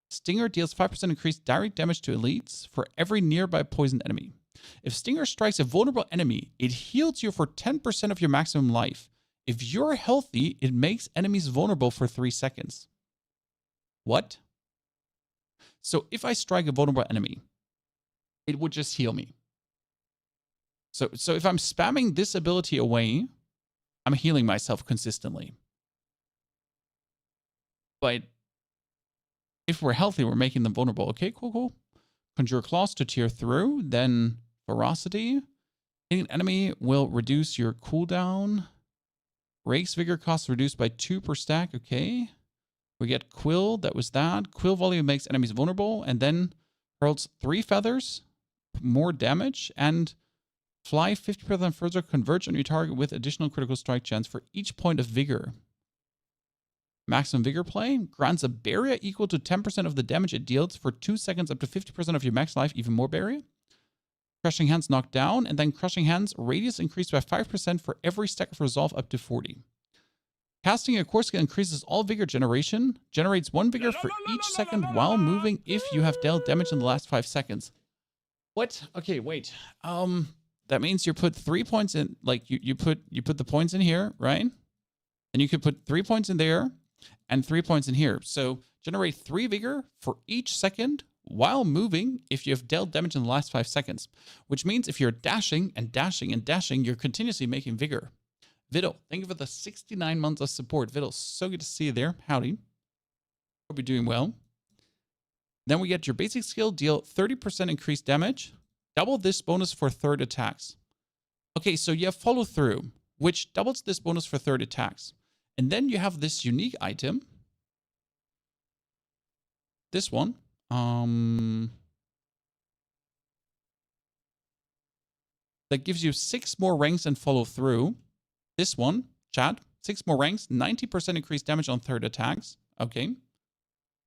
Stinger deals 5% increased direct damage to elites for every nearby poisoned enemy. If Stinger strikes a vulnerable enemy, it heals you for 10% of your maximum life. If you're healthy, it makes enemies vulnerable for 3 seconds. What? So if I strike a vulnerable enemy, it would just heal me. So if I'm spamming this ability away, I'm healing myself consistently. But if we're healthy, we're making them vulnerable. Okay, cool. Conjure Claws to tear through. Then Ferocity. Hitting an enemy will reduce your cooldown. Rake's Vigor cost reduced by 2 per stack. Okay. We get Quill. That was that. Quill Volume makes enemies vulnerable. And then hurls 3 feathers. More damage. And fly 50% further. Converge on your target with additional critical strike chance for each point of Vigor. Maximum Vigor play grants a barrier equal to 10% of the damage it deals for 2 seconds up to 50% of your max life, even more barrier. Crushing Hands knocked down, and then Crushing Hands radius increased by 5% for every stack of Resolve up to 40. Casting a core skill increases all Vigor generation, generates 1 Vigor for each second while moving if you have dealt damage in the last 5 seconds. What? Okay, wait. That means you put 3 points in, like you put the points in here, right? And you could put 3 points in there. And 3 points in here. So generate 3 Vigor for each second while moving if you have dealt damage in the last 5 seconds. Which means if you're dashing and dashing and dashing, you're continuously making Vigor. Viddle, thank you for the 69 months of support. Viddle, so good to see you there. Howdy. Hope you're doing well. Then we get your basic skill, deal 30% increased damage. Double this bonus for third attacks. Okay, so you have follow through, which doubles this bonus for third attacks. And then you have this unique item. This one. That gives you 6 more ranks and follow through. This one, chat, 6 more ranks, 90% increased damage on third attacks. Okay.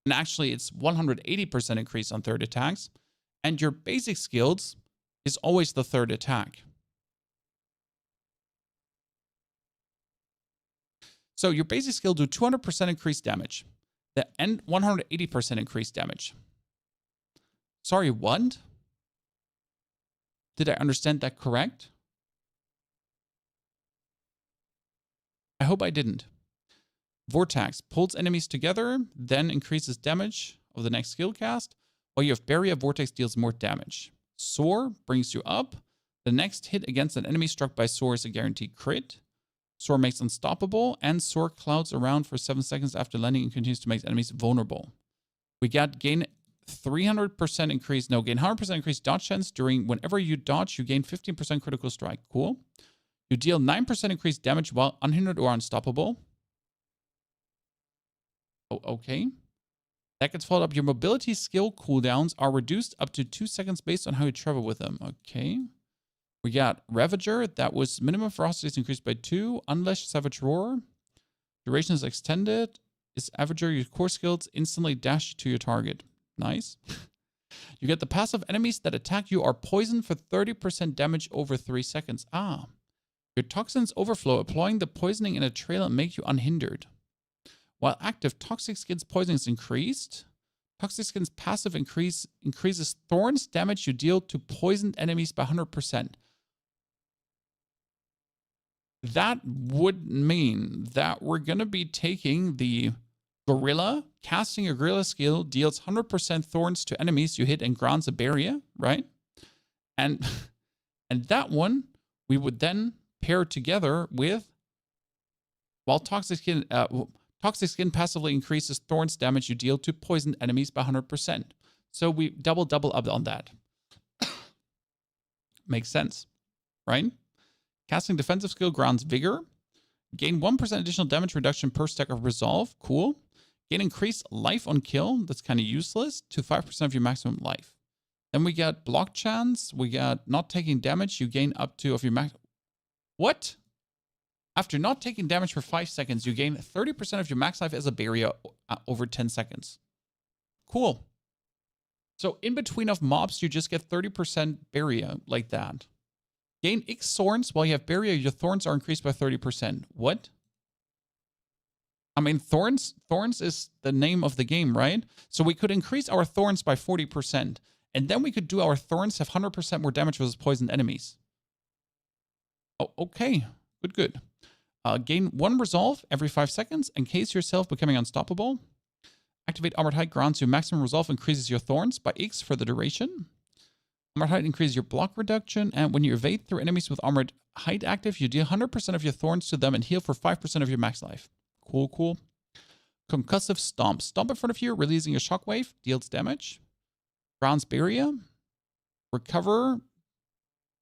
And actually, it's 180% increase on third attacks. And your basic skills is always the third attack. So your basic skill do 200% increased damage. And 180% increased damage. Sorry, what? Did I understand that correct? I hope I didn't. Vortex pulls enemies together, then increases damage of the next skill cast. While you have Barrier, Vortex deals more damage. Soar brings you up. The next hit against an enemy struck by Soar is a guaranteed crit. Soar makes unstoppable, and Soar clouds around for 7 seconds after landing and continues to make enemies vulnerable. We got gain 300% increase, gain 100% increased dodge chance during whenever you dodge, you gain 15% critical strike. Cool. You deal 9% increased damage while unhindered or unstoppable. Oh, okay. That gets followed up. Your mobility skill cooldowns are reduced up to 2 seconds based on how you travel with them. Okay. We got Ravager. That was minimum ferocity is increased by 2. Unleash Savage Roar. Duration is extended. Is Ravager your core skills instantly dash to your target. Nice. You get the passive enemies that attack you are poisoned for 30% damage over 3 seconds. Ah. Your toxins overflow, applying the poisoning in a trail and make you unhindered. While active, Toxic Skin's poisoning is increased. Toxic Skin's passive increases thorns damage you deal to poisoned enemies by 100%. That would mean that we're going to be taking the Gorilla. Casting a Gorilla skill deals 100% thorns to enemies you hit and grants a barrier, right? And that one we would then pair together with, while Toxic Skin passively increases thorns damage you deal to poisoned enemies by 100%. So we double up on that. Makes sense, right? Casting defensive skill grants Vigor. Gain 1% additional damage reduction per stack of Resolve. Cool. Gain increased life on kill. That's kind of useless. To 5% of your maximum life. Then we got block chance. We got not taking damage. You gain up to of your max. What? After not taking damage for 5 seconds, you gain 30% of your max life as a barrier over 10 seconds. Cool. So in between of mobs, you just get 30% barrier like that. Gain X thorns while you have barrier. Your thorns are increased by 30%. What? I mean, thorns is the name of the game, right? So we could increase our thorns by 40%. And then we could do our thorns have 100% more damage versus poisoned enemies. Oh, okay. Good. Gain 1 resolve every 5 seconds. Encase yourself, becoming unstoppable. Activate Armored Height grants you maximum resolve, increases your thorns by X for the duration. Armored Height increases your block reduction. And when you evade through enemies with Armored Height active, you deal 100% of your thorns to them and heal for 5% of your max life. Cool. Concussive Stomp. Stomp in front of you, releasing a shockwave. Deals damage. Grounds Barrier. Recover.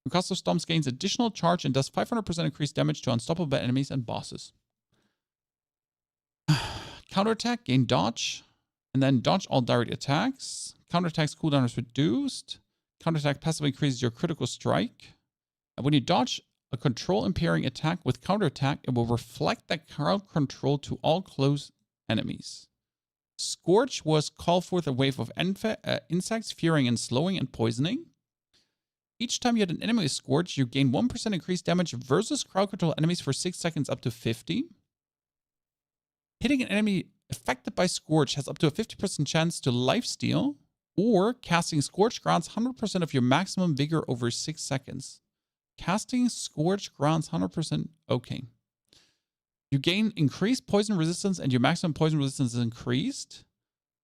Concussive Stomps gains additional charge and does 500% increased damage to unstoppable enemies and bosses. Counterattack. Gain Dodge. And then dodge all direct attacks. Counterattack's cooldown is reduced. Counterattack passively increases your critical strike. And when you dodge a control impairing attack with counterattack, it will reflect that crowd control to all close enemies. Scorch was call forth a wave of insects, fearing and slowing and poisoning. Each time you hit an enemy with Scorch, you gain 1% increased damage versus crowd control enemies for 6 seconds up to 50. Hitting an enemy affected by Scorch has up to a 50% chance to lifesteal, or casting Scorch grants 100% of your maximum vigor over 6 seconds. Casting Scorch grants 100%. Okay. You gain increased poison resistance and your maximum poison resistance is increased.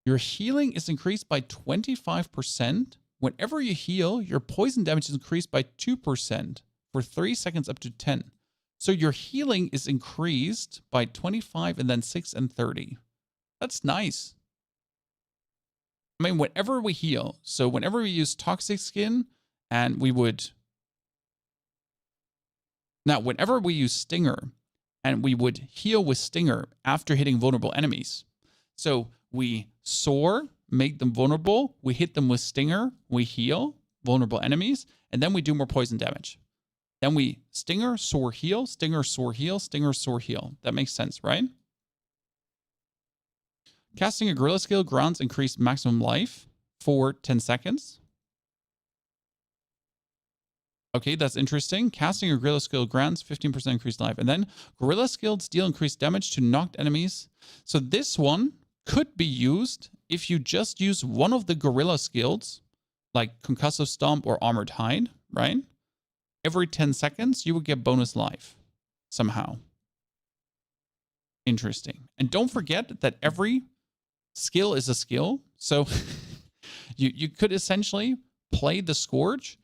Your healing is increased by 25%. Whenever you heal, your poison damage is increased by 2% for 3 seconds up to 10. So your healing is increased by 25 and then 6 and 30. That's nice. I mean, whenever we heal, so whenever we use Toxic Skin and we would... Now, whenever we use Stinger and we would heal with Stinger after hitting vulnerable enemies. So we soar, make them vulnerable, we hit them with Stinger, we heal vulnerable enemies, and then we do more poison damage. Then we Stinger, soar, heal, Stinger, soar, heal, Stinger, soar, heal. That makes sense, right? Casting a Gorilla skill grants increased maximum life for 10 seconds. Okay, that's interesting. Casting a Gorilla skill grants 15% increased life. And then Gorilla skills deal increased damage to knocked enemies. So this one could be used if you just use one of the Gorilla skills, like Concussive Stomp or Armored Hide, right? Every 10 seconds, you would get bonus life somehow. Interesting. And don't forget that every skill is a skill. So you could essentially play the Scourge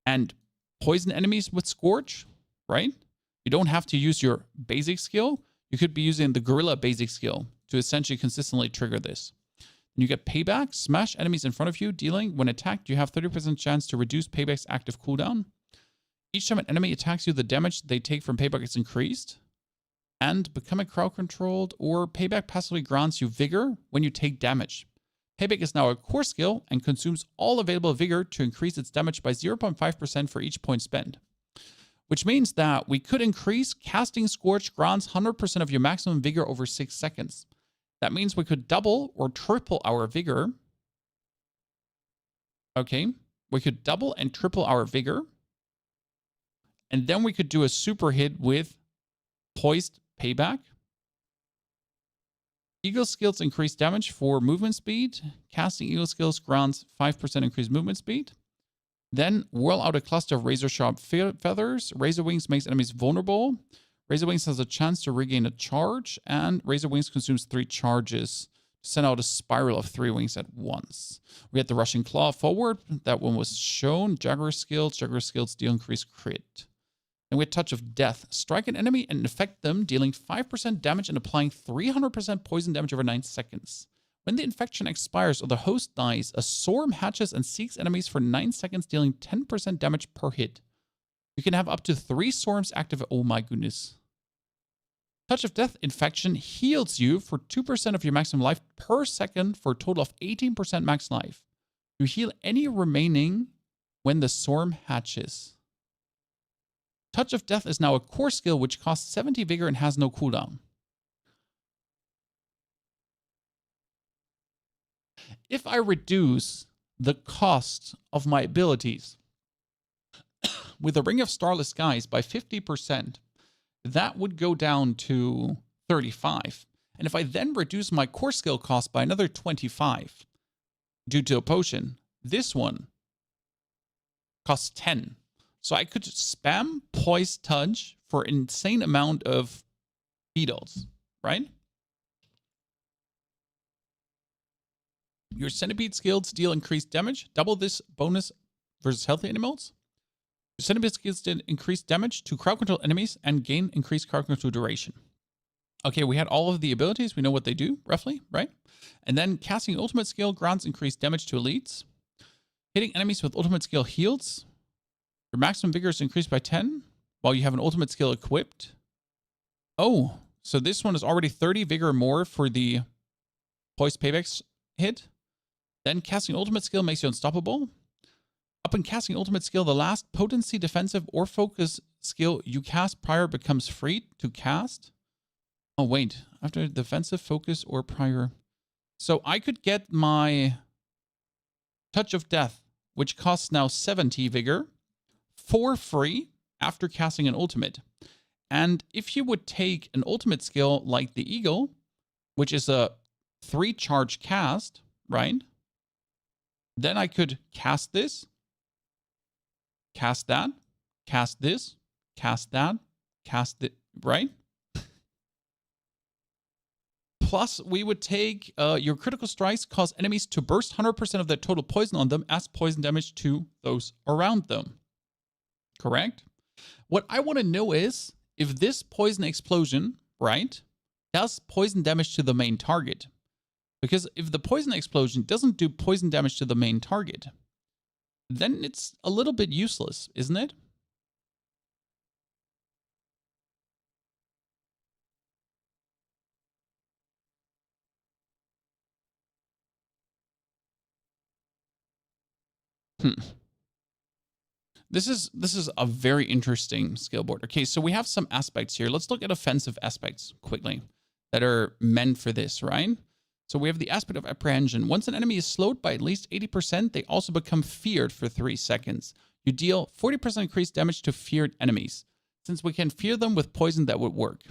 and poison enemies with Scorch, right? You don't have to use your basic skill. You could be using the Gorilla basic skill to essentially consistently trigger this. And you get Payback. Smash enemies in front of you, dealing, when attacked, you have 30% chance to reduce Payback's active cooldown. Each time an enemy attacks you, the damage they take from Payback is increased. And become a crowd controlled, or Payback passively grants you Vigor when you take damage. Payback is now a core skill and consumes all available Vigor to increase its damage by 0.5% for each point spent. Which means that we could increase casting Scorch grants 100% of your maximum Vigor over 6 seconds. That means we could double or triple our Vigor. Okay, we could double and triple our Vigor. And then we could do a super hit with Poised Payback. Eagle skills increase damage for movement speed. Casting Eagle skills grants 5% increased movement speed. Then whirl out a cluster of razor sharp feathers. Razor Wings makes enemies vulnerable. Razor Wings has a chance to regain a charge, and Razor Wings consumes 3 charges to send out a spiral of 3 wings at once. We had the Rushing Claw forward. That one was shown. Jaguar skills. Jaguar skills deal increased crit. And we had Touch of Death. Strike an enemy and infect them, dealing 5% damage and applying 300% poison damage over 9 seconds. When the infection expires or the host dies, a swarm hatches and seeks enemies for 9 seconds, dealing 10% damage per hit. You can have up to 3 swarms active. Oh my goodness. Touch of Death infection heals you for 2% of your maximum life per second for a total of 18% max life. You heal any remaining when the swarm hatches. Touch of Death is now a core skill which costs 70 Vigor and has no cooldown. if I reduce the cost of my abilities with the Ring of Starless Skies by 50%, that would go down to 35. And if I then reduce my core skill cost by another 25 due to a potion, this one costs 10. So I could spam Poise Touch for an insane amount of beetles, right? Your Centipede skills deal increased damage. Double this bonus versus healthy animals. Your Centipede skills did increased damage to crowd control enemies and gain increased crowd control duration. Okay, we had all of the abilities. We know what they do, roughly, right? And then casting ultimate skill grants increased damage to elites. Hitting enemies with ultimate skill heals. Your maximum vigor is increased by 10 while you have an ultimate skill equipped. Oh, so this one is already 30 vigor more for the Poise Payback hit. Then casting ultimate skill makes you unstoppable. Upon casting ultimate skill, the last potency, defensive, or focus skill you cast prior becomes free to cast. Oh, wait. After defensive, focus, or prior. So I could get my Touch of Death, which costs now 70 vigor, for free after casting an ultimate. And if you would take an ultimate skill like the Eagle, which is a 3-charge cast, right? Then I could cast this, cast that, cast this, cast that, cast it, right? Plus, we would take your critical strikes cause enemies to burst 100% of their total poison on them as poison damage to those around them. Correct? What I want to know is if this poison explosion, right, does poison damage to the main target. Because if the poison explosion doesn't do poison damage to the main target, then it's a little bit useless, isn't it? This is a very interesting skill board. Okay, so we have some aspects here. Let's look at offensive aspects quickly that are meant for this, right? So we have the aspect of apprehension. Once an enemy is slowed by at least 80%, they also become feared for 3 seconds. You deal 40% increased damage to feared enemies. Since we can fear them with poison, that would work.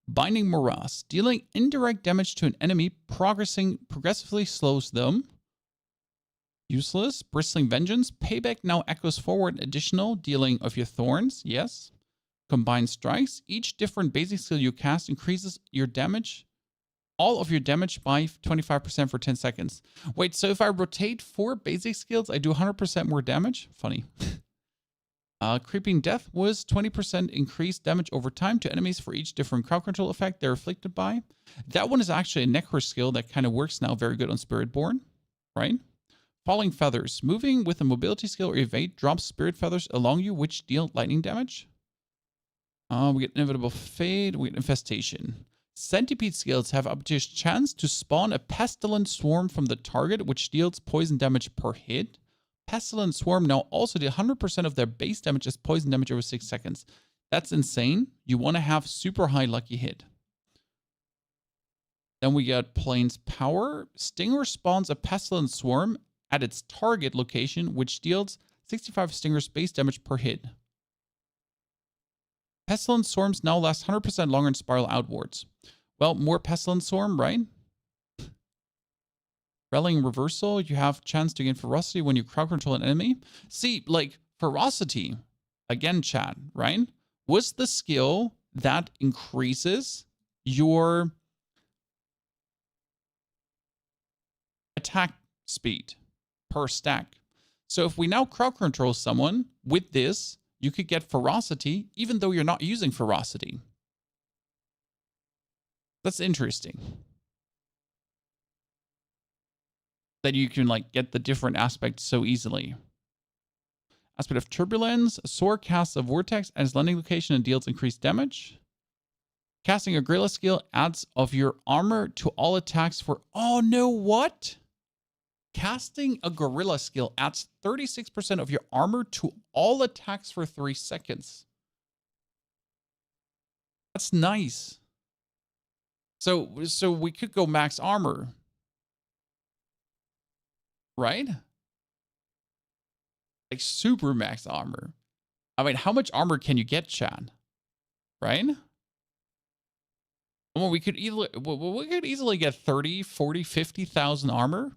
Binding Morass. Dealing indirect damage to an enemy progressively slows them. Useless. Bristling Vengeance. Payback now echoes forward additional dealing of your thorns. Yes. Combined Strikes. Each different basic skill you cast increases your damage. All of your damage by 25% for 10 seconds. Wait, so if I rotate 4 basic skills, I do 100% more damage? Funny. Creeping Death was 20% increased damage over time to enemies for each different crowd control effect they're afflicted by. That one is actually a Necro skill that kind of works now very good on Spiritborn, right? Falling Feathers. Moving with a mobility skill or evade drops spirit feathers along you, which deal lightning damage. We get Inevitable Fade. We get Infestation. Centipede skills have up to a chance to spawn a Pestilent Swarm from the target, which deals poison damage per hit. Pestilent Swarm now also deal 100% of their base damage as poison damage over 6 seconds. That's insane. You want to have super high lucky hit. Then we got Plains Power. Stinger spawns a Pestilent Swarm at its target location, which deals 65 Stinger's base damage per hit. Pestilent Swarms now last 100% longer and spiral outwards. Well, more Pestilent Swarm, right? Rallying Reversal, you have chance to gain Ferocity when you crowd control an enemy. See, like, Ferocity, again, chat, right? Was the skill that increases your attack speed per stack. So if we now crowd control someone with this, you could get Ferocity, even though you're not using Ferocity. That's interesting. That you can, like, get the different aspects so easily. Aspect of Turbulence. Sword casts a vortex at its landing location and deals increased damage. Casting a Gorilla skill adds of your armor to all attacks for... Oh, no, what? Casting a Gorilla skill adds 36% of your armor to all attacks for 3 seconds. That's nice. So we could go max armor. right? Like super max armor. I mean, how much armor can you get, Chan? Right? Well, we could easily get 30, 40, 50,000 armor.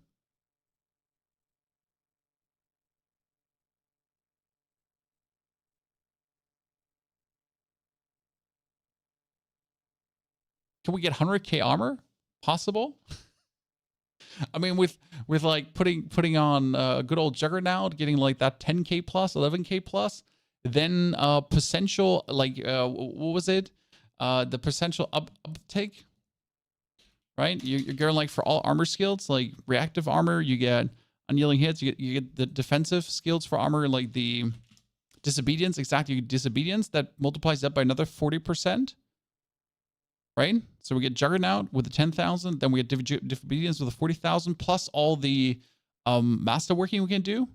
Can we get 100k armor? Possible? I mean, with like putting on good old Juggernaut, getting like that 10k plus, 11k plus, then potential like what was it? The potential uptake, right? You're going like for all armor skills, like reactive armor, you get unyielding hits, you get the defensive skills for armor, like the disobedience, exactly, disobedience that multiplies that by another 40%. Right? So we get Juggernaut with the 10,000, then we get Disobedience with the 40,000, plus all the masterworking we can do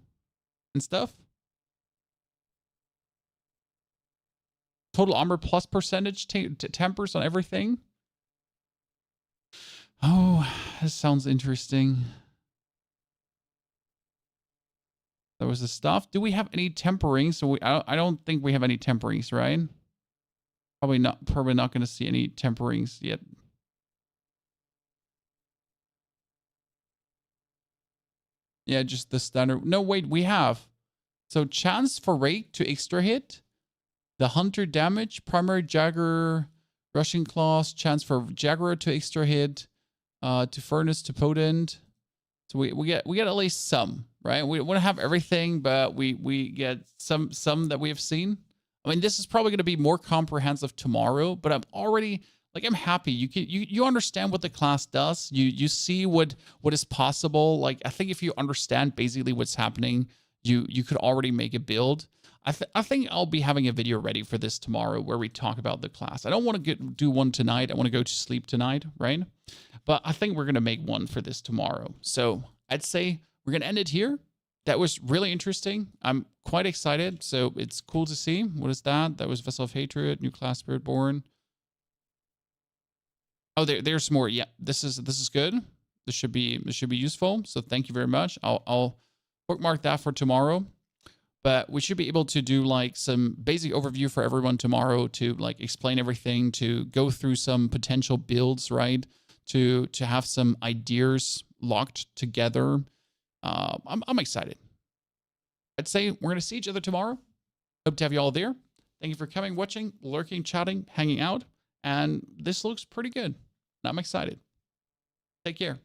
and stuff. Total armor plus percentage tempers on everything. Oh, this sounds interesting. There was the stuff. Do we have any temperings? So I don't think we have any temperings, right? Probably not going to see any temperings yet. Yeah, just the standard. No, wait, we have. So chance for rate to extra hit, the hunter damage, primary Jaguar, rushing claws, chance for Jaguar to extra hit, to furnace to potent. So we get at least some, right? We don't have everything, but we get some that we have seen. I mean, this is probably going to be more comprehensive tomorrow, but I'm already like, I'm happy. You understand what the class does. You see what is possible. Like, I think if you understand basically what's happening, you could already make a build. I think I'll be having a video ready for this tomorrow where we talk about the class. I don't want to do one tonight. I want to go to sleep tonight, right? But I think we're going to make one for this tomorrow. So I'd say we're going to end it here. That was really interesting. I'm quite excited. So it's cool to see. What is that? That was Vessel of Hatred, new class Spiritborn. Oh, there's more. Yeah, this is good. This should be useful. So thank you very much. I'll bookmark that for tomorrow. But we should be able to do like some basic overview for everyone tomorrow to like explain everything, to go through some potential builds, right? To have some ideas locked together. I'm excited. I'd say we're going to see each other tomorrow. Hope to have you all there. Thank you for coming, watching, lurking, chatting, hanging out. And this looks pretty good. I'm excited. Take care.